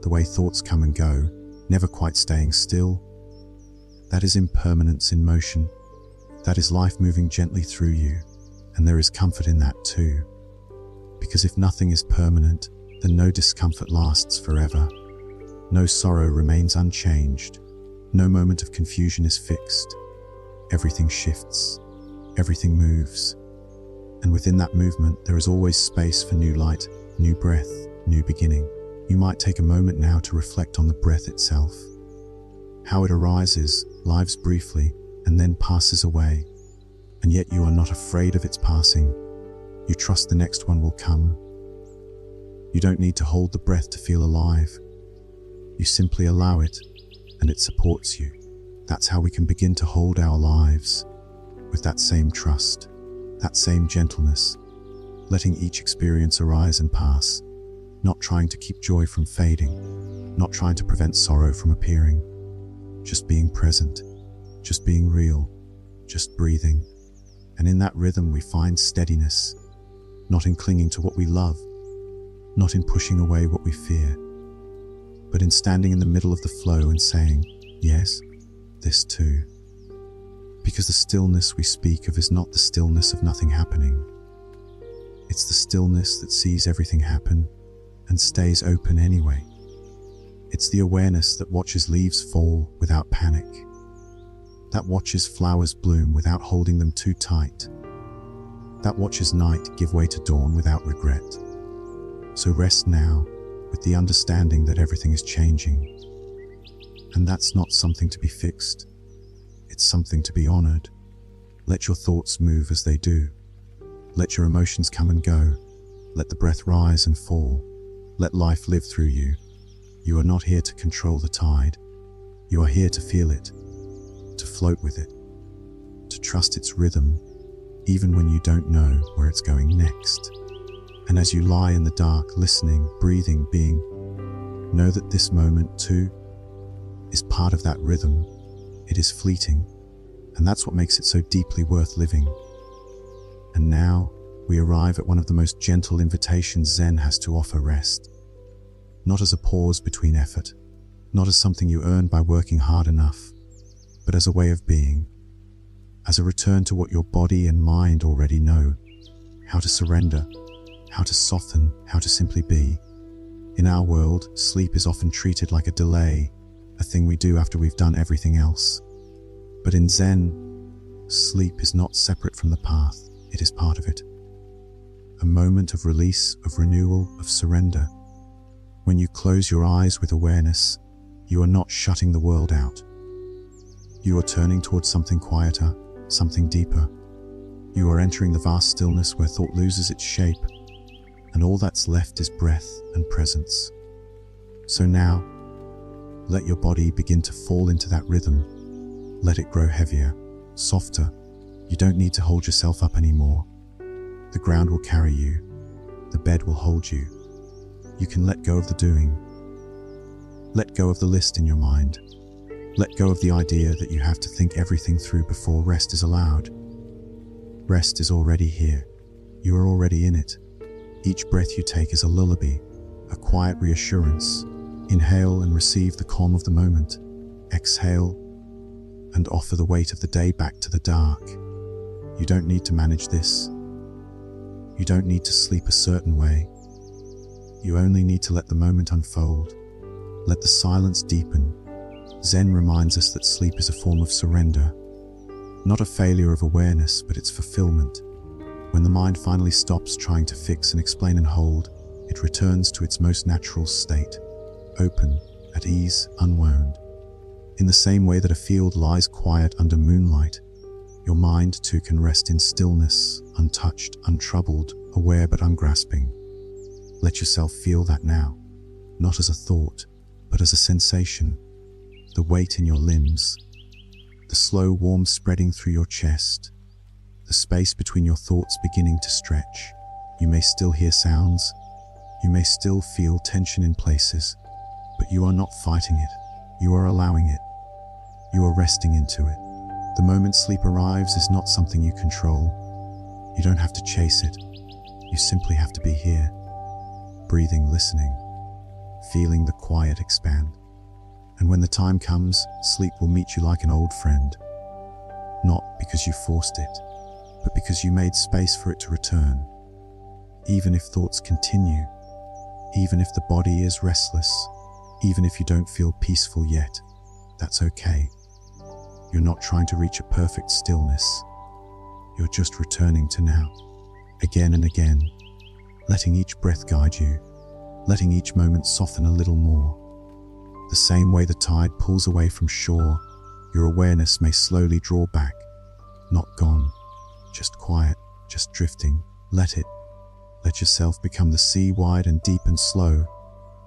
the way thoughts come and go, never quite staying still. That is impermanence in motion. That is life moving gently through you, and there is comfort in that too. Because if nothing is permanent, then no discomfort lasts forever. No sorrow remains unchanged. No moment of confusion is fixed. Everything shifts. Everything moves. And within that movement, there is always space for new light, new breath, new beginning. You might take a moment now to reflect on the breath itself. How it arises, lives briefly, and then passes away. And yet you are not afraid of its passing. You trust the next one will come. You don't need to hold the breath to feel alive. You simply allow it, and it supports you. That's how we can begin to hold our lives, with that same trust, that same gentleness, letting each experience arise and pass, not trying to keep joy from fading, not trying to prevent sorrow from appearing, just being present, just being real, just breathing. And in that rhythm we find steadiness, not in clinging to what we love, not in pushing away what we fear, but in standing in the middle of the flow and saying, yes, this too. Because the stillness we speak of is not the stillness of nothing happening. It's the stillness that sees everything happen and stays open anyway. It's the awareness that watches leaves fall without panic, that watches flowers bloom without holding them too tight, that watches night give way to dawn without regret. So rest now with the understanding that everything is changing. And that's not something to be fixed. It's something to be honored. Let your thoughts move as they do. Let your emotions come and go. Let the breath rise and fall. Let life live through you. You are not here to control the tide. You are here to feel it, to float with it, to trust its rhythm, even when you don't know where it's going next. And as you lie in the dark, listening, breathing, being, know that this moment too is part of that rhythm. It is fleeting, and that's what makes it so deeply worth living. And now we arrive at one of the most gentle invitations Zen has to offer: rest. Not as a pause between effort, not as something you earn by working hard enough, but as a way of being, as a return to what your body and mind already know, how to surrender, how to soften, how to simply be. In our world, sleep is often treated like a delay, a thing we do after we've done everything else. But in Zen, sleep is not separate from the path, it is part of it. A moment of release, of renewal, of surrender. When you close your eyes with awareness, you are not shutting the world out. You are turning towards something quieter, something deeper. You are entering the vast stillness where thought loses its shape, and all that's left is breath and presence. So now, let your body begin to fall into that rhythm. Let it grow heavier, softer. You don't need to hold yourself up anymore. The ground will carry you. The bed will hold you. You can let go of the doing. Let go of the list in your mind. Let go of the idea that you have to think everything through before rest is allowed. Rest is already here. You are already in it. Each breath you take is a lullaby, a quiet reassurance. Inhale and receive the calm of the moment. Exhale and offer the weight of the day back to the dark. You don't need to manage this. You don't need to sleep a certain way. You only need to let the moment unfold. Let the silence deepen. Zen reminds us that sleep is a form of surrender, not a failure of awareness, but its fulfillment. When the mind finally stops trying to fix and explain and hold, it returns to its most natural state, open, at ease, unwound. In the same way that a field lies quiet under moonlight, your mind too can rest in stillness, untouched, untroubled, aware but ungrasping. Let yourself feel that now, not as a thought, but as a sensation. The weight in your limbs, the slow warmth spreading through your chest, the space between your thoughts beginning to stretch. You may still hear sounds, you may still feel tension in places, but you are not fighting it. You are allowing it. You are resting into it. The moment sleep arrives is not something you control. You don't have to chase it. You simply have to be here, breathing, listening, feeling the quiet expand. And when the time comes, sleep will meet you like an old friend. Not because you forced it, but because you made space for it to return. Even if thoughts continue, even if the body is restless, even if you don't feel peaceful yet, that's okay. You're not trying to reach a perfect stillness. You're just returning to now, again and again, letting each breath guide you, letting each moment soften a little more. The same way the tide pulls away from shore, your awareness may slowly draw back, not gone, just quiet, just drifting. Let it. Let yourself become the sea, wide and deep and slow.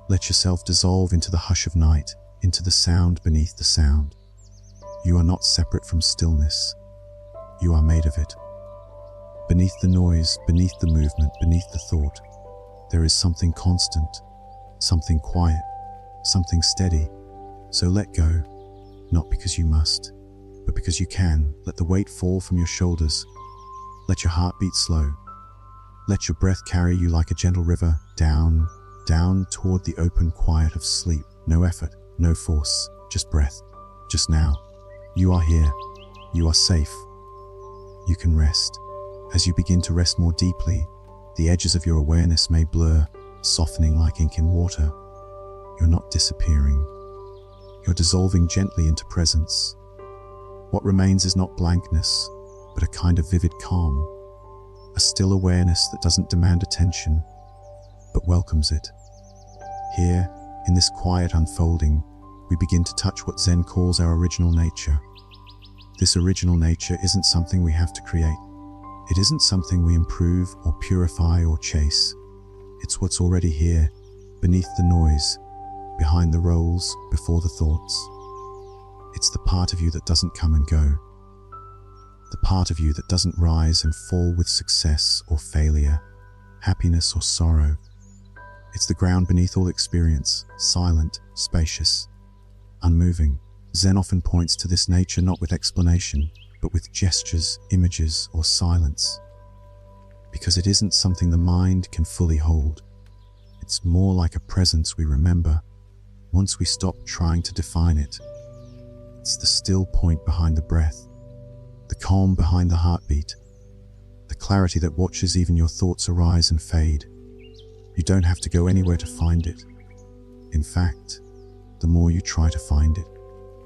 Let yourself dissolve into the hush of night, into the sound beneath the sound. You are not separate from stillness. You are made of it. Beneath the noise, beneath the movement, beneath the thought, there is something constant, something quiet, something steady. So let go, not because you must, but because you can. Let the weight fall from your shoulders. Let your heart beat slow. Let your breath carry you like a gentle river, down, down toward the open quiet of sleep. No effort, no force, just breath, just now. You are here. You are safe. You can rest. As you begin to rest more deeply, the edges of your awareness may blur, softening like ink in water. You're not disappearing. You're dissolving gently into presence. What remains is not blankness, but a kind of vivid calm, a still awareness that doesn't demand attention, but welcomes it. Here, in this quiet unfolding, we begin to touch what Zen calls our original nature. This original nature isn't something we have to create. It isn't something we improve or purify or chase. It's what's already here, beneath the noise, behind the roles, before the thoughts. It's the part of you that doesn't come and go. The part of you that doesn't rise and fall with success or failure, happiness or sorrow. It's the ground beneath all experience, silent, spacious, unmoving. Zen often points to this nature not with explanation, but with gestures, images, or silence. Because it isn't something the mind can fully hold. It's more like a presence we remember once we stop trying to define it. It's the still point behind the breath, the calm behind the heartbeat, the clarity that watches even your thoughts arise and fade. You don't have to go anywhere to find it. In fact, the more you try to find it,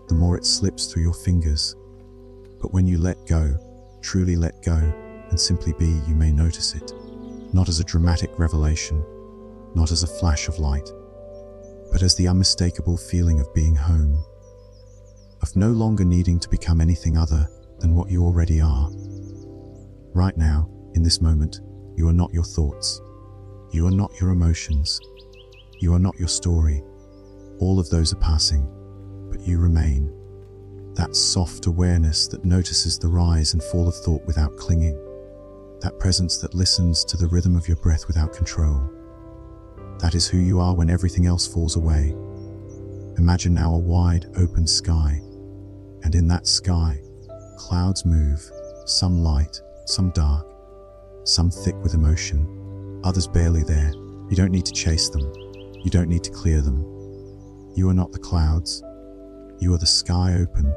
the more it slips through your fingers. But when you let go, truly let go, and simply be, you may notice it, not as a dramatic revelation, not as a flash of light, but as the unmistakable feeling of being home, of no longer needing to become anything other than what you already are. Right now, in this moment, you are not your thoughts. You are not your emotions. You are not your story. All of those are passing, but you remain. That soft awareness that notices the rise and fall of thought without clinging. That presence that listens to the rhythm of your breath without control. That is who you are when everything else falls away. Imagine now a wide, open sky. And in that sky, clouds move, some light, some dark, some thick with emotion, others barely there. You don't need to chase them. You don't need to clear them. You are not the clouds. You are the sky open,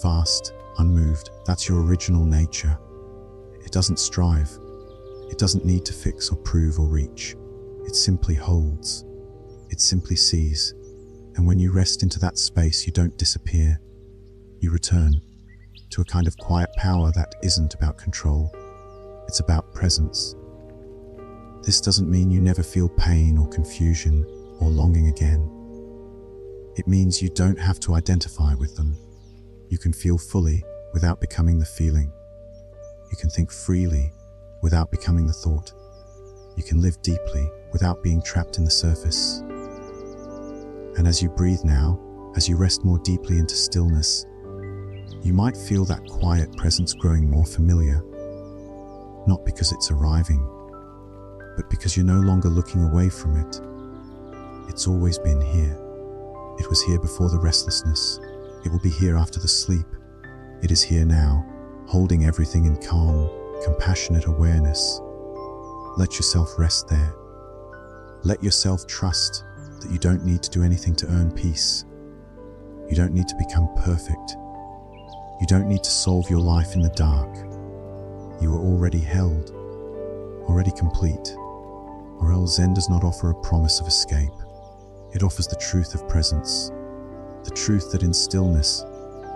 vast, unmoved. That's your original nature. It doesn't strive. It doesn't need to fix or prove or reach. It simply holds. It simply sees. And when you rest into that space, you don't disappear. You return to a kind of quiet power that isn't about control. It's about presence. This doesn't mean you never feel pain or confusion or longing again. It means you don't have to identify with them. You can feel fully without becoming the feeling. You can think freely without becoming the thought. You can live deeply without being trapped in the surface. And as you breathe now, as you rest more deeply into stillness, you might feel that quiet presence growing more familiar. Not because it's arriving, but because you're no longer looking away from it. It's always been here. It was here before the restlessness. It will be here after the sleep. It is here now, holding everything in calm, compassionate awareness. Let yourself rest there. Let yourself trust that you don't need to do anything to earn peace. You don't need to become perfect. You don't need to solve your life in the dark. You are already held, already complete. Or else Zen does not offer a promise of escape. It offers the truth of presence. The truth that in stillness,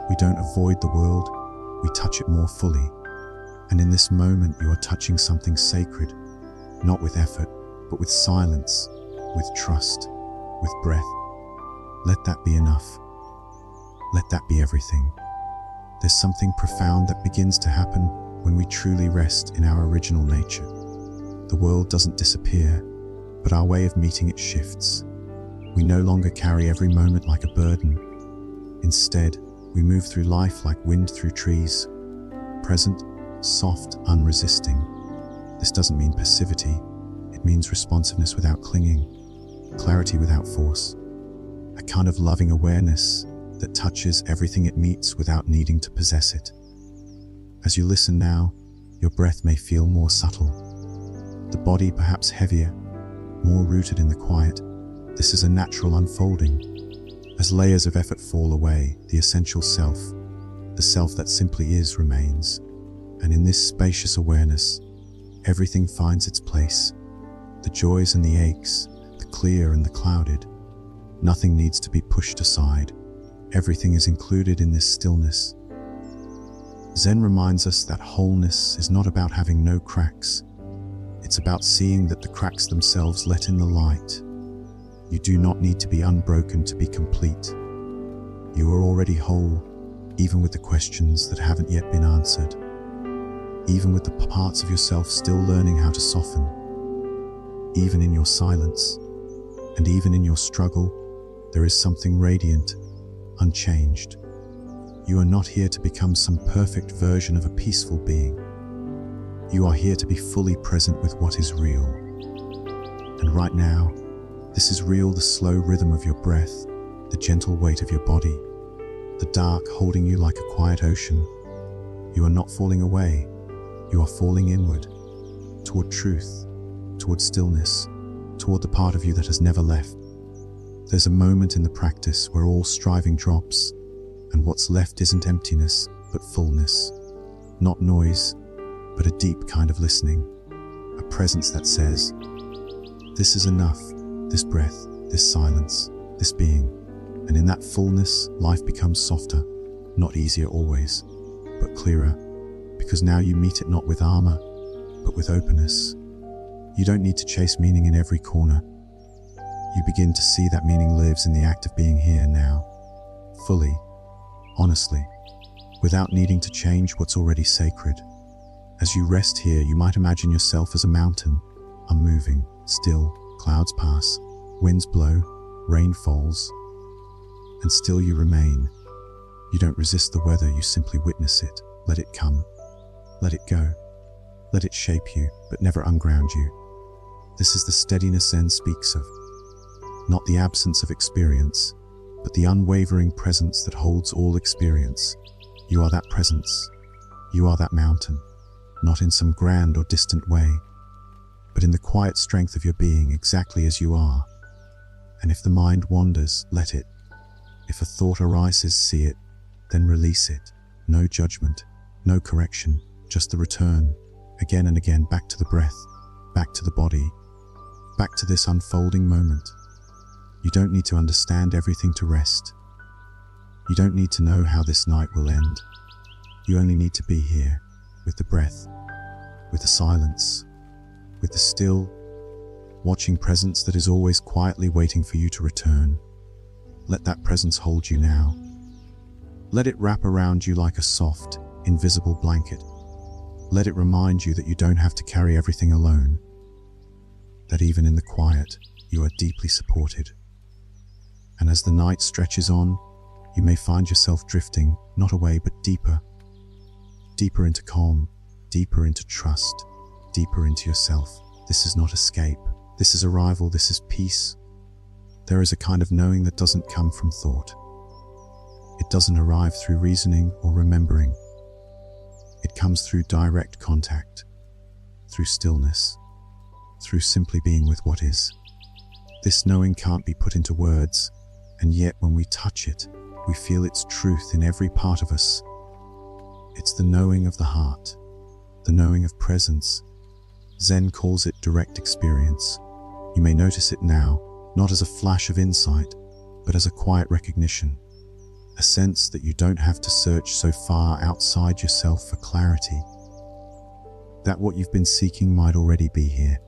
we don't avoid the world, we touch it more fully. And in this moment, you are touching something sacred, not with effort, but with silence, with trust, with breath. Let that be enough. Let that be everything. There's something profound that begins to happen when we truly rest in our original nature. The world doesn't disappear, but our way of meeting it shifts. We no longer carry every moment like a burden. Instead, we move through life like wind through trees, present, soft, unresisting. This doesn't mean passivity. It means responsiveness without clinging, clarity without force, a kind of loving awareness that touches everything it meets without needing to possess it. As you listen now, your breath may feel more subtle, the body perhaps heavier, more rooted in the quiet. This is a natural unfolding. As layers of effort fall away, the essential self, the self that simply is, remains. And in this spacious awareness, everything finds its place. The joys and the aches, the clear and the clouded. Nothing needs to be pushed aside. Everything is included in this stillness. Zen reminds us that wholeness is not about having no cracks. It's about seeing that the cracks themselves let in the light. You do not need to be unbroken to be complete. You are already whole, even with the questions that haven't yet been answered. Even with the parts of yourself still learning how to soften. Even in your silence, and even in your struggle, there is something radiant, unchanged. You are not here to become some perfect version of a peaceful being. You are here to be fully present with what is real. And right now, this is real: the slow rhythm of your breath, the gentle weight of your body, the dark holding you like a quiet ocean. You are not falling away, you are falling inward, toward truth, toward stillness, toward the part of you that has never left. There's a moment in the practice where all striving drops, and what's left isn't emptiness, but fullness. Not noise, but a deep kind of listening, a presence that says, "This is enough, this breath, this silence, this being." And in that fullness, life becomes softer, not easier always, but clearer, because now you meet it not with armor, but with openness. You don't need to chase meaning in every corner. You begin to see that meaning lives in the act of being here now, fully, honestly, without needing to change what's already sacred. As you rest here, you might imagine yourself as a mountain, unmoving, still. Clouds pass, winds blow, rain falls, and still you remain. You don't resist the weather, you simply witness it. Let it come, let it go, let it shape you, but never unground you. This is the steadiness Zen speaks of, not the absence of experience, but the unwavering presence that holds all experience. You are that presence, you are that mountain, not in some grand or distant way, but in the quiet strength of your being, exactly as you are. And if the mind wanders, let it. If a thought arises, see it, then release it. No judgment, no correction, just the return, again and again, back to the breath, back to the body, back to this unfolding moment. You don't need to understand everything to rest. You don't need to know how this night will end. You only need to be here, with the breath, with the silence, with the still, watching presence that is always quietly waiting for you to return. Let that presence hold you now. Let it wrap around you like a soft, invisible blanket. Let it remind you that you don't have to carry everything alone, that even in the quiet, you are deeply supported. And as the night stretches on, you may find yourself drifting, not away but deeper. Deeper into calm, deeper into trust, deeper into yourself. This is not escape. This is arrival. This is peace. There is a kind of knowing that doesn't come from thought. It doesn't arrive through reasoning or remembering. It comes through direct contact, through stillness, through simply being with what is. This knowing can't be put into words, and yet when we touch it, we feel its truth in every part of us. It's the knowing of the heart, the knowing of presence. Zen calls it direct experience. You may notice it now, not as a flash of insight, but as a quiet recognition, a sense that you don't have to search so far outside yourself for clarity, that what you've been seeking might already be here,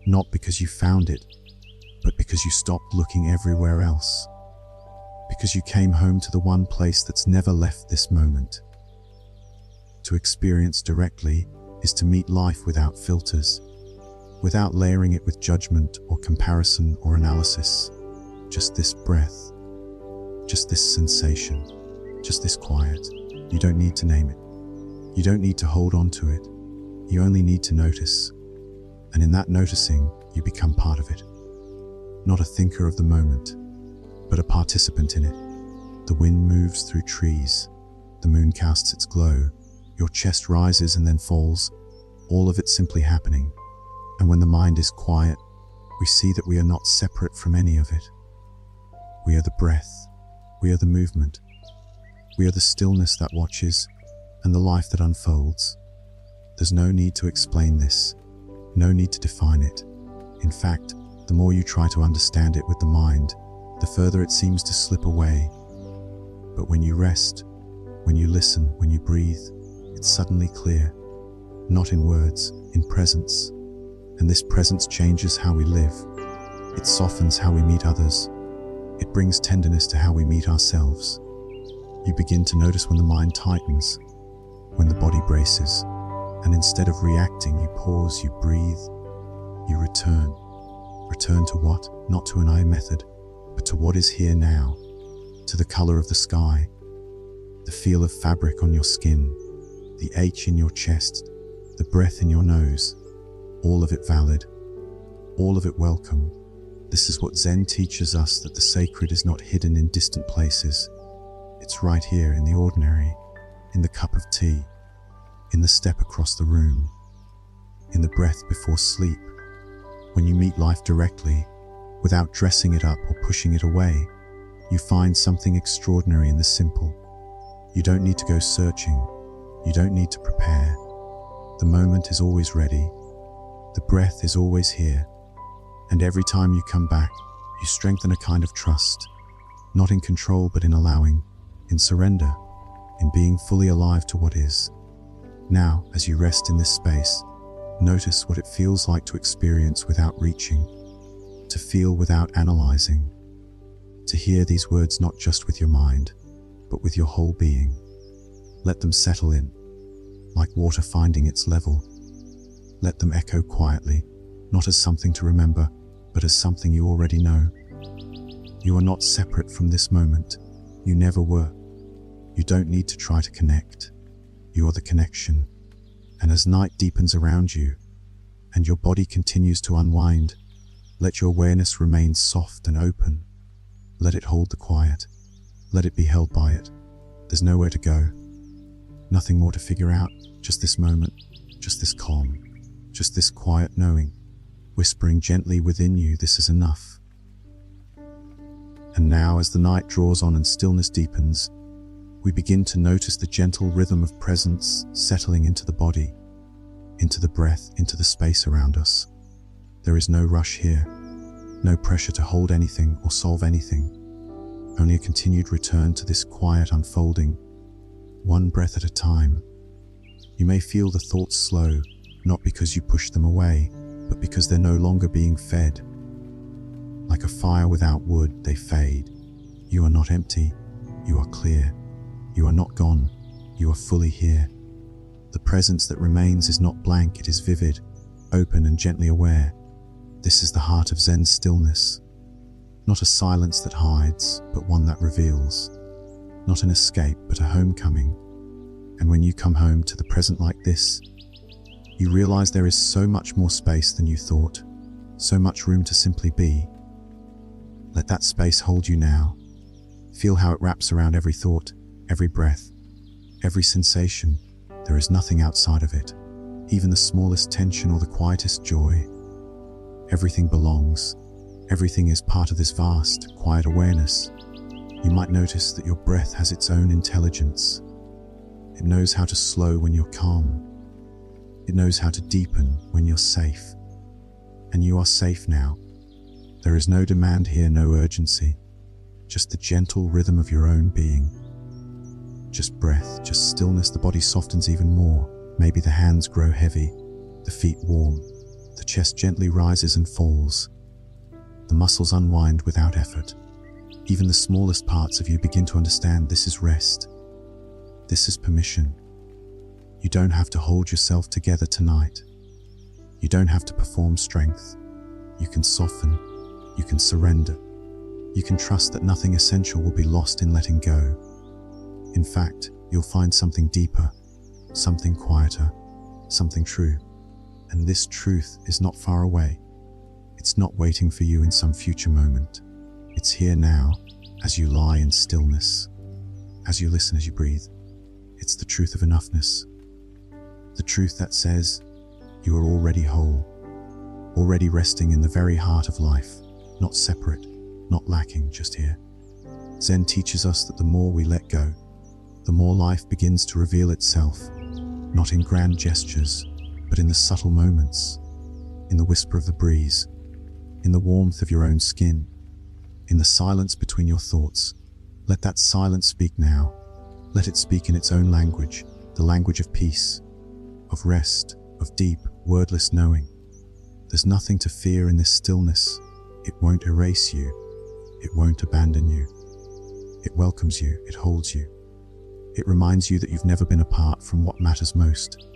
not because you found it, but because you stopped looking everywhere else, because you came home to the one place that's never left this moment. To experience directly is to meet life without filters, without layering it with judgment or comparison or analysis. Just this breath, just this sensation, just this quiet. You don't need to name it. You don't need to hold on to it. You only need to notice. And in that noticing, you become part of it. Not a thinker of the moment, but a participant in it. The wind moves through trees. The moon casts its glow. Your chest rises and then falls, all of it simply happening. And when the mind is quiet, we see that we are not separate from any of it. We are the breath. We are the movement. We are the stillness that watches and the life that unfolds. There's no need to explain this, no need to define it. In fact, the more you try to understand it with the mind, the further it seems to slip away. But when you rest, when you listen, when you breathe, it's suddenly clear, not in words, in presence. And this presence changes how we live. It softens how we meet others. It brings tenderness to how we meet ourselves. You begin to notice when the mind tightens, when the body braces, and instead of reacting, you pause, you breathe, you return. Return to what? Not to an I method, but to what is here now, to the color of the sky, the feel of fabric on your skin, the H in your chest, the breath in your nose, all of it valid, all of it welcome. This is what Zen teaches us, that the sacred is not hidden in distant places. It's right here in the ordinary, in the cup of tea, in the step across the room, in the breath before sleep. When you meet life directly, without dressing it up or pushing it away, you find something extraordinary in the simple. You don't need to go searching. You don't need to prepare. The moment is always ready. The breath is always here. And every time you come back, you strengthen a kind of trust, not in control but in allowing, in surrender, in being fully alive to what is. Now, as you rest in this space, notice what it feels like to experience without reaching, to feel without analyzing, to hear these words not just with your mind, but with your whole being. Let them settle in, like water finding its level. Let them echo quietly, not as something to remember, but as something you already know. You are not separate from this moment. You never were. You don't need to try to connect. You are the connection. And as night deepens around you, and your body continues to unwind, let your awareness remain soft and open. Let it hold the quiet. Let it be held by it. There's nowhere to go. Nothing more to figure out. Just this moment. Just this calm. Just this quiet knowing, whispering gently within you, this is enough. And now, as the night draws on and stillness deepens, we begin to notice the gentle rhythm of presence settling into the body, into the breath, into the space around us. There is no rush here, no pressure to hold anything or solve anything, only a continued return to this quiet unfolding, one breath at a time. You may feel the thoughts slow, not because you push them away, but because they're no longer being fed. Like a fire without wood, they fade. You are not empty. You are clear. You are not gone. You are fully here. The presence that remains is not blank, it is vivid, open and gently aware. This is the heart of Zen stillness. Not a silence that hides, but one that reveals. Not an escape, but a homecoming. And when you come home to the present like this, you realize there is so much more space than you thought, so much room to simply be. Let that space hold you now. Feel how it wraps around every thought, every breath, every sensation. There is nothing outside of it, even the smallest tension or the quietest joy. Everything belongs. Everything is part of this vast, quiet awareness. You might notice that your breath has its own intelligence. It knows how to slow when you're calm. It knows how to deepen when you're safe. And you are safe now. There is no demand here, no urgency. Just the gentle rhythm of your own being. Just breath, just stillness. The body softens even more. Maybe the hands grow heavy, the feet warm, the chest gently rises and falls. The muscles unwind without effort. Even the smallest parts of you begin to understand this is rest. This is permission. You don't have to hold yourself together tonight. You don't have to perform strength. You can soften. You can surrender. You can trust that nothing essential will be lost in letting go. In fact, you'll find something deeper, something quieter, something true. And this truth is not far away. It's not waiting for you in some future moment. It's here now, as you lie in stillness, as you listen, as you breathe. It's the truth of enoughness. The truth that says, you are already whole, already resting in the very heart of life, not separate, not lacking, just here. Zen teaches us that the more we let go, the more life begins to reveal itself, not in grand gestures, but in the subtle moments, in the whisper of the breeze, in the warmth of your own skin, in the silence between your thoughts. Let that silence speak now. Let it speak in its own language, the language of peace, of rest, of deep, wordless knowing. There's nothing to fear in this stillness. It won't erase you. It won't abandon you. It welcomes you. It holds you. It reminds you that you've never been apart from what matters most.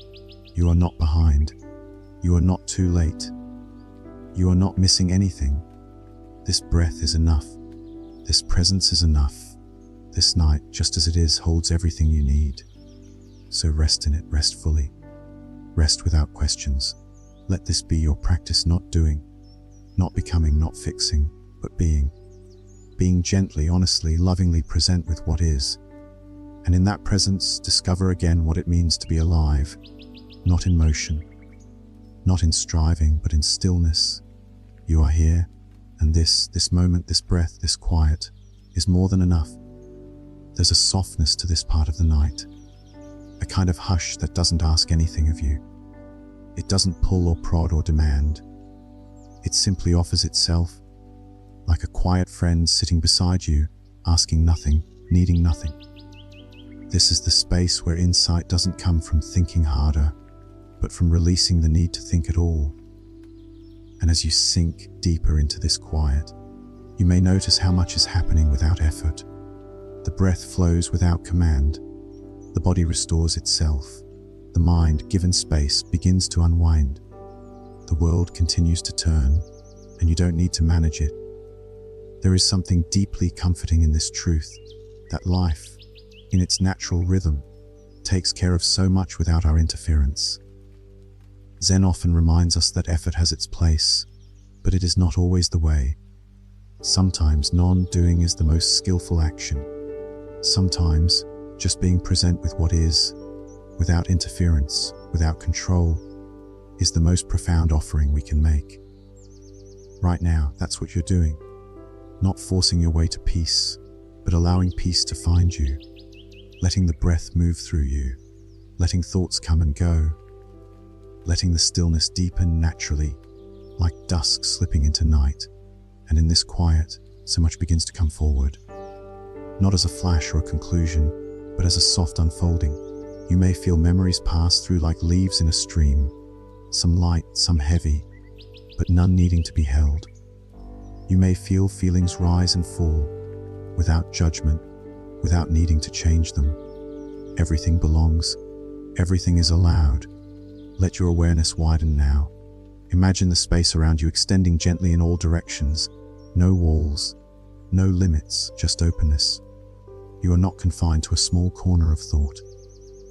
You are not behind. You are not too late. You are not missing anything. This breath is enough. This presence is enough. This night, just as it is, holds everything you need. So rest in it, rest fully. Rest without questions. Let this be your practice, not doing, not becoming, not fixing, but being. Being gently, honestly, lovingly present with what is. And in that presence, discover again what it means to be alive, not in motion, not in striving, but in stillness. You are here, and this moment, this breath, this quiet, is more than enough. There's a softness to this part of the night, a kind of hush that doesn't ask anything of you. It doesn't pull or prod or demand. It simply offers itself, like a quiet friend sitting beside you, asking nothing, needing nothing. This is the space where insight doesn't come from thinking harder, but from releasing the need to think at all. And as you sink deeper into this quiet, you may notice how much is happening without effort. The breath flows without command. The body restores itself. The mind, given space, begins to unwind. The world continues to turn, and you don't need to manage it. There is something deeply comforting in this truth, that life, in its natural rhythm, takes care of so much without our interference. Zen often reminds us that effort has its place, but it is not always the way. Sometimes non-doing is the most skillful action. Sometimes just being present with what is, without interference, without control, is the most profound offering we can make. Right now, that's what you're doing. Not forcing your way to peace, but allowing peace to find you. Letting the breath move through you. Letting thoughts come and go. Letting the stillness deepen naturally, like dusk slipping into night. And in this quiet, so much begins to come forward. Not as a flash or a conclusion, but as a soft unfolding. You may feel memories pass through like leaves in a stream, some light, some heavy, but none needing to be held. You may feel feelings rise and fall, without judgment, without needing to change them. Everything belongs. Everything is allowed. Let your awareness widen now. Imagine the space around you extending gently in all directions. No walls, no limits, just openness. You are not confined to a small corner of thought.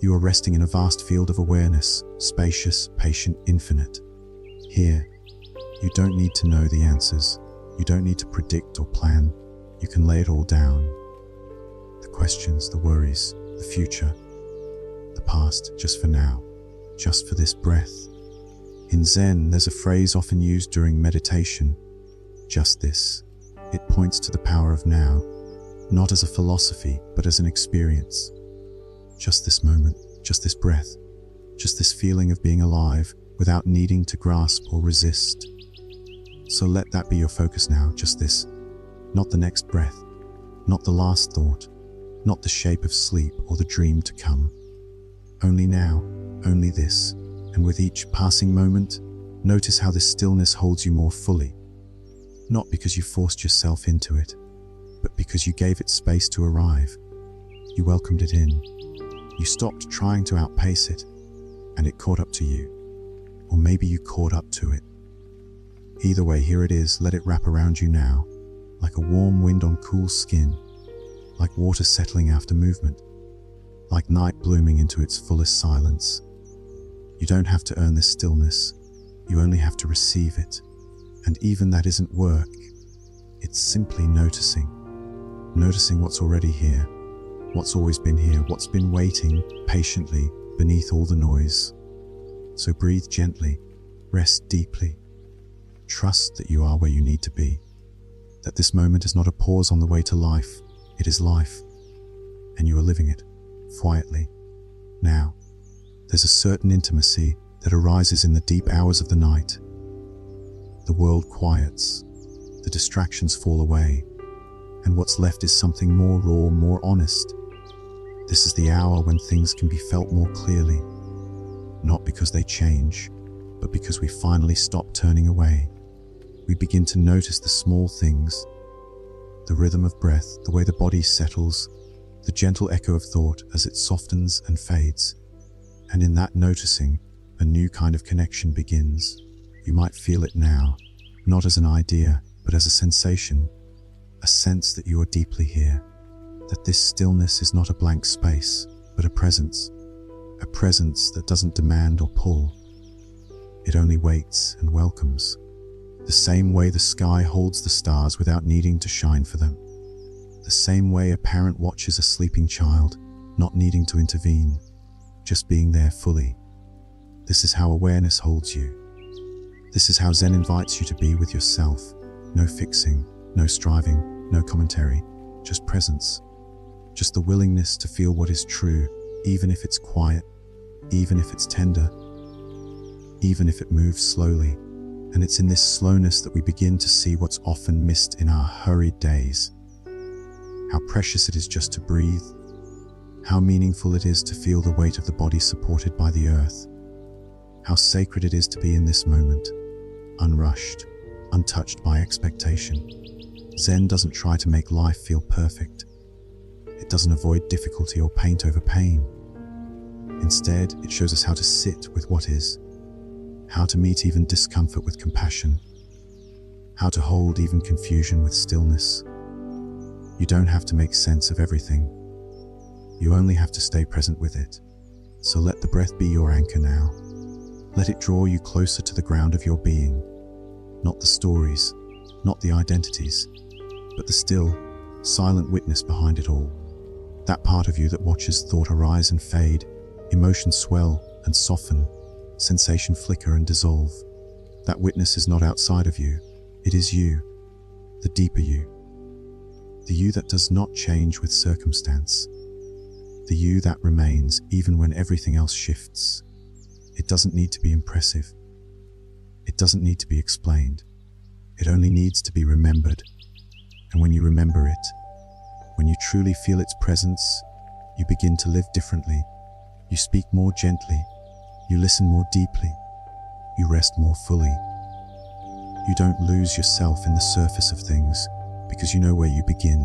You are resting in a vast field of awareness, spacious, patient, infinite. Here, you don't need to know the answers. You don't need to predict or plan. You can lay it all down. The questions, the worries, the future, the past, just for now, just for this breath. In Zen, there's a phrase often used during meditation, just this. It points to the power of now, not as a philosophy, but as an experience. Just this moment, just this breath, just this feeling of being alive without needing to grasp or resist. So let that be your focus now, just this. Not the next breath, not the last thought, not the shape of sleep or the dream to come. Only now, only this, and with each passing moment, notice how this stillness holds you more fully. Not because you forced yourself into it, but because you gave it space to arrive. You welcomed it in. You stopped trying to outpace it, and it caught up to you. Or maybe you caught up to it. Either way, here it is. Let it wrap around you now, like a warm wind on cool skin, like water settling after movement, like night blooming into its fullest silence. You don't have to earn this stillness. You only have to receive it. And even that isn't work. It's simply noticing. Noticing what's already here, what's always been here, what's been waiting patiently beneath all the noise. So breathe gently, rest deeply. Trust that you are where you need to be. That this moment is not a pause on the way to life. It is life. And you are living it, quietly. Now, there's a certain intimacy that arises in the deep hours of the night. The world quiets, the distractions fall away, and what's left is something more raw, more honest. This is the hour when things can be felt more clearly, not because they change, but because we finally stop turning away. We begin to notice the small things, the rhythm of breath, the way the body settles, the gentle echo of thought as it softens and fades. And in that noticing, a new kind of connection begins. You might feel it now, not as an idea, but as a sensation, a sense that you are deeply here, that this stillness is not a blank space, but a presence that doesn't demand or pull. It only waits and welcomes, the same way the sky holds the stars without needing to shine for them, the same way a parent watches a sleeping child, not needing to intervene, just being there fully. This is how awareness holds you. This is how Zen invites you to be with yourself. No fixing, no striving, no commentary, just presence. Just the willingness to feel what is true, even if it's quiet, even if it's tender, even if it moves slowly. And it's in this slowness that we begin to see what's often missed in our hurried days. How precious it is just to breathe. How meaningful it is to feel the weight of the body supported by the earth. How sacred it is to be in this moment, unrushed, untouched by expectation. Zen doesn't try to make life feel perfect. It doesn't avoid difficulty or paint over pain. Instead, it shows us how to sit with what is, how to meet even discomfort with compassion, how to hold even confusion with stillness. You don't have to make sense of everything. You only have to stay present with it. So let the breath be your anchor now. Let it draw you closer to the ground of your being. Not the stories, not the identities, but the still, silent witness behind it all. That part of you that watches thought arise and fade, emotions swell and soften, sensation flicker and dissolve. That witness is not outside of you. It is you, the deeper you. The you that does not change with circumstance. The you that remains even when everything else shifts. It doesn't need to be impressive. It doesn't need to be explained. It only needs to be remembered. And when you remember it, when you truly feel its presence, you begin to live differently. You speak more gently. You listen more deeply. You rest more fully. You don't lose yourself in the surface of things because you know where you begin.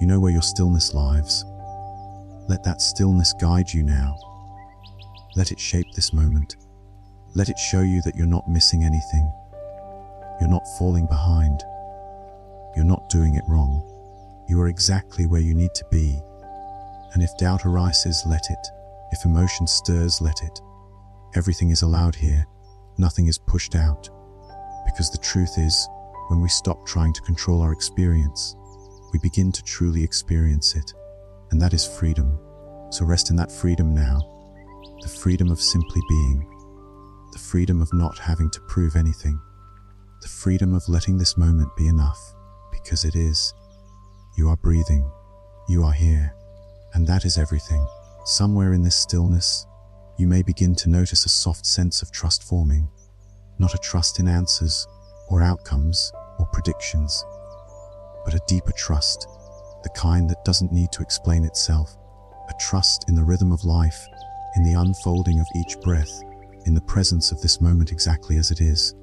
You know where your stillness lives. Let that stillness guide you now. Let it shape this moment. Let it show you that you're not missing anything. You're not falling behind. You're not doing it wrong. You are exactly where you need to be. And if doubt arises, let it. If emotion stirs, let it. Everything is allowed here. Nothing is pushed out. Because the truth is, when we stop trying to control our experience, we begin to truly experience it. And that is freedom. So rest in that freedom now. The freedom of simply being. The freedom of not having to prove anything. The freedom of letting this moment be enough, because it is. You are breathing. You are here. And that is everything. Somewhere in this stillness, you may begin to notice a soft sense of trust forming. Not a trust in answers, or outcomes, or predictions, but a deeper trust, the kind that doesn't need to explain itself. A trust in the rhythm of life, in the unfolding of each breath, in the presence of this moment exactly as it is.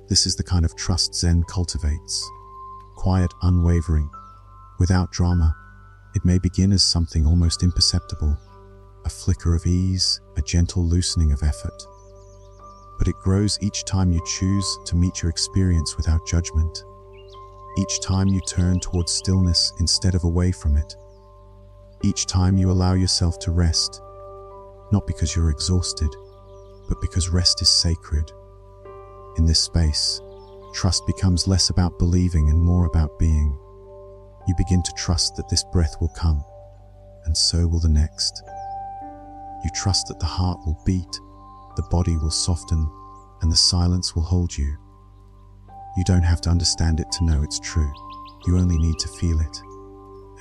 This is the kind of trust Zen cultivates. Quiet, unwavering, without drama. It may begin as something almost imperceptible, a flicker of ease, a gentle loosening of effort. But it grows each time you choose to meet your experience without judgment. Each time you turn towards stillness instead of away from it. Each time you allow yourself to rest, not because you're exhausted, but because rest is sacred. In this space, trust becomes less about believing and more about being. You begin to trust that this breath will come, and so will the next. You trust that the heart will beat, the body will soften, and the silence will hold you. You don't have to understand it to know it's true. You only need to feel it,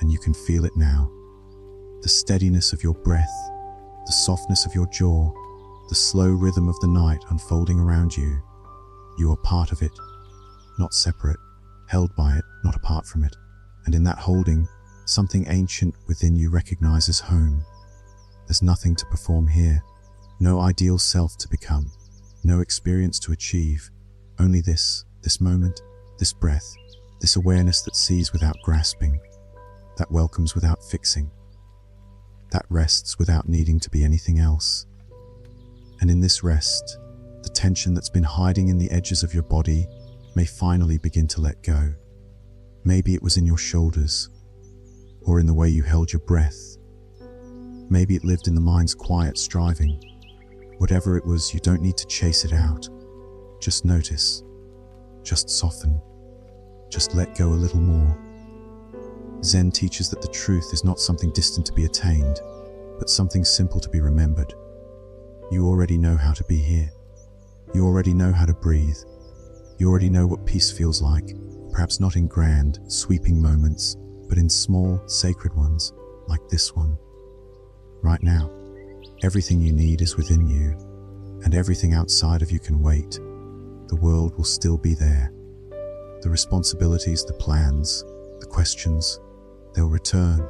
and you can feel it now. The steadiness of your breath, the softness of your jaw, the slow rhythm of the night unfolding around you. You are part of it, not separate, held by it, not apart from it. And in that holding, something ancient within you recognizes home. There's nothing to perform here, no ideal self to become, no experience to achieve, only this moment, this breath, this awareness that sees without grasping, that welcomes without fixing, that rests without needing to be anything else. And in this rest, the tension that's been hiding in the edges of your body may finally begin to let go. Maybe it was in your shoulders, or in the way you held your breath. Maybe it lived in the mind's quiet striving. Whatever it was, you don't need to chase it out. Just notice. Just soften. Just let go a little more. Zen teaches that the truth is not something distant to be attained, but something simple to be remembered. You already know how to be here. You already know how to breathe. You already know what peace feels like, perhaps not in grand, sweeping moments, but in small, sacred ones, like this one. Right now, everything you need is within you, and everything outside of you can wait. The world will still be there. The responsibilities, the plans, the questions, they'll return.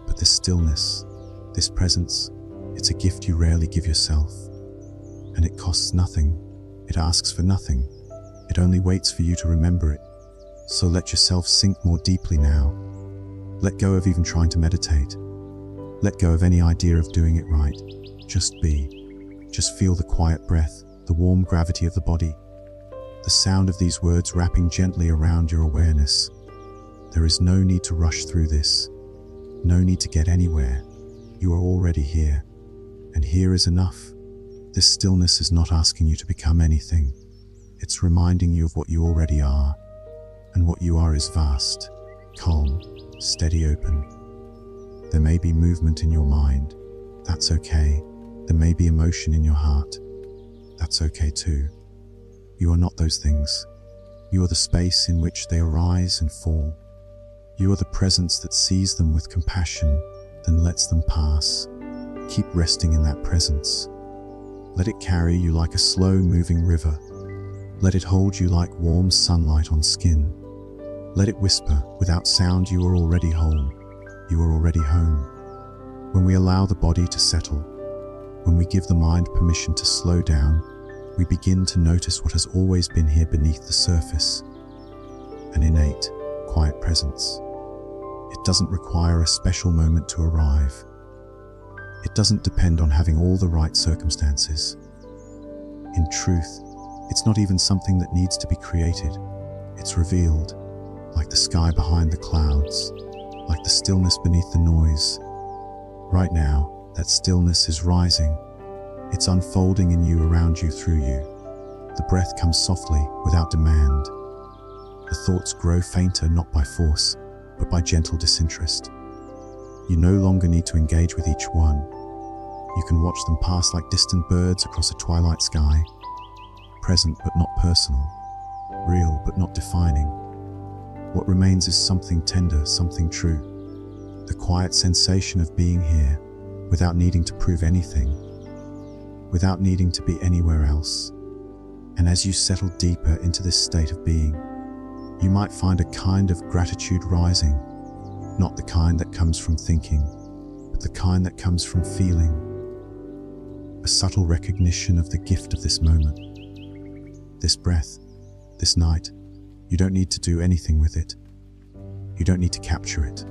But this stillness, this presence, it's a gift you rarely give yourself. And it costs nothing. It asks for nothing. It only waits for you to remember it. So let yourself sink more deeply now. Let go of even trying to meditate. Let go of any idea of doing it right. Just be. Just feel the quiet breath, the warm gravity of the body, the sound of these words wrapping gently around your awareness. There is no need to rush through this. No need to get anywhere. You are already here. And here is enough. This stillness is not asking you to become anything. It's reminding you of what you already are. And what you are is vast, calm, steady, open. There may be movement in your mind. That's okay. There may be emotion in your heart. That's okay too. You are not those things. You are the space in which they arise and fall. You are the presence that sees them with compassion, then lets them pass. Keep resting in that presence. Let it carry you like a slow-moving river. Let it hold you like warm sunlight on skin. Let it whisper, without sound, you are already whole. You are already home. When we allow the body to settle, when we give the mind permission to slow down, we begin to notice what has always been here beneath the surface. An innate, quiet presence. It doesn't require a special moment to arrive. It doesn't depend on having all the right circumstances. In truth, it's not even something that needs to be created. It's revealed, like the sky behind the clouds, like the stillness beneath the noise. Right now, that stillness is rising. It's unfolding in you, around you, through you. The breath comes softly, without demand. The thoughts grow fainter, not by force, but by gentle disinterest. You no longer need to engage with each one. You can watch them pass like distant birds across a twilight sky, present but not personal, real but not defining. What remains is something tender, something true. The quiet sensation of being here, without needing to prove anything, without needing to be anywhere else. And as you settle deeper into this state of being, you might find a kind of gratitude rising, not the kind that comes from thinking, but the kind that comes from feeling. A subtle recognition of the gift of this moment, this breath, this night. You don't need to do anything with it. You don't need to capture it.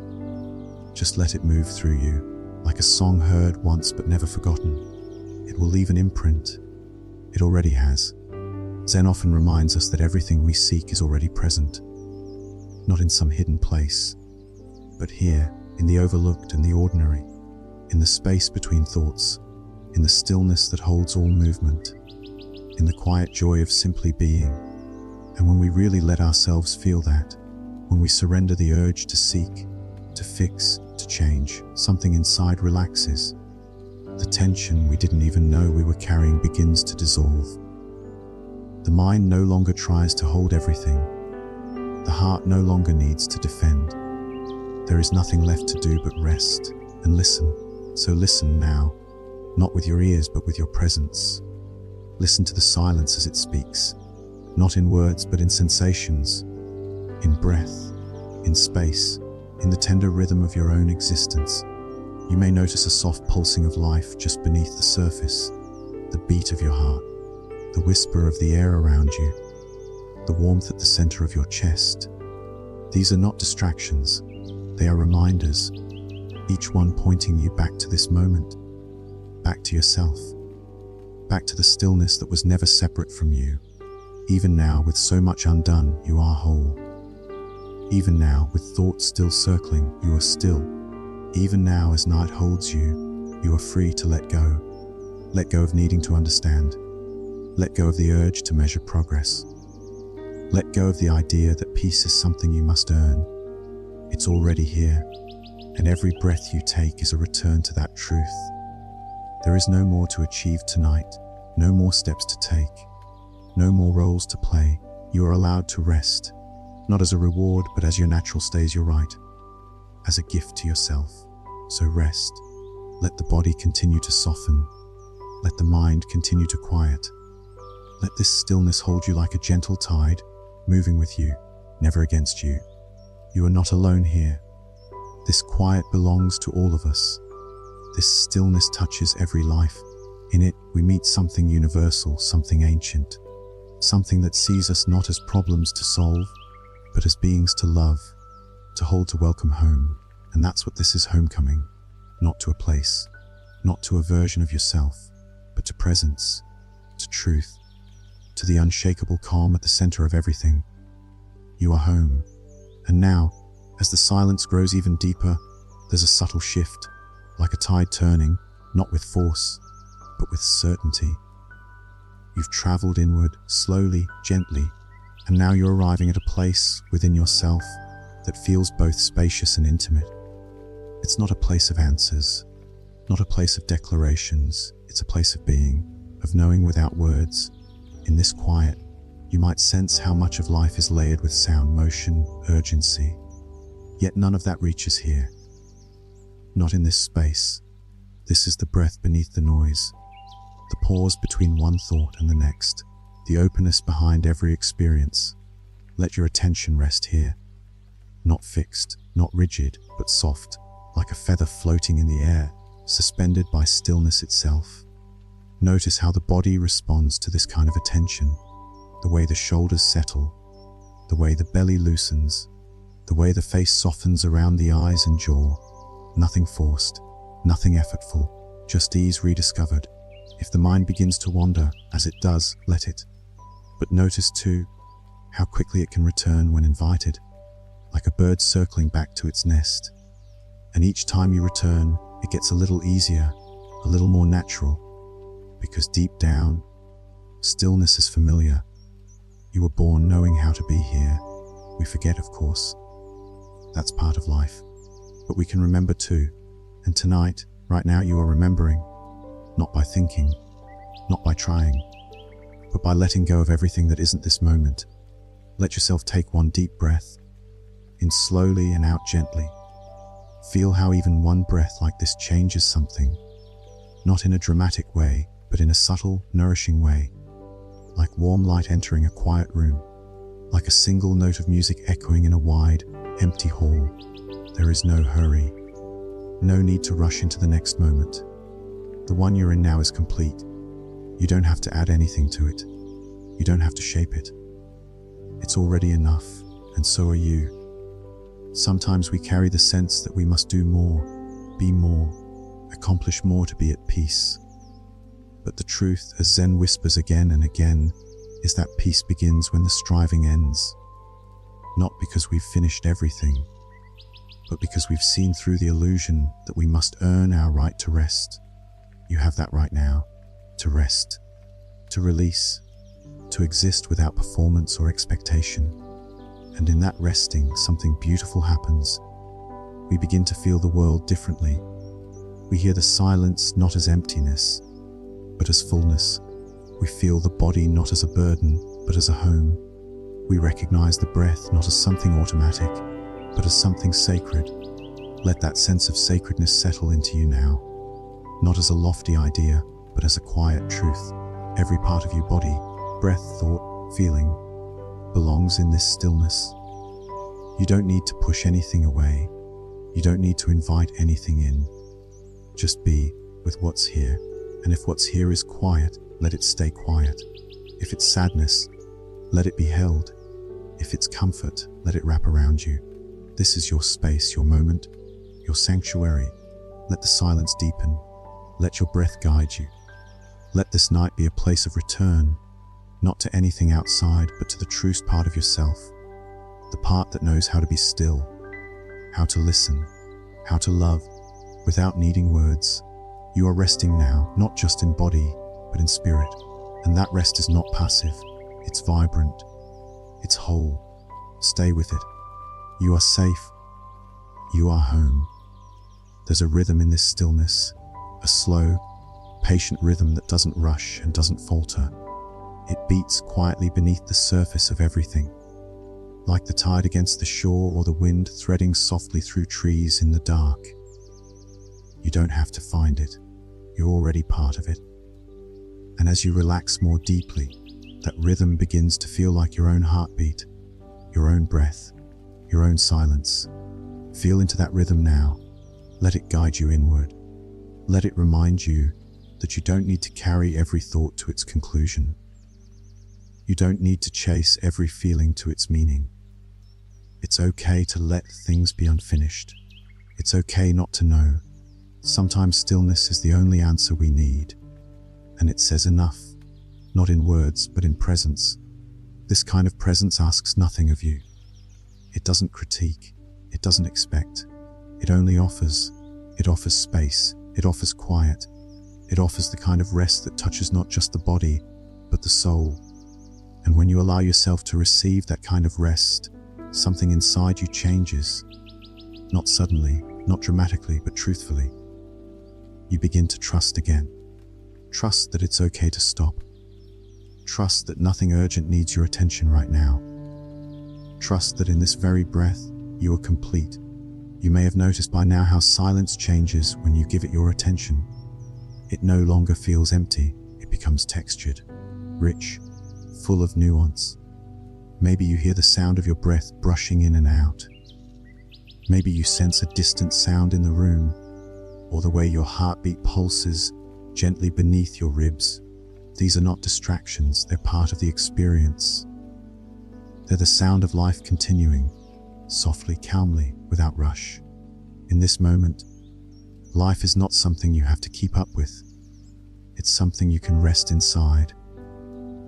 Just let it move through you, like a song heard once but never forgotten. It will leave an imprint. It already has. Zen often reminds us that everything we seek is already present, not in some hidden place, but here, in the overlooked and the ordinary, in the space between thoughts, in the stillness that holds all movement, in the quiet joy of simply being. And when we really let ourselves feel that, when we surrender the urge to seek, to fix, to change, something inside relaxes. The tension we didn't even know we were carrying begins to dissolve. The mind no longer tries to hold everything. The heart no longer needs to defend. There is nothing left to do but rest and listen. So listen now, not with your ears but with your presence. Listen to the silence as it speaks, not in words but in sensations, in breath, in space, in the tender rhythm of your own existence. You may notice a soft pulsing of life just beneath the surface, the beat of your heart, the whisper of the air around you, the warmth at the center of your chest. These are not distractions, they are reminders, each one pointing you back to this moment, back to yourself, back to the stillness that was never separate from you. Even now, with so much undone, you are whole. Even now, with thoughts still circling, you are still. Even now, as night holds you, you are free to let go. Let go of needing to understand. Let go of the urge to measure progress. Let go of the idea that peace is something you must earn. It's already here, and every breath you take is a return to that truth. There is no more to achieve tonight, no more steps to take, no more roles to play. You are allowed to rest, not as a reward, but as your natural stays your right, as a gift to yourself. So rest. Let the body continue to soften. Let the mind continue to quiet. Let this stillness hold you like a gentle tide, moving with you, never against you. You are not alone here. This quiet belongs to all of us. This stillness touches every life. In it, we meet something universal, something ancient, something that sees us not as problems to solve, but as beings to love, to hold, to welcome home. And that's what this is: homecoming, not to a place, not to a version of yourself, but to presence, to truth, to the unshakable calm at the center of everything. You are home. And now, as the silence grows even deeper, there's a subtle shift, like a tide turning, not with force, but with certainty. You've traveled inward, slowly, gently, and now you're arriving at a place within yourself that feels both spacious and intimate. It's not a place of answers, not a place of declarations. It's a place of being, of knowing without words. In this quiet, you might sense how much of life is layered with sound, motion, urgency. Yet none of that reaches here. Not in this space. This is the breath beneath the noise, the pause between one thought and the next, the openness behind every experience. Let your attention rest here. Not fixed, not rigid, but soft, like a feather floating in the air, suspended by stillness itself. Notice how the body responds to this kind of attention, the way the shoulders settle, the way the belly loosens, The way the face softens around the eyes and jaw. Nothing forced, nothing effortful, just ease rediscovered. If the mind begins to wander, as it does, let it. But notice too, how quickly it can return when invited, like a bird circling back to its nest. And each time you return, it gets a little easier, a little more natural, because deep down, stillness is familiar. You were born knowing how to be here. We forget, of course. That's part of life. But we can remember too. And tonight, right now, you are remembering, not by thinking, not by trying, but by letting go of everything that isn't this moment. Let yourself take one deep breath, in slowly and out gently. Feel how even one breath like this changes something, not in a dramatic way, but in a subtle, nourishing way, like warm light entering a quiet room, like a single note of music echoing in a wide, empty hall. There is no hurry, no need to rush into the next moment. The one you're in now is complete. You don't have to add anything to it. You don't have to shape it. It's already enough, and so are you. Sometimes we carry the sense that we must do more, be more, accomplish more to be at peace. But the truth, as Zen whispers again and again, is that peace begins when the striving ends. Not because we've finished everything, but because we've seen through the illusion that we must earn our right to rest. You have that right now, to rest, to release, to exist without performance or expectation. And in that resting, something beautiful happens. We begin to feel the world differently. We hear the silence not as emptiness, but as fullness. We feel the body not as a burden, but as a home. We recognize the breath not as something automatic, but as something sacred. Let that sense of sacredness settle into you now. Not as a lofty idea, but as a quiet truth. Every part of your body, breath, thought, feeling, belongs in this stillness. You don't need to push anything away. You don't need to invite anything in. Just be with what's here. And if what's here is quiet, let it stay quiet. If it's sadness, let it be held. If it's comfort, let it wrap around you. This is your space, your moment, your sanctuary. Let the silence deepen. Let your breath guide you. Let this night be a place of return, not to anything outside, but to the truest part of yourself, the part that knows how to be still, how to listen, how to love, without needing words. You are resting now, not just in body, but in spirit. And that rest is not passive, it's vibrant, it's whole. Stay with it. You are safe. You are home. There's a rhythm in this stillness, a slow, patient rhythm that doesn't rush and doesn't falter. It beats quietly beneath the surface of everything, like the tide against the shore or the wind threading softly through trees in the dark. You don't have to find it. You're already part of it. And as you relax more deeply, that rhythm begins to feel like your own heartbeat, your own breath, your own silence. Feel into that rhythm now. Let it guide you inward. Let it remind you that you don't need to carry every thought to its conclusion. You don't need to chase every feeling to its meaning. It's okay to let things be unfinished. It's okay not to know. Sometimes stillness is the only answer we need. And it says enough, not in words, but in presence. This kind of presence asks nothing of you. It doesn't critique. It doesn't expect. It only offers. It offers space. It offers quiet. It offers the kind of rest that touches not just the body, but the soul. And when you allow yourself to receive that kind of rest, something inside you changes. Not suddenly, not dramatically, but truthfully. You begin to trust again. Trust that it's okay to stop. Trust that nothing urgent needs your attention right now. Trust that in this very breath, you are complete. You may have noticed by now how silence changes when you give it your attention. It no longer feels empty. It becomes textured, rich, full of nuance. Maybe you hear the sound of your breath brushing in and out. Maybe you sense a distant sound in the room, or the way your heartbeat pulses gently beneath your ribs. These are not distractions, they're part of the experience. They're the sound of life continuing, softly, calmly, without rush. In this moment, life is not something you have to keep up with. It's something you can rest inside.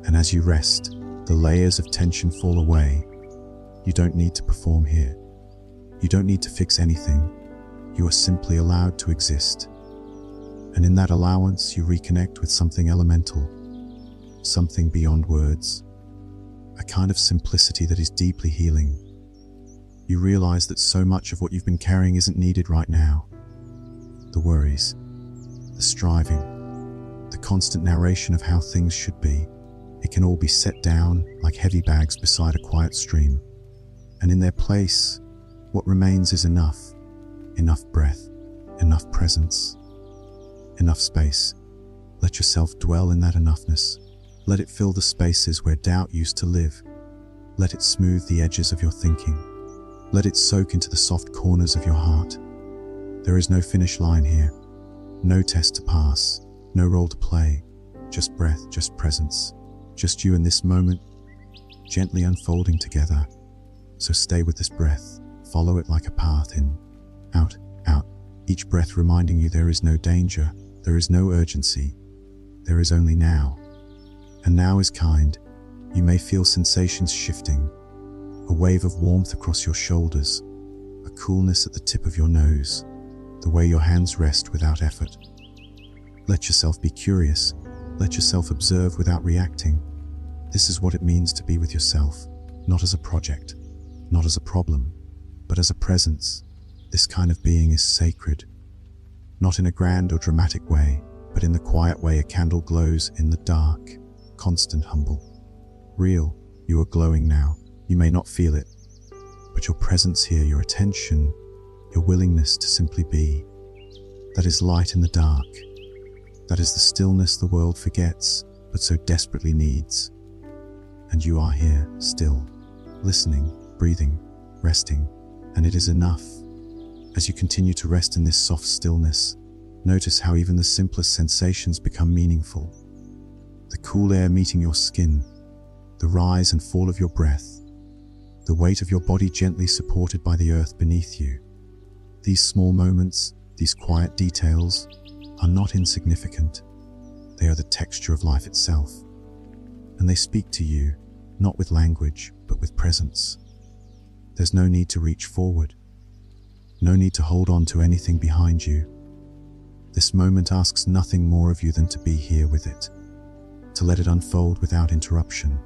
And as you rest, the layers of tension fall away. You don't need to perform here. You don't need to fix anything. You are simply allowed to exist. And in that allowance, you reconnect with something elemental, something beyond words, a kind of simplicity that is deeply healing. You realize that so much of what you've been carrying isn't needed right now. The worries, the striving, the constant narration of how things should be, it can all be set down like heavy bags beside a quiet stream. And in their place, what remains is enough breath, enough presence, enough space. Let yourself dwell in that enoughness. Let it fill the spaces where doubt used to live. Let it smooth the edges of your thinking. Let it soak into the soft corners of your heart. There is no finish line here, no test to pass, no role to play, just breath, just presence, just you in this moment, gently unfolding together. So stay with this breath, follow it like a path in, out, out, each breath reminding you there is no danger, there is no urgency, there is only now. And now is kind. You may feel sensations shifting, a wave of warmth across your shoulders, a coolness at the tip of your nose, the way your hands rest without effort. Let yourself be curious, let yourself observe without reacting. This is what it means to be with yourself, not as a project, not as a problem, but as a presence. This kind of being is sacred, not in a grand or dramatic way, but in the quiet way a candle glows in the dark, constant, humble. Real, you are glowing now. You may not feel it, but your presence here, your attention, your willingness to simply be, that is light in the dark. That is the stillness the world forgets, but so desperately needs. And you are here, still, listening, breathing, resting, and it is enough. As you continue to rest in this soft stillness, notice how even the simplest sensations become meaningful. The cool air meeting your skin, the rise and fall of your breath, the weight of your body gently supported by the earth beneath you. These small moments, these quiet details, are not insignificant. They are the texture of life itself. And they speak to you, not with language, but with presence. There's no need to reach forward. No need to hold on to anything behind you. This moment asks nothing more of you than to be here with it, to let it unfold without interruption,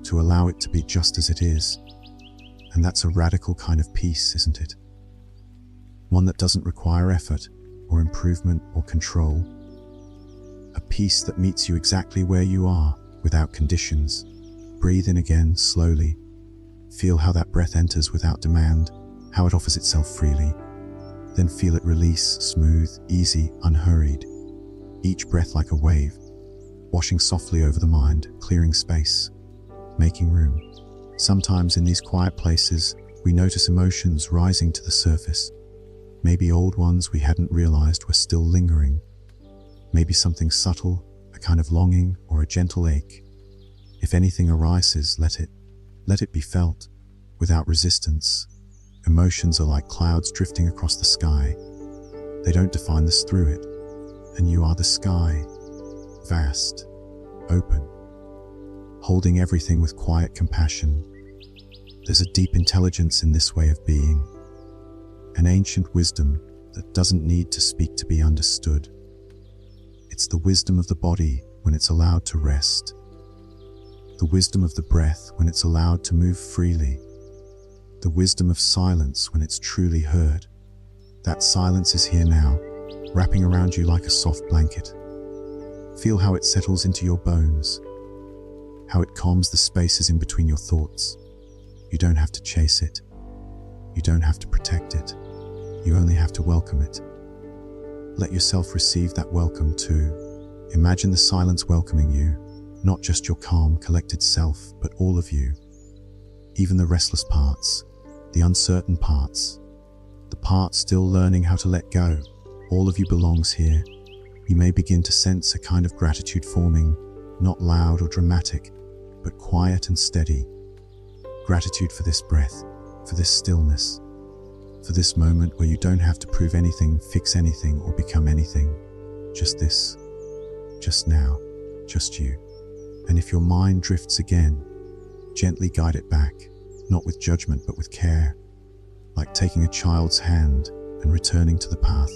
to allow it to be just as it is. And that's a radical kind of peace, isn't it? One that doesn't require effort, or improvement, or control. A peace that meets you exactly where you are, without conditions. Breathe in again, slowly. Feel how that breath enters without demand, how it offers itself freely. Then feel it release, smooth, easy, unhurried. Each breath like a wave, washing softly over the mind, clearing space, making room. Sometimes in these quiet places, we notice emotions rising to the surface. Maybe old ones we hadn't realized were still lingering. Maybe something subtle, a kind of longing or a gentle ache. If anything arises, let it be felt, without resistance. Emotions are like clouds drifting across the sky. They don't define us through it. And you are the sky, vast, open, holding everything with quiet compassion. There's a deep intelligence in this way of being, an ancient wisdom that doesn't need to speak to be understood. It's the wisdom of the body when it's allowed to rest, the wisdom of the breath when it's allowed to move freely, the wisdom of silence when it's truly heard. That silence is here now, wrapping around you like a soft blanket. Feel how it settles into your bones, how it calms the spaces in between your thoughts. You don't have to chase it. You don't have to protect it. You only have to welcome it. Let yourself receive that welcome too. Imagine the silence welcoming you, not just your calm, collected self, but all of you. Even the restless parts, the uncertain parts, the parts still learning how to let go. All of you belongs here. You may begin to sense a kind of gratitude forming, not loud or dramatic, but quiet and steady. Gratitude for this breath, for this stillness, for this moment where you don't have to prove anything, fix anything, or become anything. Just this, just now, just you. And if your mind drifts again, gently guide it back, not with judgment but with care, like taking a child's hand and returning to the path.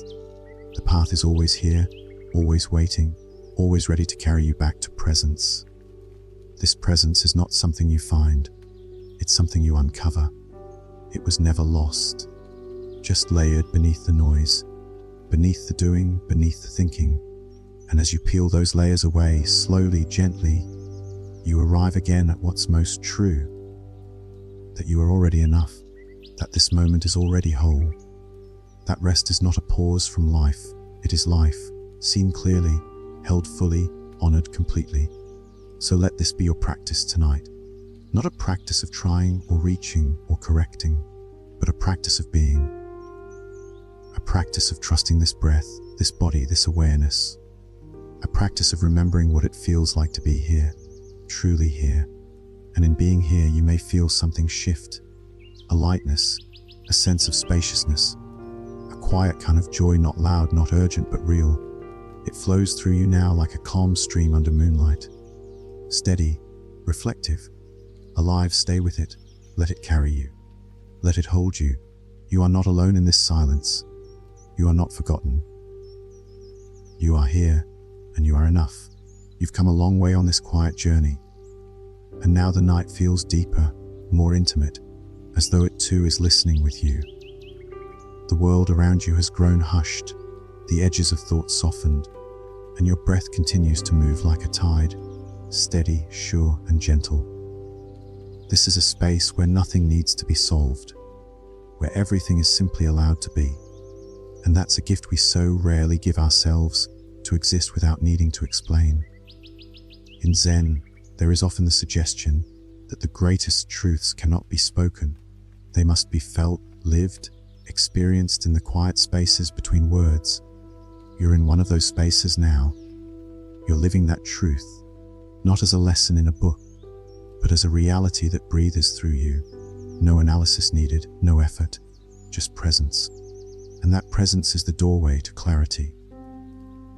The path is always here, always waiting, always ready to carry you back to presence. This presence is not something you find, it's something you uncover. It was never lost, just layered beneath the noise, beneath the doing, beneath the thinking. And as you peel those layers away, slowly, gently, you arrive again at what's most true, that you are already enough, that this moment is already whole. That rest is not a pause from life, it is life, seen clearly, held fully, honored completely. So let this be your practice tonight. Not a practice of trying or reaching or correcting, but a practice of being. A practice of trusting this breath, this body, this awareness. A practice of remembering what it feels like to be here, truly here. And in being here, you may feel something shift, a lightness, a sense of spaciousness, a quiet kind of joy, not loud, not urgent, but real. It flows through you now like a calm stream under moonlight. Steady, reflective, alive. Stay with it, let it carry you, let it hold you. You are not alone in this silence. You are not forgotten. You are here, and you are enough. You've come a long way on this quiet journey. And now the night feels deeper, more intimate, as though it too is listening with you. The world around you has grown hushed, the edges of thought softened, and your breath continues to move like a tide, steady, sure, and gentle. This is a space where nothing needs to be solved, where everything is simply allowed to be. And that's a gift we so rarely give ourselves, to exist without needing to explain. In Zen, there is often the suggestion that the greatest truths cannot be spoken. They must be felt, lived, experienced in the quiet spaces between words. You're in one of those spaces now. You're living that truth, not as a lesson in a book, but as a reality that breathes through you. No analysis needed, no effort, just presence. And that presence is the doorway to clarity.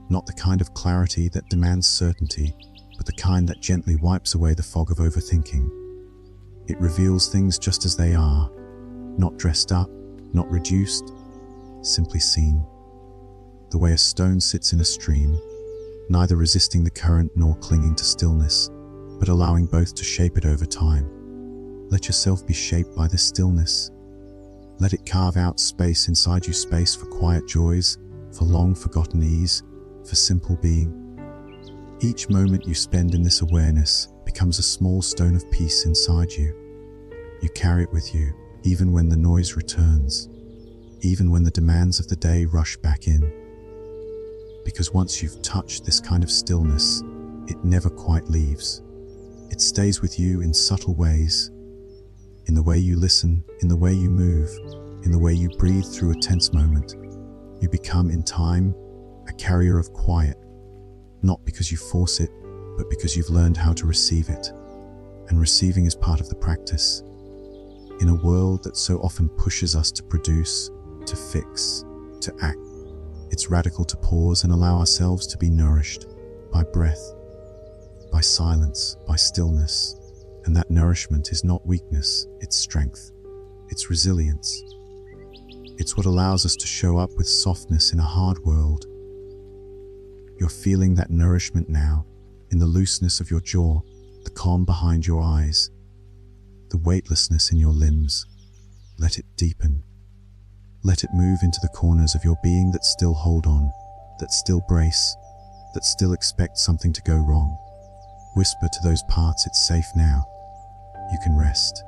Not the kind of clarity that demands certainty, but the kind that gently wipes away the fog of overthinking. It reveals things just as they are, not dressed up, not reduced, simply seen. The way a stone sits in a stream, neither resisting the current nor clinging to stillness, but allowing both to shape it over time. Let yourself be shaped by this stillness. Let it carve out space inside you, space for quiet joys, for long forgotten ease, for simple being. Each moment you spend in this awareness becomes a small stone of peace inside you. You carry it with you, even when the noise returns, even when the demands of the day rush back in. Because once you've touched this kind of stillness, it never quite leaves. It stays with you in subtle ways, in the way you listen, in the way you move, in the way you breathe through a tense moment. You become, in time, a carrier of quiet, not because you force it, but because you've learned how to receive it. And receiving is part of the practice. In a world that so often pushes us to produce, to fix, to act, it's radical to pause and allow ourselves to be nourished by breath, by silence, by stillness. And that nourishment is not weakness, it's strength, it's resilience. It's what allows us to show up with softness in a hard world. You're feeling that nourishment now, in the looseness of your jaw, the calm behind your eyes, the weightlessness in your limbs. Let it deepen. Let it move into the corners of your being that still hold on, that still brace, that still expect something to go wrong. Whisper to those parts, it's safe now. You can rest,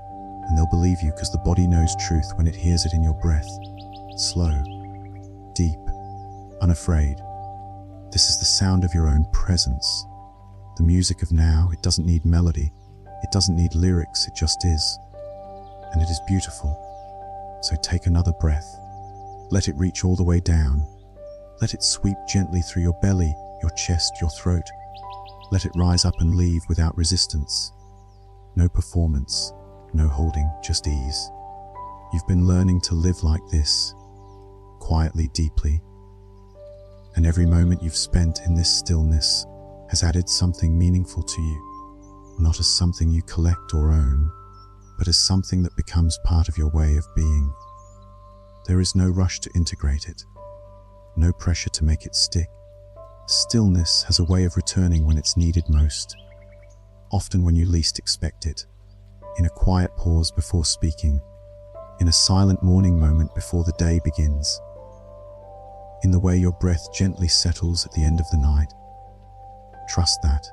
and they'll believe you because the body knows truth when it hears it in your breath. Slow, deep, unafraid. This is the sound of your own presence. The music of now, it doesn't need melody. It doesn't need lyrics, it just is. And it is beautiful. So take another breath. Let it reach all the way down. Let it sweep gently through your belly, your chest, your throat. Let it rise up and leave without resistance. No performance, no holding, just ease. You've been learning to live like this, quietly, deeply. And every moment you've spent in this stillness has added something meaningful to you, not as something you collect or own, but as something that becomes part of your way of being. There is no rush to integrate it, no pressure to make it stick. Stillness has a way of returning when it's needed most, often when you least expect it, in a quiet pause before speaking, in a silent morning moment before the day begins, in the way your breath gently settles at the end of the night. Trust that.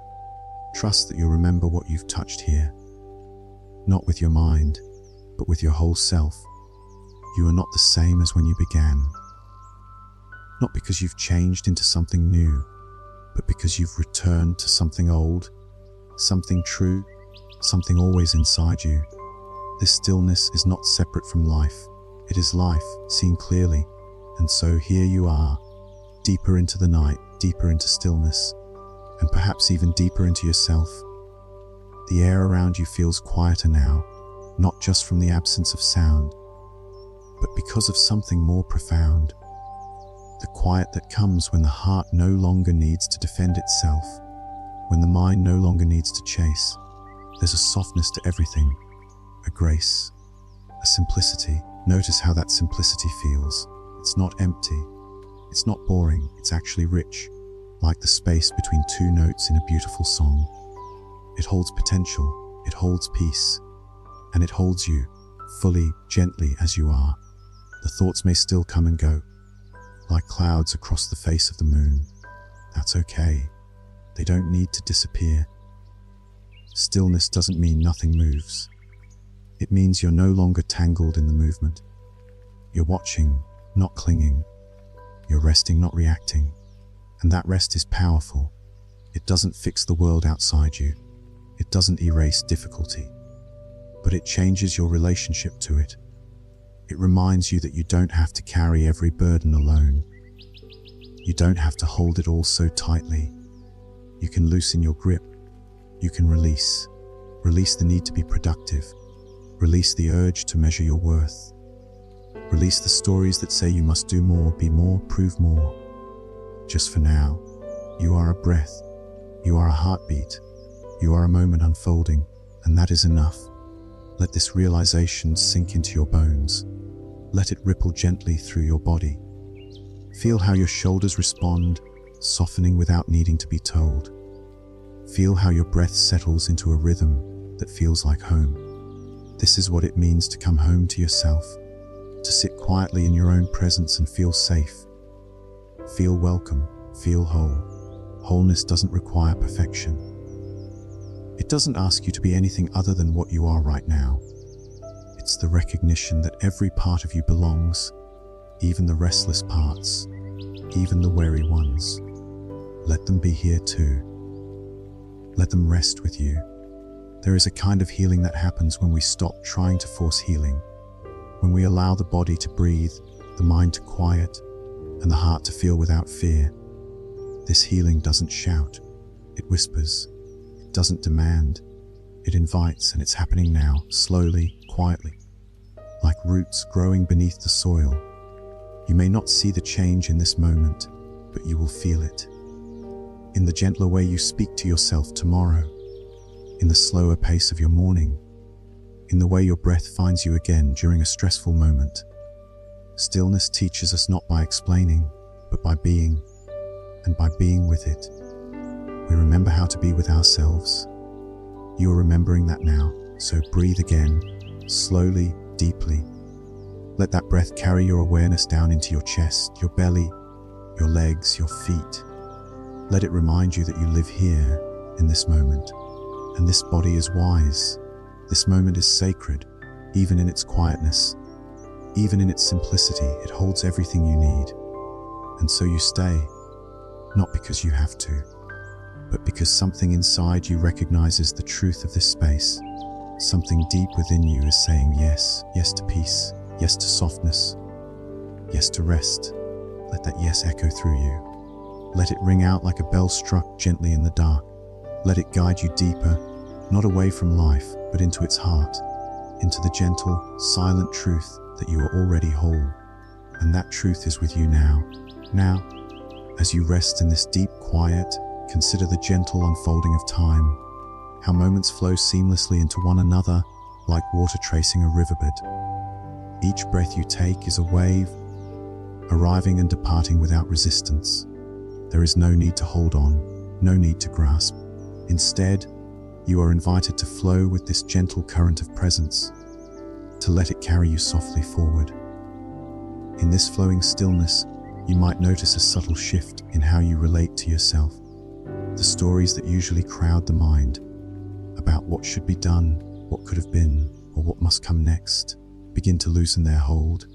Trust that you'll remember what you've touched here, not with your mind, but with your whole self. You are not the same as when you began. Not because you've changed into something new, but because you've returned to something old, something true, something always inside you. This stillness is not separate from life. It is life, seen clearly. And so here you are, deeper into the night, deeper into stillness, and perhaps even deeper into yourself. The air around you feels quieter now, not just from the absence of sound, but because of something more profound. The quiet that comes when the heart no longer needs to defend itself, when the mind no longer needs to chase. There's a softness to everything, a grace, a simplicity. Notice how that simplicity feels. It's not empty, it's not boring, it's actually rich, like the space between two notes in a beautiful song. It holds potential, it holds peace, and it holds you, fully, gently as you are. The thoughts may still come and go, like clouds across the face of the moon. That's okay. They don't need to disappear. Stillness doesn't mean nothing moves. It means you're no longer tangled in the movement. You're watching, not clinging. You're resting, not reacting. And that rest is powerful. It doesn't fix the world outside you. It doesn't erase difficulty. But it changes your relationship to it. It reminds you that you don't have to carry every burden alone. You don't have to hold it all so tightly. You can loosen your grip. You can release. Release the need to be productive. Release the urge to measure your worth. Release the stories that say you must do more, be more, prove more. Just for now, you are a breath. You are a heartbeat. You are a moment unfolding, and that is enough. Let this realization sink into your bones. Let it ripple gently through your body. Feel how your shoulders respond, softening without needing to be told. Feel how your breath settles into a rhythm that feels like home. This is what it means to come home to yourself, to sit quietly in your own presence and feel safe. Feel welcome, feel whole. Wholeness doesn't require perfection. It doesn't ask you to be anything other than what you are right now. It's the recognition that every part of you belongs, even the restless parts, even the wary ones. Let them be here too. Let them rest with you. There is a kind of healing that happens when we stop trying to force healing, when we allow the body to breathe, the mind to quiet, and the heart to feel without fear. This healing doesn't shout, it whispers. It doesn't demand, it invites, and it's happening now, slowly, quietly, like roots growing beneath the soil. You may not see the change in this moment, but you will feel it. In the gentler way you speak to yourself tomorrow, in the slower pace of your morning, in the way your breath finds you again during a stressful moment. Stillness teaches us not by explaining, but by being, and by being with it. We remember how to be with ourselves. You are remembering that now, so breathe again, slowly, deeply. Let that breath carry your awareness down into your chest, your belly, your legs, your feet. Let it remind you that you live here, in this moment, and this body is wise. This moment is sacred, even in its quietness, even in its simplicity. It holds everything you need. And so you stay, not because you have to, but because something inside you recognizes the truth of this space. Something deep within you is saying yes, yes to peace, yes to softness, yes to rest. Let that yes echo through you. Let it ring out like a bell struck gently in the dark. Let it guide you deeper, not away from life, but into its heart, into the gentle, silent truth that you are already whole, and that truth is with you now. Now, as you rest in this deep quiet, consider the gentle unfolding of time, how moments flow seamlessly into one another like water tracing a riverbed. Each breath you take is a wave, arriving and departing without resistance. There is no need to hold on, no need to grasp. Instead, you are invited to flow with this gentle current of presence, to let it carry you softly forward. In this flowing stillness, you might notice a subtle shift in how you relate to yourself. The stories that usually crowd the mind about what should be done, what could have been, or what must come next, begin to loosen their hold.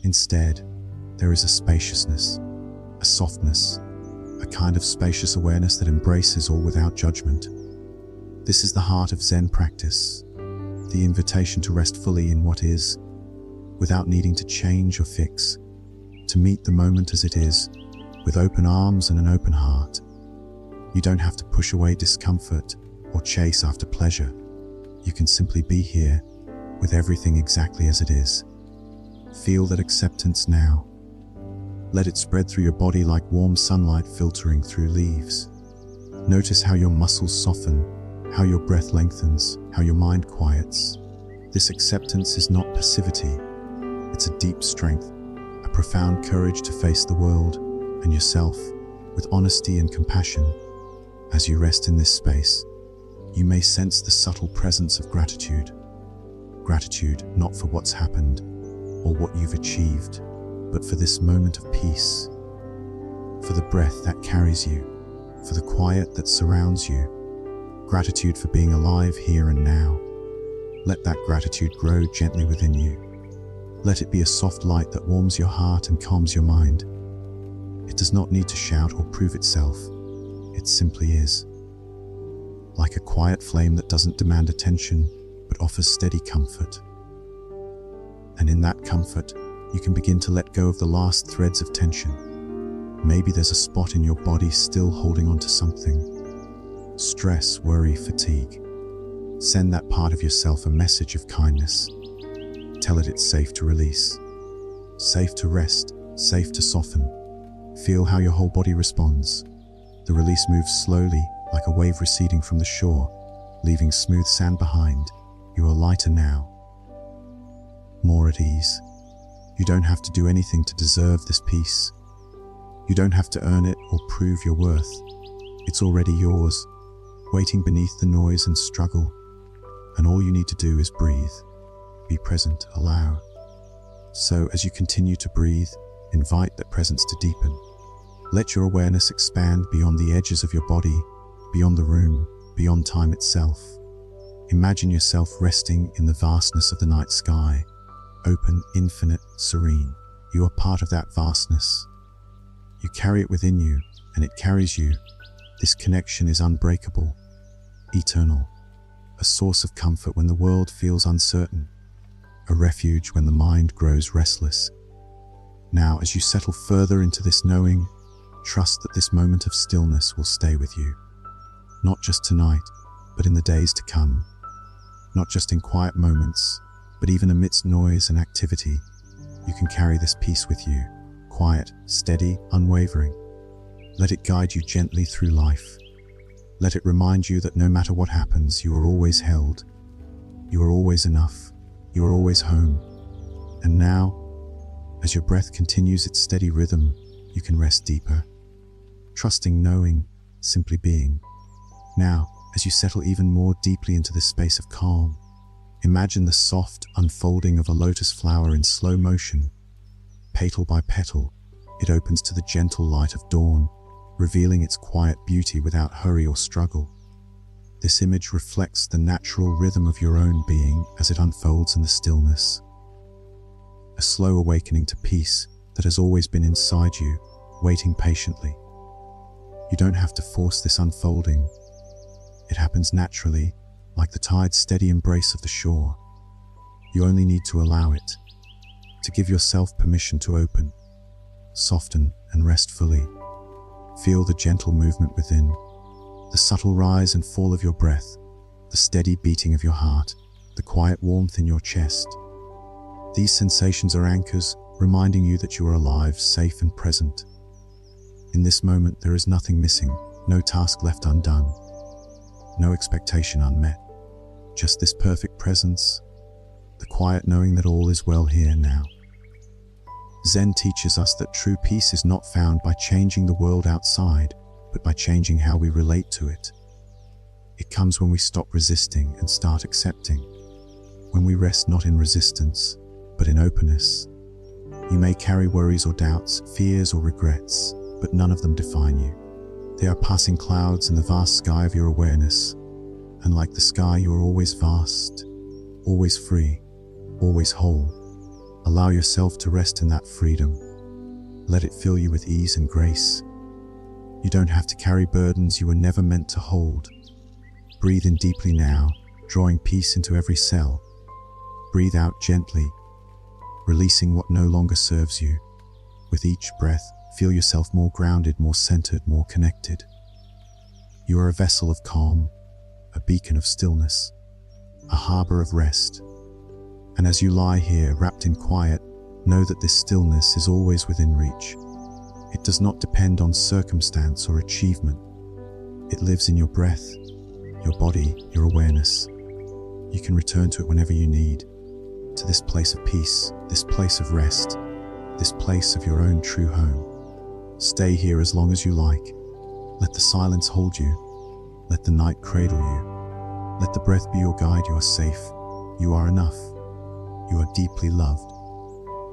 Instead, there is a spaciousness, a softness, a kind of spacious awareness that embraces all without judgment. This is the heart of Zen practice, the invitation to rest fully in what is, without needing to change or fix, to meet the moment as it is, with open arms and an open heart. You don't have to push away discomfort or chase after pleasure. You can simply be here, with everything exactly as it is. Feel that acceptance now. Let it spread through your body like warm sunlight filtering through leaves. Notice how your muscles soften, how your breath lengthens, how your mind quiets. This acceptance is not passivity. It's a deep strength, a profound courage to face the world and yourself with honesty and compassion. As you rest in this space, you may sense the subtle presence of gratitude. Gratitude not for what's happened or what you've achieved, but for this moment of peace, for the breath that carries you, for the quiet that surrounds you. Gratitude for being alive here and now. Let that gratitude grow gently within you. Let it be a soft light that warms your heart and calms your mind. It does not need to shout or prove itself. It simply is. Like a quiet flame that doesn't demand attention, but offers steady comfort. And in that comfort, you can begin to let go of the last threads of tension. Maybe there's a spot in your body still holding on to something. Stress, worry, fatigue. Send that part of yourself a message of kindness. Tell it it's safe to release, safe to rest, safe to soften. Feel how your whole body responds. The release moves slowly, like a wave receding from the shore, leaving smooth sand behind. You are lighter now, more at ease. You don't have to do anything to deserve this peace. You don't have to earn it or prove your worth. It's already yours, waiting beneath the noise and struggle. And all you need to do is breathe, be present, allow. So as you continue to breathe, invite that presence to deepen. Let your awareness expand beyond the edges of your body, beyond the room, beyond time itself. Imagine yourself resting in the vastness of the night sky, open, infinite, serene. You are part of that vastness. You carry it within you, and it carries you. This connection is unbreakable, eternal, a source of comfort when the world feels uncertain, a refuge when the mind grows restless. Now, as you settle further into this knowing, trust that this moment of stillness will stay with you. Not just tonight, but in the days to come. Not just in quiet moments, but even amidst noise and activity. You can carry this peace with you, quiet, steady, unwavering. Let it guide you gently through life. Let it remind you that no matter what happens, you are always held. You are always enough. You are always home. And now, as your breath continues its steady rhythm, you can rest deeper. Trusting, knowing, simply being. Now, as you settle even more deeply into this space of calm, imagine the soft unfolding of a lotus flower in slow motion. Petal by petal, it opens to the gentle light of dawn, revealing its quiet beauty without hurry or struggle. This image reflects the natural rhythm of your own being as it unfolds in the stillness. A slow awakening to peace that has always been inside you, waiting patiently. You don't have to force this unfolding. It happens naturally, like the tide's steady embrace of the shore. You only need to allow it, to give yourself permission to open, soften, and rest fully. Feel the gentle movement within, the subtle rise and fall of your breath, the steady beating of your heart, the quiet warmth in your chest. These sensations are anchors, reminding you that you are alive, safe and present. In this moment, there is nothing missing, no task left undone, no expectation unmet. Just this perfect presence, the quiet knowing that all is well here now. Zen teaches us that true peace is not found by changing the world outside, but by changing how we relate to it. It comes when we stop resisting and start accepting, when we rest not in resistance, but in openness. You may carry worries or doubts, fears or regrets, but none of them define you. They are passing clouds in the vast sky of your awareness, and like the sky, you are always vast, always free, always whole. Allow yourself to rest in that freedom. Let it fill you with ease and grace. You don't have to carry burdens you were never meant to hold. Breathe in deeply now, drawing peace into every cell. Breathe out gently, releasing what no longer serves you. With each breath, feel yourself more grounded, more centered, more connected. You are a vessel of calm, a beacon of stillness, a harbor of rest. And as you lie here, wrapped in quiet, know that this stillness is always within reach. It does not depend on circumstance or achievement. It lives in your breath, your body, your awareness. You can return to it whenever you need, to this place of peace, this place of rest, this place of your own true home. Stay here as long as you like. Let the silence hold you. Let the night cradle you. Let the breath be your guide. You are safe. You are enough. You are deeply loved.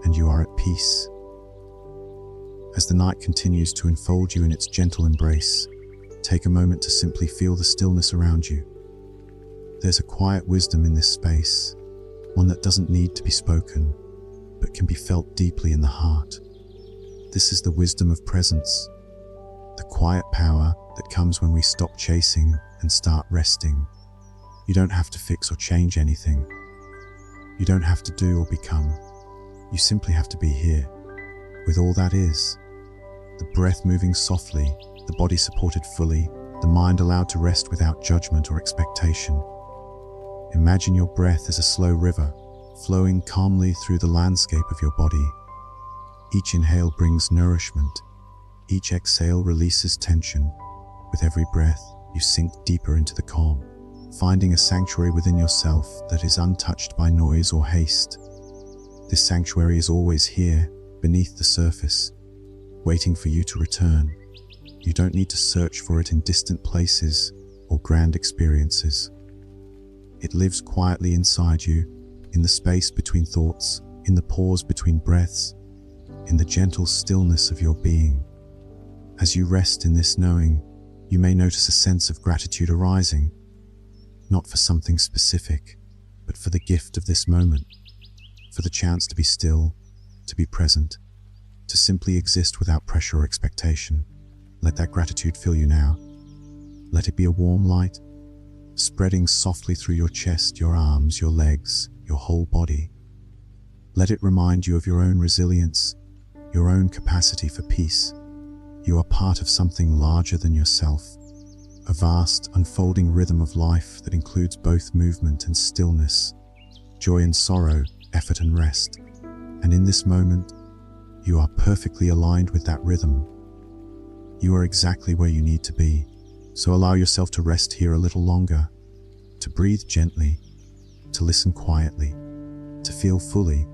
And you are at peace. As the night continues to enfold you in its gentle embrace, take a moment to simply feel the stillness around you. There's a quiet wisdom in this space, one that doesn't need to be spoken, but can be felt deeply in the heart. This is the wisdom of presence, the quiet power that comes when we stop chasing and start resting. You don't have to fix or change anything. You don't have to do or become. You simply have to be here, with all that is. The breath moving softly, the body supported fully, the mind allowed to rest without judgment or expectation. Imagine your breath as a slow river, flowing calmly through the landscape of your body. Each inhale brings nourishment. Each exhale releases tension. With every breath, you sink deeper into the calm, finding a sanctuary within yourself that is untouched by noise or haste. This sanctuary is always here, beneath the surface, waiting for you to return. You don't need to search for it in distant places or grand experiences. It lives quietly inside you, in the space between thoughts, in the pause between breaths, in the gentle stillness of your being. As you rest in this knowing, you may notice a sense of gratitude arising, not for something specific, but for the gift of this moment, for the chance to be still, to be present, to simply exist without pressure or expectation. Let that gratitude fill you now. Let it be a warm light, spreading softly through your chest, your arms, your legs, your whole body. Let it remind you of your own resilience, your own capacity for peace. You are part of something larger than yourself, a vast, unfolding rhythm of life that includes both movement and stillness, joy and sorrow, effort and rest. And in this moment, you are perfectly aligned with that rhythm. You are exactly where you need to be, so allow yourself to rest here a little longer, to breathe gently, to listen quietly, to feel fully.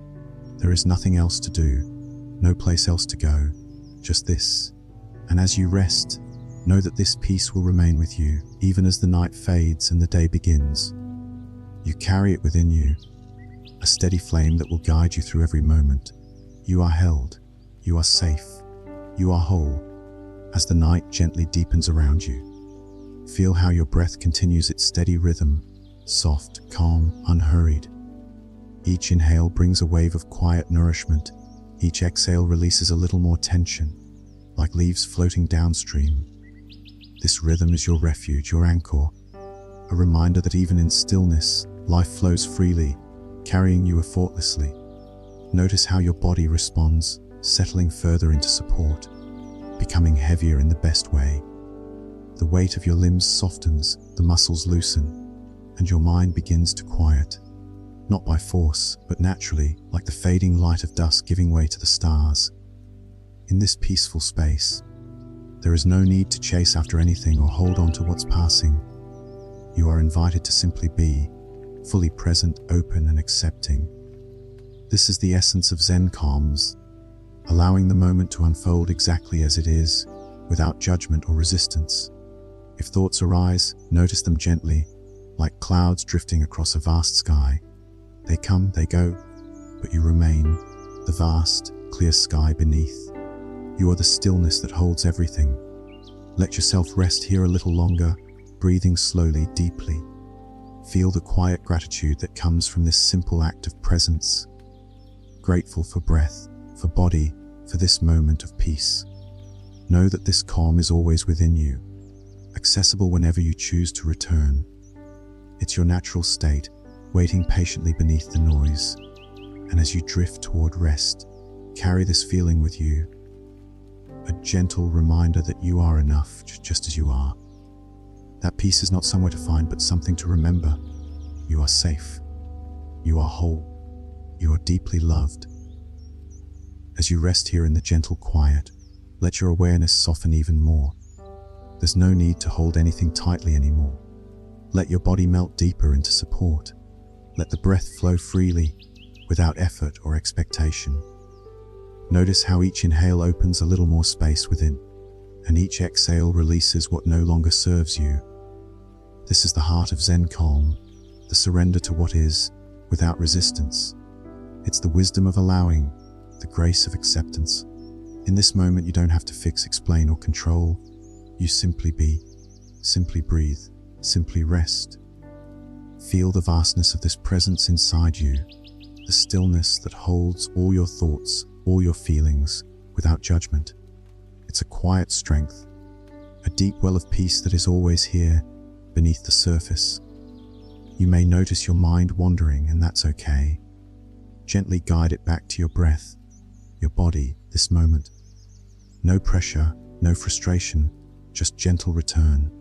There is nothing else to do, no place else to go, just this. And as you rest, know that this peace will remain with you, even as the night fades and the day begins. You carry it within you, a steady flame that will guide you through every moment. You are held, you are safe, you are whole. As the night gently deepens around you, feel how your breath continues its steady rhythm, soft, calm, unhurried. Each inhale brings a wave of quiet nourishment. Each exhale releases a little more tension, like leaves floating downstream. This rhythm is your refuge, your anchor, a reminder that even in stillness, life flows freely, carrying you effortlessly. Notice how your body responds, settling further into support, becoming heavier in the best way. The weight of your limbs softens, the muscles loosen, and your mind begins to quiet. not by force, but naturally, like the fading light of dusk giving way to the stars. In this peaceful space, there is no need to chase after anything or hold on to what's passing. You are invited to simply be, fully present, open and accepting. This is the essence of Zen calms, allowing the moment to unfold exactly as it is, without judgment or resistance. If thoughts arise, notice them gently, like clouds drifting across a vast sky. They come, they go, but you remain, the vast, clear sky beneath. You are the stillness that holds everything. Let yourself rest here a little longer, breathing slowly, deeply. Feel the quiet gratitude that comes from this simple act of presence. Grateful for breath, for body, for this moment of peace. Know that this calm is always within you, accessible whenever you choose to return. It's your natural state, waiting patiently beneath the noise. And as you drift toward rest, carry this feeling with you. A gentle reminder that you are enough, just as you are. That peace is not somewhere to find, but something to remember. You are safe. You are whole. You are deeply loved. As you rest here in the gentle quiet, let your awareness soften even more. There's no need to hold anything tightly anymore. Let your body melt deeper into support. Let the breath flow freely, without effort or expectation. Notice how each inhale opens a little more space within, and each exhale releases what no longer serves you. This is the heart of Zen calm, the surrender to what is, without resistance. It's the wisdom of allowing, the grace of acceptance. In this moment, you don't have to fix, explain, or control. You simply be, simply breathe, simply rest. Feel the vastness of this presence inside you, the stillness that holds all your thoughts, all your feelings, without judgment. It's a quiet strength, a deep well of peace that is always here, beneath the surface. You may notice your mind wandering, and that's okay. Gently guide it back to your breath, your body, this moment. No pressure, no frustration, just gentle return.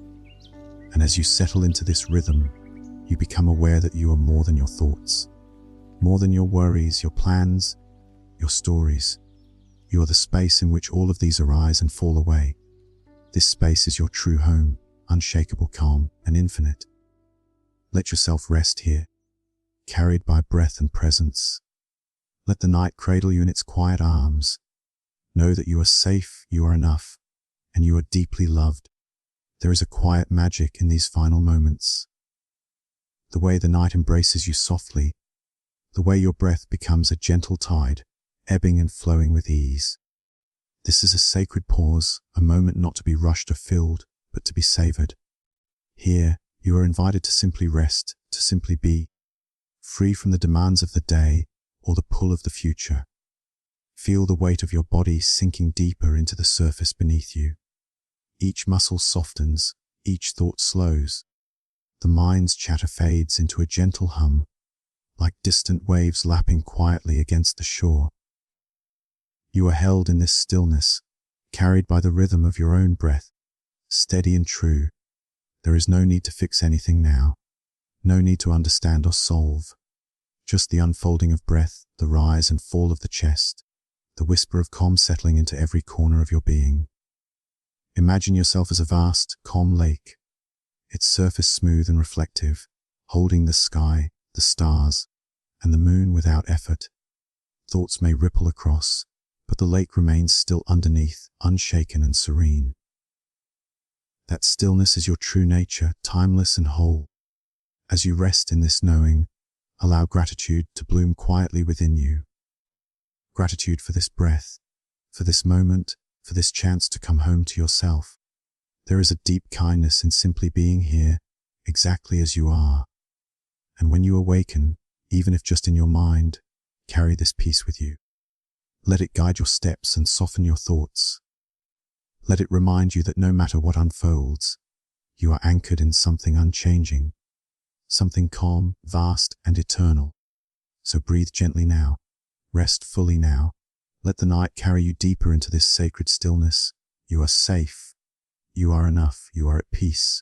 And as you settle into this rhythm, you become aware that you are more than your thoughts, more than your worries, your plans, your stories. You are the space in which all of these arise and fall away. This space is your true home, unshakable, calm, and infinite. Let yourself rest here, carried by breath and presence. Let the night cradle you in its quiet arms. Know that you are safe, you are enough, and you are deeply loved. There is a quiet magic in these final moments. The way the night embraces you softly, the way your breath becomes a gentle tide, ebbing and flowing with ease. This is a sacred pause, a moment not to be rushed or filled, but to be savored. Here, you are invited to simply rest, to simply be, free from the demands of the day or the pull of the future. Feel the weight of your body sinking deeper into the surface beneath you. Each muscle softens, each thought slows. The mind's chatter fades into a gentle hum, like distant waves lapping quietly against the shore. You are held in this stillness, carried by the rhythm of your own breath, steady and true. There is no need to fix anything now, no need to understand or solve. Just the unfolding of breath, the rise and fall of the chest, the whisper of calm settling into every corner of your being. Imagine yourself as a vast, calm lake, its surface smooth and reflective, holding the sky, the stars, and the moon without effort. Thoughts may ripple across, but the lake remains still underneath, unshaken and serene. That stillness is your true nature, timeless and whole. As you rest in this knowing, allow gratitude to bloom quietly within you. Gratitude for this breath, for this moment, for this chance to come home to yourself. There is a deep kindness in simply being here, exactly as you are. And when you awaken, even if just in your mind, carry this peace with you. Let it guide your steps and soften your thoughts. Let it remind you that no matter what unfolds, you are anchored in something unchanging, something calm, vast, and eternal. So breathe gently now, rest fully now. Let the night carry you deeper into this sacred stillness. You are safe. You are enough. You are at peace.